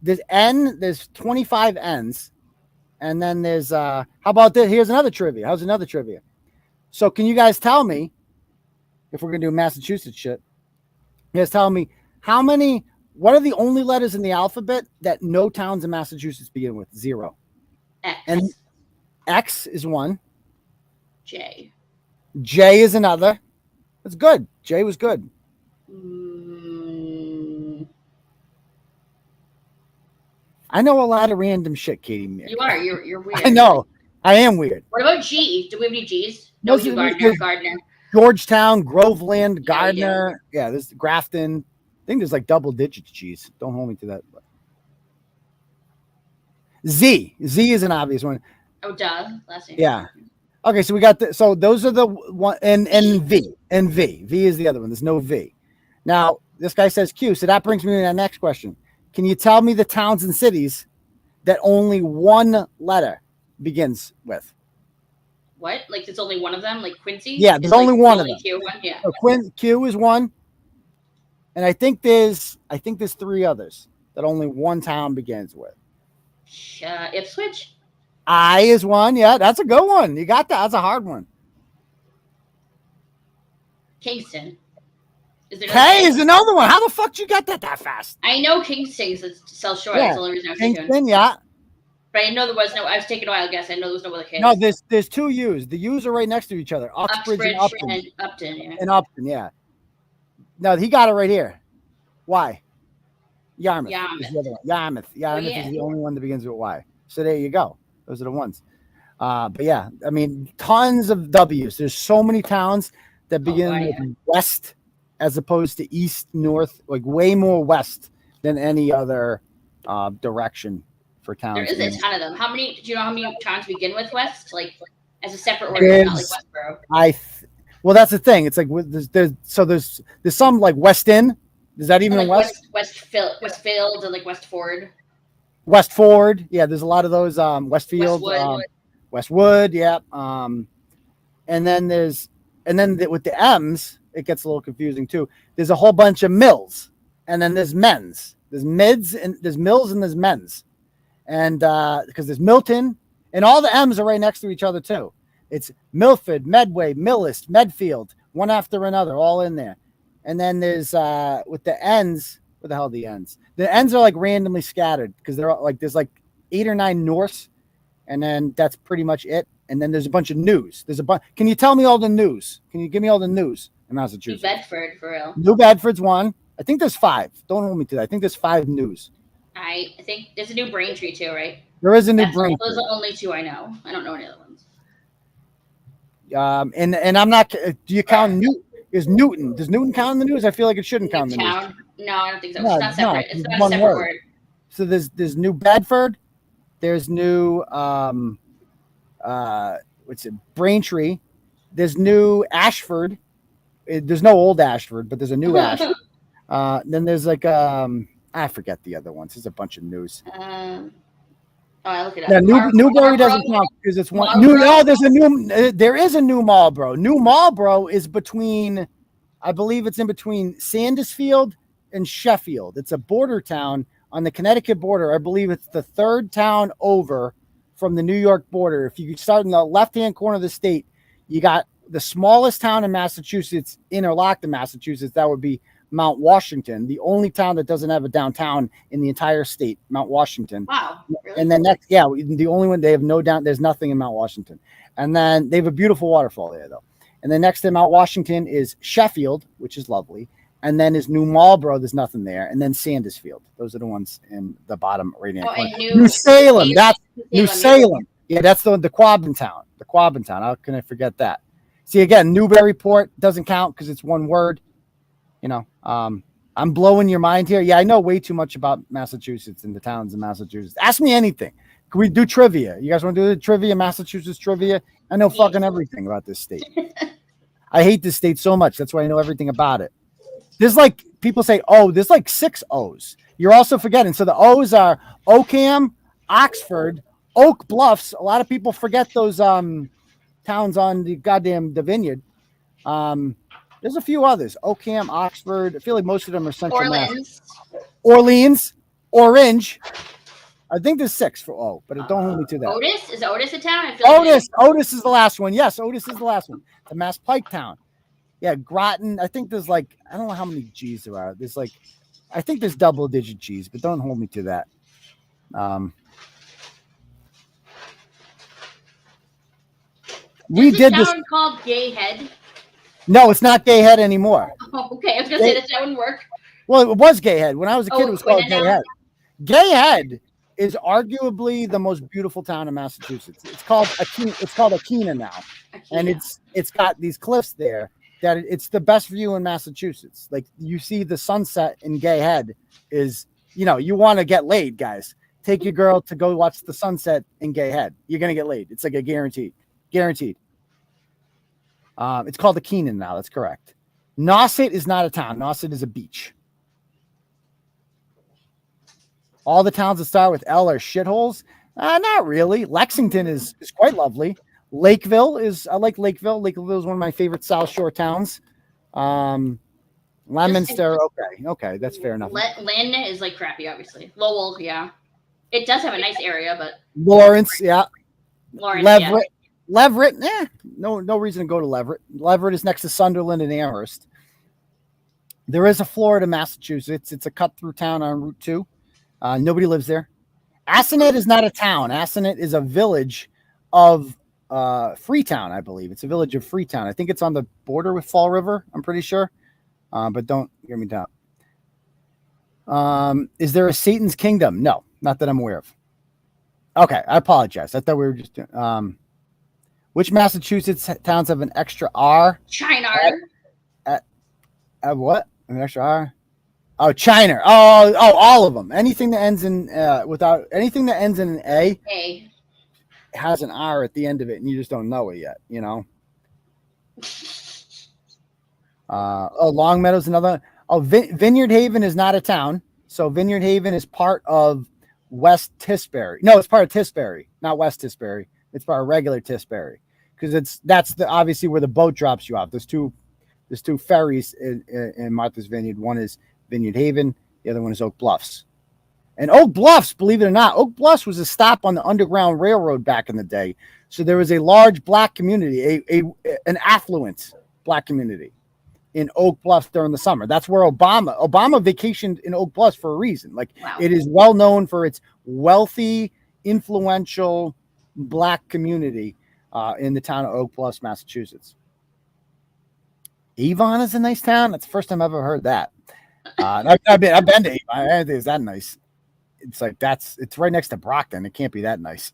there's 25 N's, and then there's how about this? Here's another trivia. How's another trivia? So can you guys tell me, if we're gonna do Massachusetts shit, you guys tell me what are the only letters in the alphabet that no towns in Massachusetts begin with? 0. X. And X is one. J. J is another. That's good. J was good. I know a lot of random shit, Katie. You are. You're weird. I know. I am weird. What about G? Do we have any G's? No, you Gardner. Georgetown, Groveland, Gardner. Yeah, there's Grafton. I think there's like double digits G's. Don't hold me to that. Z. Z is an obvious one. Oh, duh. Last name. Yeah. Okay, so we got so those are the one and V. And V. V is the other one. There's no V. Now, this guy says Q. So that brings me to that next question. Can you tell me the towns and cities that only one letter begins with? What? Like there's only one of them? Like Quincy? Yeah, there's only one of them. Q one? Yeah. So Q is one. And I think there's 3 others that only one town begins with. Ipswich? I is one. Yeah, that's a good one. You got that. That's a hard one. Kingston. K is another one. How the fuck you got that fast? I know Kingston's South Shore. Yeah. That's the only reason I was thinking. Kingston, yeah. But I know there was no. I was taking a wild guess. I know there was no other kids. No, there's two U's. The U's are right next to each other. Uxbridge and Upton. Yeah. And Upton, yeah. No, he got it right here. Why? Yarmouth. Is the other one. Yarmouth. Yarmouth is the only one that begins with Y. So there you go. Those are the ones. But yeah, I mean, tons of W's. There's so many towns that begin with west as opposed to east, north, like way more west than any other direction for towns. There is a ton of them. How many? Do you know how many towns begin with west? Like as a separate word, not like Westboro. Well, that's the thing. It's like there's some like West End. Is that even like west? Westfield and like Westford. Westford, yeah. There's a lot of those. Westfield, Westwood, yeah. And then with the M's, it gets a little confusing too. There's a whole bunch of mills, and then there's men's. There's mids and there's mills and there's men's, and because there's Milton, and all the M's are right next to each other too. It's Milford, Medway, Millist, Medfield, one after another, all in there. And then there's with the N's, what the hell are the N's? The N's are like randomly scattered because they're all, like there's like 8 or 9 Norths, and then that's pretty much it. And then there's a bunch of news. There's a bunch. Can you tell me all the news? Can you give me all the news in Massachusetts? New Bedford, for real. New Bedford's one. I think there's 5. Don't hold me to that. I think there's 5 news. I think there's a new Braintree too, right? There is a new Braintree. Those are the only 2 I know. I don't know any other ones. And I'm not. Do you count Newton? Is Newton? Does Newton count in the news? I feel like it shouldn't count in the news. No, I don't think so. It's not separate. It's not a one separate word. So there's New Bedford. There's new what's it? Braintree. There's new Ashford. There's no old Ashford, but there's a new Ashford. Then there's like I forget the other ones. There's a bunch of news. I look it up. Yeah, Newbury doesn't count because it's one. There is a new Marlborough. New Marlborough is between, I believe it's in between Sandusfield and Sheffield. It's a border town on the Connecticut border. I believe it's the 3rd town over from the New York border. If you start in the left-hand corner of the state, you got the smallest town in Massachusetts, interlocked in Massachusetts. That would be Mount Washington, the only town that doesn't have a downtown in the entire state, Mount Washington. Wow. Really? And then the only one they have no down. There's nothing in Mount Washington. And then they have a beautiful waterfall there though. And then next to Mount Washington is Sheffield, which is lovely. And then is New Marlborough. There's nothing there. And then Sandusfield. Those are the ones in the bottom right hand corner. New Salem. That's New Salem. Yeah, that's the Quabbin town. The Quabbin town. How can I forget that? See, again, Newburyport doesn't count because it's one word. You know, I'm blowing your mind here. Yeah, I know way too much about Massachusetts and the towns in Massachusetts. Ask me anything. Can we do trivia? You guys want to do the trivia, Massachusetts trivia? I know fucking everything about this state. I hate this state so much. That's why I know everything about it. There's like, people say, oh, there's like 6 O's. You're also forgetting. So the O's are Oakham, Oxford, Oak Bluffs. A lot of people forget those towns on the vineyard. There's a few others. Oakham, Oxford. I feel like most of them are central. Orleans, Orange. I think there's 6 for O, but don't hold me to that. Otis? Is Otis a town? Otis is the last one. Yes, Otis is the last one. The Mass Pike town. Yeah, Groton. I think there's like, I don't know how many G's there are. There's like, I think there's double-digit G's, but don't hold me to that. We did this. Called Gay Head. No, it's not Gay Head anymore. Oh, okay. I was gonna say that wouldn't work. Well, it was Gay Head. When I was a kid, it was called Gay Head. Gay Head is arguably the most beautiful town in Massachusetts. It's called Akina now, and it's got these cliffs there that it's the best view in Massachusetts. Like you see the sunset in Gay Head is, you want to get laid, guys. Take your girl to go watch the sunset in Gay Head. You're gonna get laid. It's like a guaranteed. It's called the Keenan now. That's correct. Nauset is not a town. Nauset is a beach. All the towns that start with L are shitholes. Not really. Lexington is quite lovely. Lakeville I like Lakeville. Lakeville is one of my favorite South Shore towns. Leominster, okay, that's fair enough. Lynn is like crappy, obviously. Lowell, yeah. It does have a nice area, but Lawrence, yeah. Lawrence, yeah. Leverett, no reason to go to Leverett. Leverett is next to Sunderland and Amherst. There is a Florida, Massachusetts. It's a cut-through town on Route 2. Nobody lives there. Assinet is not a town. Assinet is a village of Freetown, I believe. It's a village of Freetown. I think it's on the border with Fall River. I'm pretty sure, but don't hear me down. Is there a Satan's Kingdom? No, not that I'm aware of. Okay, I apologize. I thought we were just doing. Which Massachusetts towns have an extra R? China. What? An extra R? Oh, China. Oh, all of them. Anything that ends in anything that ends in an A has an R at the end of it, and you just don't know it yet. You know. Long Meadow's another. Oh, Vineyard Haven is not a town. So Vineyard Haven is part of West Tisbury. No, it's part of Tisbury, not West Tisbury. It's part of regular Tisbury, because that's obviously where the boat drops you off. There's two ferries in Martha's Vineyard. One is Vineyard Haven. The other one is Oak Bluffs. And Oak Bluffs, believe it or not, Oak Bluffs was a stop on the Underground Railroad back in the day. So there was a large black community, an affluent black community in Oak Bluffs during the summer. That's where Obama vacationed in Oak Bluffs for a reason. Like, it is well known for its wealthy, influential black community in the town of Oak Bluffs, Massachusetts. Avon is a nice town. That's the first time I've ever heard that. I've been to Avon. I don't think it's that nice. It's like it's right next to Brockton. It can't be that nice.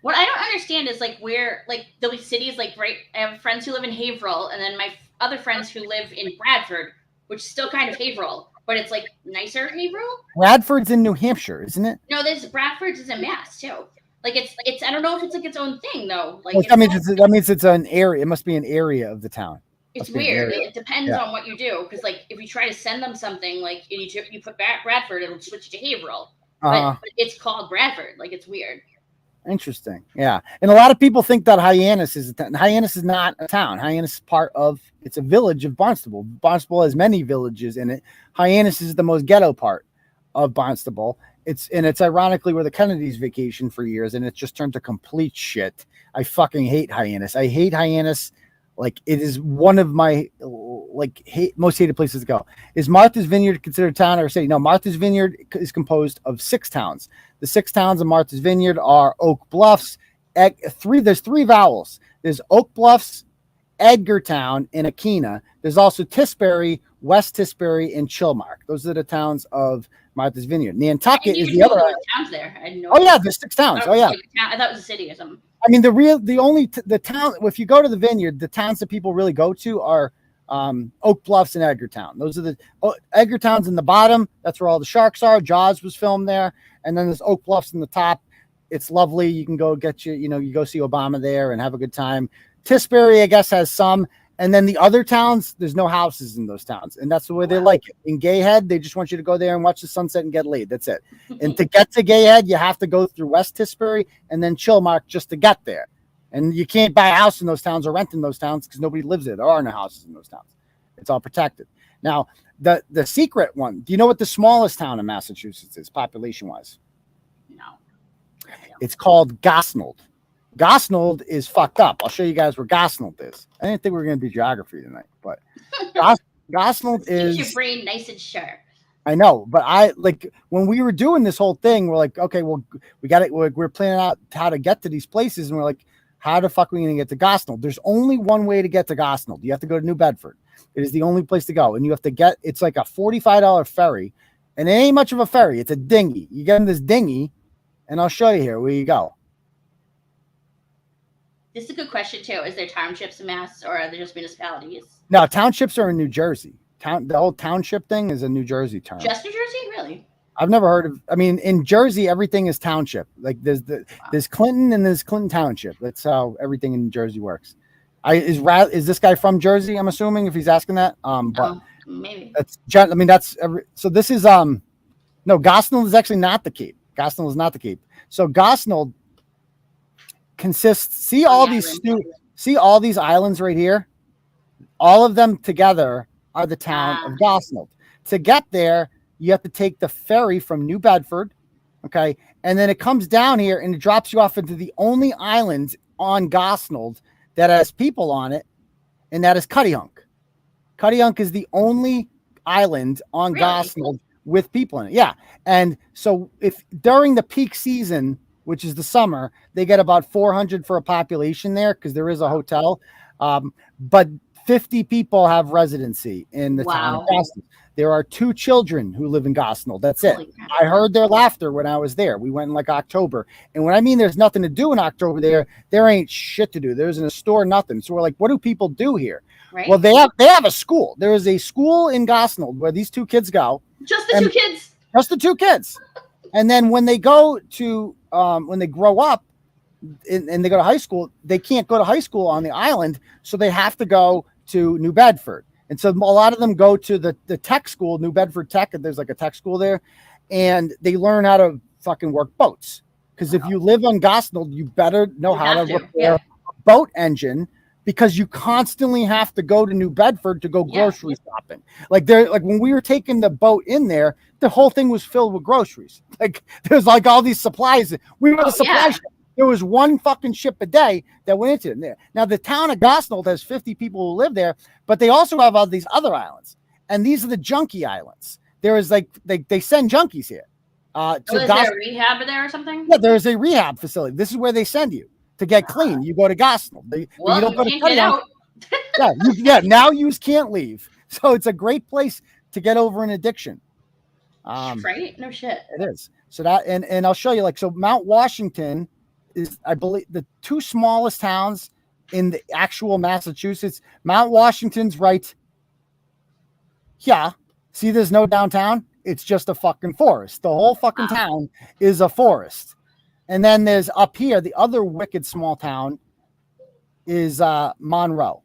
What I don't understand is like where like the cities like right. I have friends who live in Haverhill, and then my other friends who live in Bradford, which is still kind of Haverhill, but it's like nicer Haverhill. Bradford's in New Hampshire, isn't it? No, Bradford's is in Mass too. Like it's I don't know if it's like its own thing though. Like that means it's an area. It must be an area of the town. It's weird. It depends on what you do, because like if you try to send them something, like you put back Bradford, it'll switch to Haverhill. But it's called Bradford. Like, it's weird. Interesting. Yeah. And a lot of people think that Hyannis is a town. Hyannis is not a town. Hyannis is it's a village of Barnstable. Barnstable has many villages in it. Hyannis is the most ghetto part of Barnstable. It's ironically where the Kennedys vacation for years, and it just turned to complete shit. I fucking hate Hyannis. I hate Hyannis. Like, it is one of my most hated places to go. Is Martha's Vineyard considered a town or a city? No, Martha's Vineyard is composed of 6 towns. The 6 towns of Martha's Vineyard are Oak Bluffs. There's 3 vowels. There's Oak Bluffs, Edgartown, and Akina. There's also Tisbury, West Tisbury, and Chilmark. Those are the towns of Martha's Vineyard. Nantucket is the other towns there. I didn't know. Oh yeah, there's 6 towns. Oh yeah. I thought it was a city or something. I mean, the town, if you go to the Vineyard, the towns that people really go to are Oak Bluffs and Edgartown. Those are Edgartown's in the bottom. That's where all the sharks are. Jaws was filmed there. And then there's Oak Bluffs in the top. It's lovely. You can go you go see Obama there and have a good time. Tisbury, I guess, has some. And then the other towns, there's no houses in those towns. And that's the way they like it. In Gayhead, they just want you to go there and watch the sunset and get laid. That's it. And to get to Gayhead, you have to go through West Tisbury and then Chilmark just to get there. And you can't buy a house in those towns or rent in those towns because nobody lives there. There are no houses in those towns. It's all protected. Now, the secret one, do you know what the smallest town in Massachusetts is, population-wise? No. It's called Gosnold. Gosnold is fucked up. I'll show you guys where Gosnold is. I didn't think we were going to do geography tonight, but Gosnold is... Keeps your brain nice and sharp. I know, but when we were doing this whole thing, we're like, okay, well, we're planning out how to get to these places, and we're like, how the fuck are we going to get to Gosnold? There's only one way to get to Gosnold. You have to go to New Bedford. It is the only place to go, and you have to it's like a $45 ferry, and it ain't much of a ferry. It's a dinghy. You get in this dinghy, and I'll show you here where you go. This is a good question too. Is there townships in Mass, or are there just municipalities? No, townships are in New Jersey. The whole township thing is a New Jersey term. Just New Jersey, really? I've never heard of. I mean, in Jersey, everything is township. Like there's Clinton and there's Clinton Township. That's how everything in New Jersey works. Is this guy from Jersey? I'm assuming if he's asking that. But maybe I mean so this is no, Gosnold is actually not the Cape. Gosnold is not the Cape. So Gosnold consists. See all these islands right here. All of them together are the town of Gosnold. To get there, you have to take the ferry from New Bedford, okay? And then it comes down here and it drops you off into the only island on Gosnold that has people on it, and that is Cuttyhunk. Cuttyhunk is the only island on Gosnold with people in it. Yeah. And so if during the peak season, which is the summer, they get about 400 for a population there because there is a hotel. But 50 people have residency in the town of Gosnell. There are 2 children who live in Gosnell. That's it. I heard their laughter when I was there. We went in like October. And when I mean there's nothing to do in October there ain't shit to do. There isn't a store, nothing. So we're like, what do people do here? Right. Well, they have a school. There is a school in Gosnell where these 2 kids go. Just the 2 kids. Just the 2 kids. And then when they go to when they grow up and they go to high school, they can't go to high school on the island, so they have to go to New Bedford. And so a lot of them go to the tech school, New Bedford Tech, and there's like a tech school there, and they learn how to fucking work boats. Because if you live on Gosnell, you better know how to repair a boat engine, because you constantly have to go to New Bedford to go grocery shopping. Like when we were taking the boat in there, the whole thing was filled with groceries. Like there's like all these supplies. We were the supply shop. There was one fucking ship a day that went into there. Now the town of Gosnell has 50 people who live there, but they also have all these other islands, and these are the junkie islands. There is like they send junkies here. Is there a rehab there or something? Yeah, there's a rehab facility. This is where they send you to get clean. You go to Gosnell. You don't go to can't get out. Now you can't leave. So it's a great place to get over an addiction. Right? No shit. It is. So that and I'll show you, like, so Mount Washington is, I believe, the 2 smallest towns in the actual Massachusetts. Mount Washington's right. Yeah. See, there's no downtown. It's just a fucking forest. The whole fucking town is a forest. And then there's up here, the other wicked small town is Monroe.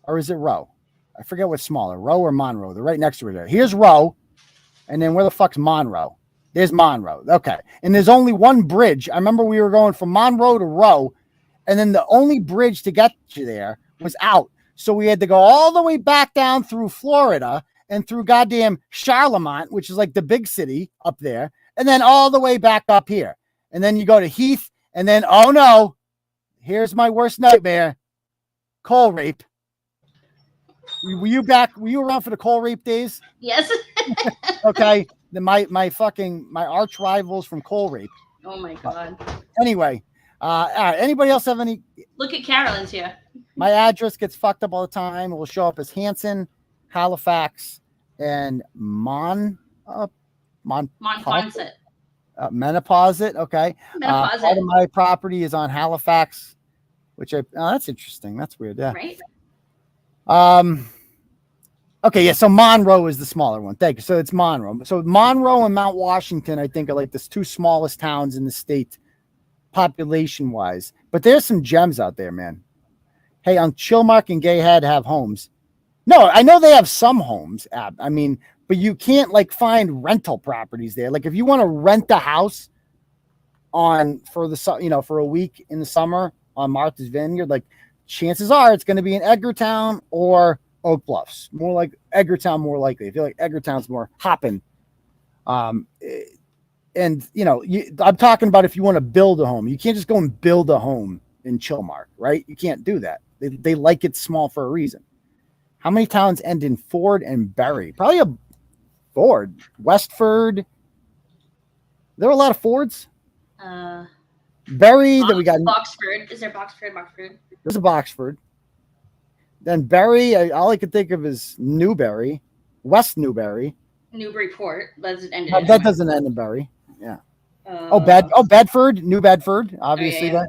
Or is it Rowe? I forget what's smaller, Rowe or Monroe. They're right next to each other. Here's Rowe. And then where the fuck's Monroe? There's Monroe. Okay. And there's only one bridge. I remember we were going from Monroe to Rowe, and then the only bridge to get you there was out. So we had to go all the way back down through Florida and through goddamn Charlemont, which is like the big city up there, and then all the way back up here. And then you go to Heath, and then, oh no, here's my worst nightmare, coal rape. Were you around for the coal rape days? Yes. Okay. Then my arch rivals from coal rape. Oh my God. Anyway, all right. Anybody else have any? Look at Carolyn's here. My address gets fucked up all the time. It will show up as Hanson, Halifax, and Monpont. Menopause. Okay. Menopause. Part of my property is on Halifax, which that's interesting. That's weird. Yeah. Right. Okay, yeah, so Monroe is the smaller one. Thank you. So it's Monroe. So Monroe and Mount Washington, I think, are like the 2 smallest towns in the state population-wise. But there's some gems out there, man. Hey, on Chilmark and Gayhead have homes. No, I know they have some homes, I mean, but you can't like find rental properties there. Like if you want to rent a house for a week in the summer on Martha's Vineyard, like chances are it's going to be in Edgartown or Oak Bluffs. More like Edgartown, more likely. I feel like Edgartown's more hopping. And I'm talking about if you want to build a home, you can't just go and build a home in Chilmark, right? You can't do that. They like it small for a reason. How many towns end in Ford and Berry? Probably a Ford. Westford. There are a lot of Fords. Berry. Then we got Boxford. Is there Boxford? There's a Boxford. Then Berry. All I can think of is Newbury, West Newbury. Newburyport. That doesn't end in Berry. Yeah. Bedford, New Bedford. Obviously, that.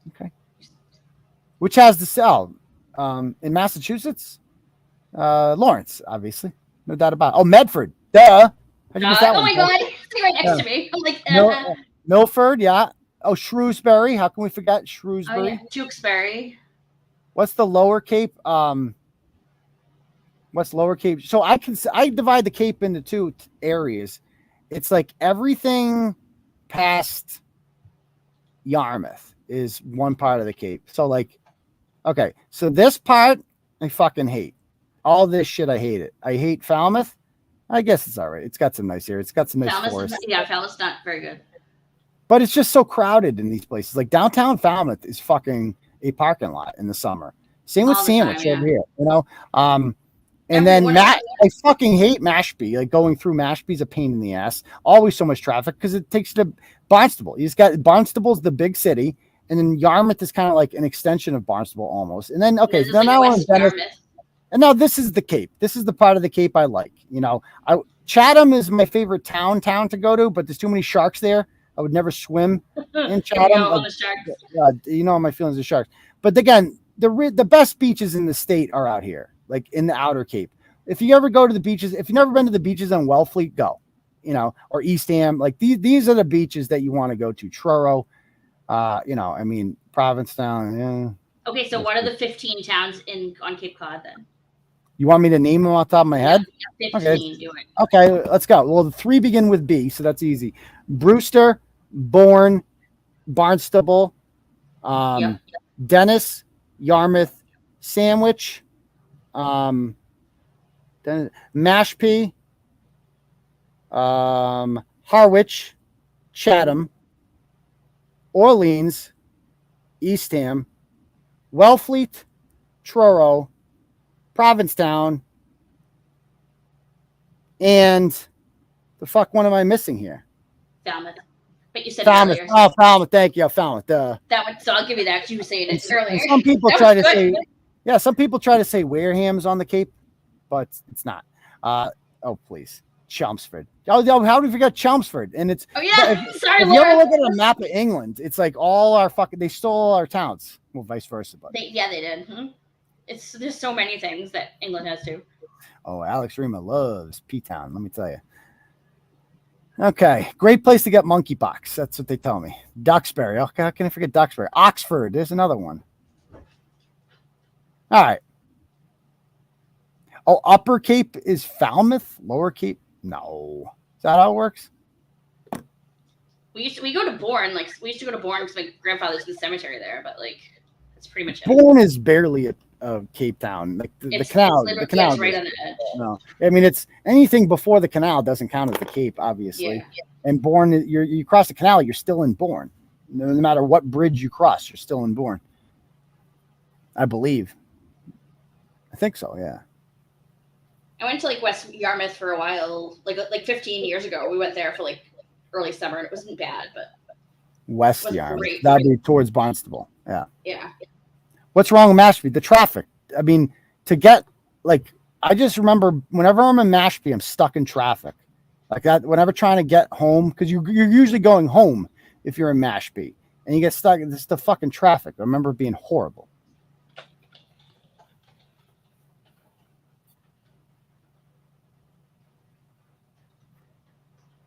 Okay. Which has the cell in Massachusetts? Lawrence, obviously, no doubt about it. Oh, Medford. Duh. Oh my God, it's right next to me. I'm like, Milford, yeah. Oh, Shrewsbury. How can we forget Shrewsbury? Oh, yeah. Tewksbury. What's the Lower Cape? What's Lower Cape? So I divide the Cape into 2 areas. It's like everything past Yarmouth is one part of the Cape. So like, okay, so this part I fucking hate. All this shit, I hate it. I hate Falmouth. I guess it's all right. It's got some nice areas. It's got some nice forests. Falmouth's not very good. But it's just so crowded in these places. Like downtown Falmouth is fucking a parking lot in the summer. Same with Sandwich over here, And then I fucking hate Mashpee. Like going through Mashpee's a pain in the ass. Always so much traffic because it takes you to Barnstable. You just got Barnstable's the big city, and then Yarmouth is kind of like an extension of Barnstable almost. And then okay, so now we're in Venice. And now this is the Cape. This is the part of the Cape I like. You know, Chatham is my favorite town to go to, but there's too many sharks there. I would never swim in Chatham. You know my feelings of sharks. But again, the best beaches in the state are out here, like in the outer Cape. If you ever go to the beaches, if you've never been to the beaches on Wellfleet, go. You know, or Eastham, like these are the beaches that you want to go to. Truro, you know, I mean Provincetown. Yeah. Okay, so what are the 15 towns on Cape Cod then? You want me to name them off the top of my head? Yeah, 15, do it. Okay, let's go. Well, the 3 begin with B, so that's easy. Brewster, Bourne, Barnstable, Dennis, Yarmouth, Sandwich, Mashpee, Harwich, Chatham, Orleans, Eastham, Wellfleet, Truro, Provincetown, and the fuck one am I missing here? Falmouth. But you said Falmouth. earlier. Oh, Falmouth. Thank you. Falmouth. That one, so I'll give you that because you were saying it earlier. Some people try to say, yeah, some people try to say Wareham's on the Cape, but it's not. Oh, please. Chelmsford. Oh, how do we forget Chelmsford? And it's sorry, if you ever look at a map of England, it's like all our they stole our towns. Well, vice versa, but they did. It's there's so many things that England has too. Oh, Alex Rima loves P-Town, let me tell you. Okay, great place to get monkeypox. That's what they tell me. Duxbury. Okay, how can I forget Duxbury? Oxford. There's another one. All right. Oh, Upper Cape is Falmouth. Lower Cape, no. Is that how it works? We go to Bourne. Like we used to go to Bourne because my grandfather's in the cemetery there. But like, that's pretty much it. Bourne is barely a Cape Town. Like the canal. The canal is right on the edge. No, I mean it's anything before the canal doesn't count as the Cape, obviously. Yeah. And Bourne, you cross the canal, you're still in Bourne. No matter what bridge you cross, you're still in Bourne. I believe. I think so. Yeah. I went to like West Yarmouth for a while, like 15 years ago. We went there for like early summer, and it wasn't bad, but West Yarmouth. That'd be towards Barnstable. Yeah. Yeah. What's wrong with Mashpee? The traffic. I mean, to get like, I just remember whenever I'm in Mashpee, I'm stuck in traffic like that. Whenever trying to get home, because you're usually going home if you're in Mashpee, and you get stuck. It's the fucking traffic. I remember it being horrible.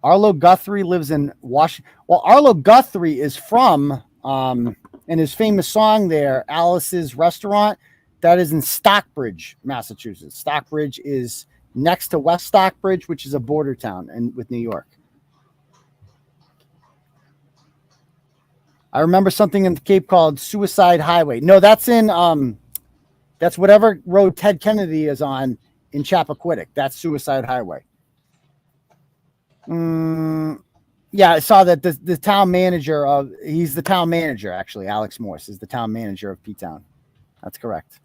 Arlo Guthrie lives in Washington. Well, Arlo Guthrie is from, and his famous song there, Alice's Restaurant, that is in Stockbridge, Massachusetts. Stockbridge is next to West Stockbridge, which is a border town with New York. I remember something in the Cape called Suicide Highway. No, that's in, that's whatever road Ted Kennedy is on in Chappaquiddick. That's Suicide Highway. Yeah, I saw that the town manager he's the town manager, actually. Alex Morse is the town manager of P-Town. That's correct.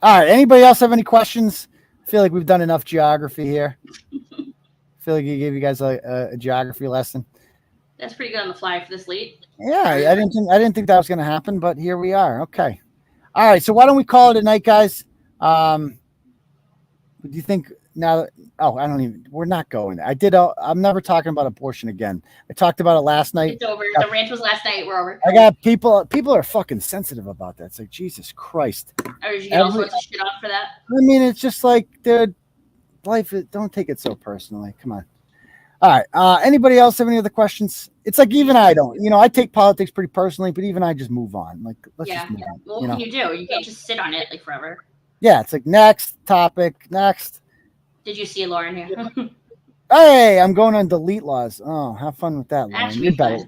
All right. Anybody else have any questions? I feel like we've done enough geography here. I feel like he gave you guys a geography lesson. That's pretty good on the fly for this late. Yeah, I didn't think that was going to happen, but here we are. Okay. All right. So why don't we call it a night, guys? Do you think now? We're not going. I'm never talking about abortion again. I talked about it last night. It's over. The rant was last night. We're over. I got people are fucking sensitive about that. It's like, Jesus Christ. Or did you get all sorts of shit on for that? I mean, it's just like, dude, don't take it so personally. Come on. All right. Anybody else have any other questions? It's like, even I don't, I take politics pretty personally, but even I just move on. Like, let's just move on. Well, what can you do? You can't just sit on it like forever. Yeah. It's like, next topic, next. Did you see Lauren here? Hey, I'm going on delete laws. Oh, have fun with that, Lauren. You're better.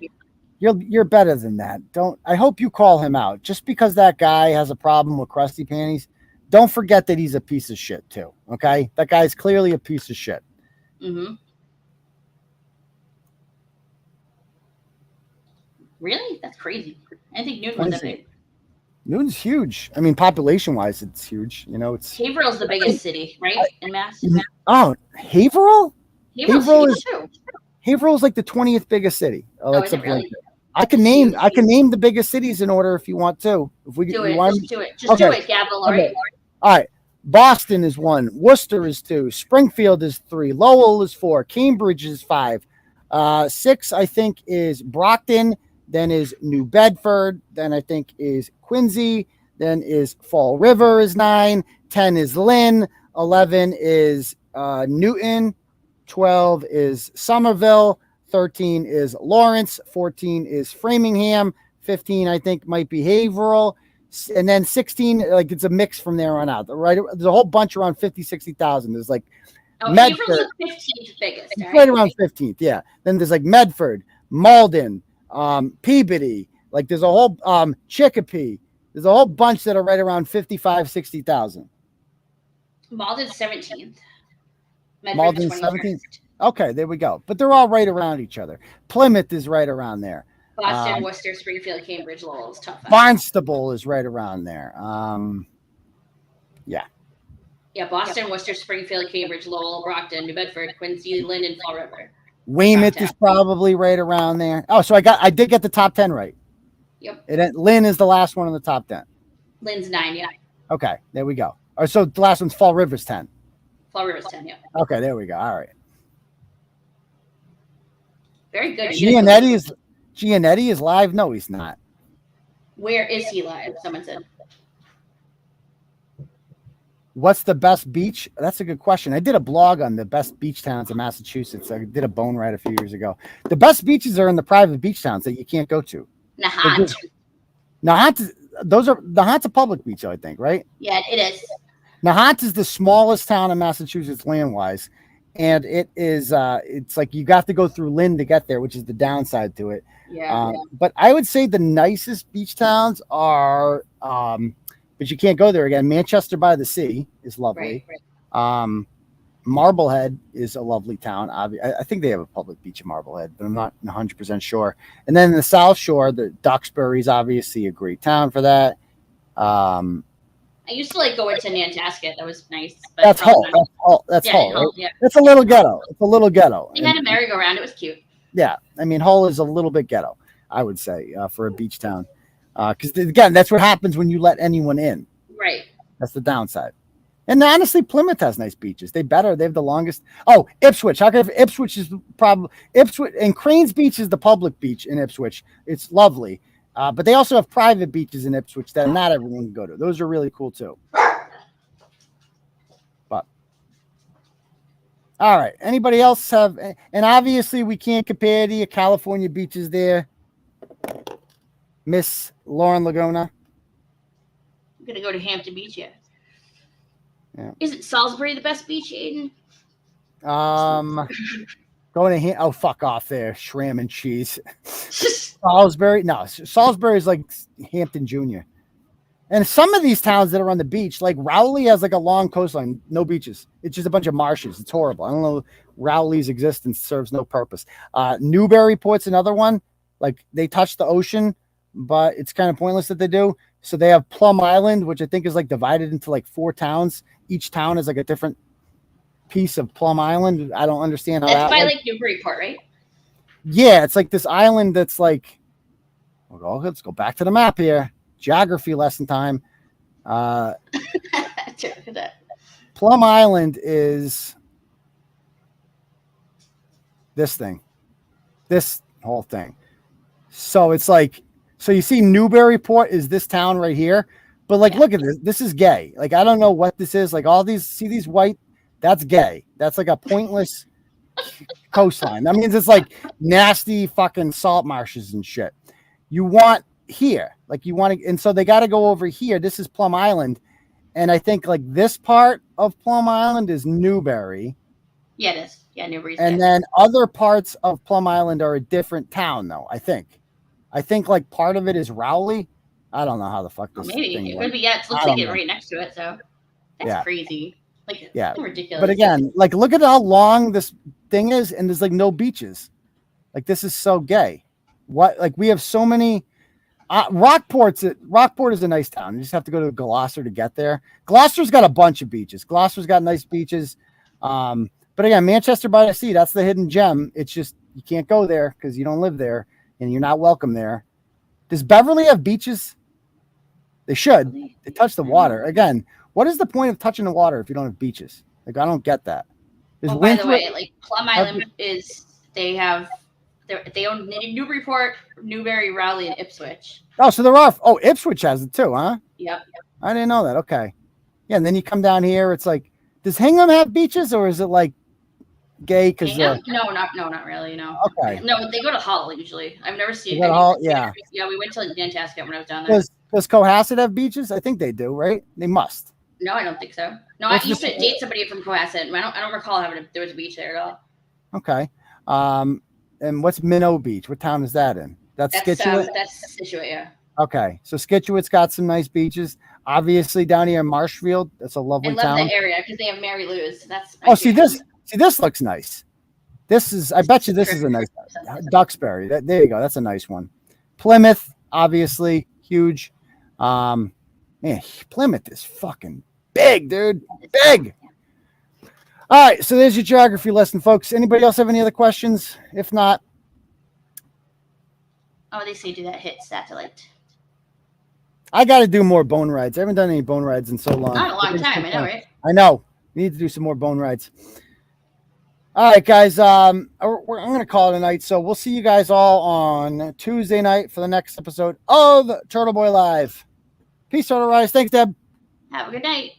You're better than that. I hope you call him out. Just because that guy has a problem with crusty panties, don't forget that he's a piece of shit too. Okay? That guy's clearly a piece of shit. Mm-hmm. Really? That's crazy. I think Newton was that big. Newton's huge. I mean, population wise, it's huge. You know, it's Haverhill's the biggest city, right, in Mass? oh, Haverhill. Haverhill's huge too. Haverhill is like the 20th biggest city. Like is it really? I can name the biggest cities in order if you want to. If we do you it, want, just do it. Just do it, Gavel. All right. All right. Boston is 1. Worcester is 2. Springfield is 3. Lowell is 4. Cambridge is 5. 6, I think, is Brockton. Then is New Bedford. Then I think is Quincy. Then is Fall River is 9. 10 is Lynn. 11 is Newton. 12 is Somerville. 13 is Lawrence. 14 is Framingham. 15, I think, might be Haverhill. And then 16, like it's a mix from there on out. Right, there's a whole bunch around 50, 60,000. There's like Haverhill's the 15th biggest. It's right around 15th, yeah. Then there's like Medford, Malden, Peabody. Like there's a whole Chicopee. There's a whole bunch that are right around 55, 60,000. Malden's 17th. Malden's 17th. Okay, there we go. But they're all right around each other. Plymouth is right around there. Boston, Worcester, Springfield, Cambridge, Lowell is tough. Barnstable is right around there. Yeah. Yeah, Boston, Worcester, Springfield, Cambridge, Lowell, Brockton, New Bedford, Quincy, Linden, Fall River. Weymouth is probably right around there. Oh, so I did get the top 10 right. Yep. Lynn is the last one in the top 10. Lynn's 9, yeah. Okay, there we go. All right, so the last one's Fall River's 10. Fall River's 10, yeah. Okay, there we go. All right. Very good. Gianetti is live? No, he's not. Where is he live? Someone said. What's the best beach? That's a good question. I did a blog on the best beach towns in Massachusetts. I did a bone ride a few years ago. The best beaches are in the private beach towns that you can't go to. Nahant. Nahant's a public beach, I think, right? Yeah, it is. Nahant is the smallest town in Massachusetts land-wise, and it is it's like you got to go through Lynn to get there, which is the downside to it. Yeah. But I would say the nicest beach towns are but you can't go there again. Manchester by the Sea is lovely. Right. Marblehead is a lovely town. I think they have a public beach in Marblehead, but I'm not 100% sure. And then the South Shore, the Duxbury is obviously a great town for that. I used to like go into Nantasket. That was nice. But That's Hull. That's Hull. Right? Yeah. It's a little ghetto. It's a little ghetto. They had a merry-go-round. It was cute. Yeah, I mean Hull is a little bit ghetto, I would say, for a beach town. Because again, that's what happens when you let anyone in. Right. That's the downside. And honestly, Plymouth has nice beaches. They have the longest. Oh, Ipswich. How come Ipswich is probably Ipswich and Cranes Beach is the public beach in Ipswich. It's lovely. But they also have private beaches in Ipswich that not everyone can go to. Those are really cool too. But all right. Anybody else have? And obviously, we can't compare to your California beaches there, Miss Lauren Laguna. I'm gonna go to Hampton Beach yet. Yeah. Isn't Salisbury the best beach, Aidan? Going to fuck off there, shram and cheese. Salisbury, no, Salisbury is like Hampton Junior. And some of these towns that are on the beach, like Rowley has like a long coastline, no beaches. It's just a bunch of marshes. It's horrible. I don't know. Rowley's existence serves no purpose. Newburyport's another one. Like they touch the ocean, but it's kind of pointless that they do. So they have Plum Island, which I think is like divided into like 4 towns. Each town is like a different piece of Plum Island. I don't understand how that's that by works. like Newburyport, right? Yeah, it's like this island that's like. Let's go back to the map here. Geography lesson time. Plum Island is this thing, this whole thing. So it's like, so you see Newburyport is this town right here, but like, look at this. This is gay. Like, I don't know what this is. Like all these, see these white, that's gay. That's like a pointless coastline. That means it's like nasty fucking salt marshes and shit. You want here, like you want to, and so they got to go over here. This is Plum Island, and I think like this part of Plum Island is Newbury. Yeah, it is. Yeah, Newbury's. And then other parts of Plum Island are a different town, though. I think like part of it is Rowley. I don't know how the fuck this maybe thing it works. could be. Yeah, it looks like it right next to it. So that's crazy. Like yeah, ridiculous. But again, like look at how long this thing is, and there's like no beaches. Like this is so gay. What? Like we have so many. Rockport is a nice town. You just have to go to Gloucester to get there. Gloucester's got a bunch of beaches. Gloucester's got nice beaches. But again, Manchester by the Sea, that's the hidden gem. It's just you can't go there because you don't live there and you're not welcome there. Does Beverly have beaches? They should. They touch the water. Again, what is the point of touching the water if you don't have beaches? Like, I don't get that. By the way, like Plum Island they own Newburyport, Newbury, Raleigh, and Ipswich. Oh, so there are. Oh, Ipswich has it too, huh? Yep. I didn't know that. Okay. Yeah, and then you come down here. It's like, does Hingham have beaches, or is it like gay? Because no, not really. No. Okay. No, they go to Hull usually. I've never seen. Yeah. Yeah, we went to Nantasket when I was down there. Does Cohasset have beaches? I think they do, right? They must. No, I don't think so. No, I used to date somebody from Cohasset. I don't recall there was a beach there at all. Okay. And what's Minnow Beach? What town is that in? That's Scituate? That's Scituate, yeah. Okay. So Scituate's got some nice beaches. Obviously down here in Marshfield, that's a lovely town. I love that area because they have Mary Lou's. That's see this looks nice. I bet you this is a nice Duxbury. There you go. That's a nice one. Plymouth, obviously, huge. Man, Plymouth is fucking big, dude. Big. All right, so there's your geography lesson, folks. Anybody else have any other questions? If not, they say do that hit satellite. I got to do more bone rides. I haven't done any bone rides in so long. Not a long time, I know, right? I know. We need to do some more bone rides. All right, guys. I'm going to call it a night. So we'll see you guys all on Tuesday night for the next episode of Turtleboy Live. Peace, Turtle Riders. Thanks, Deb. Have a good night.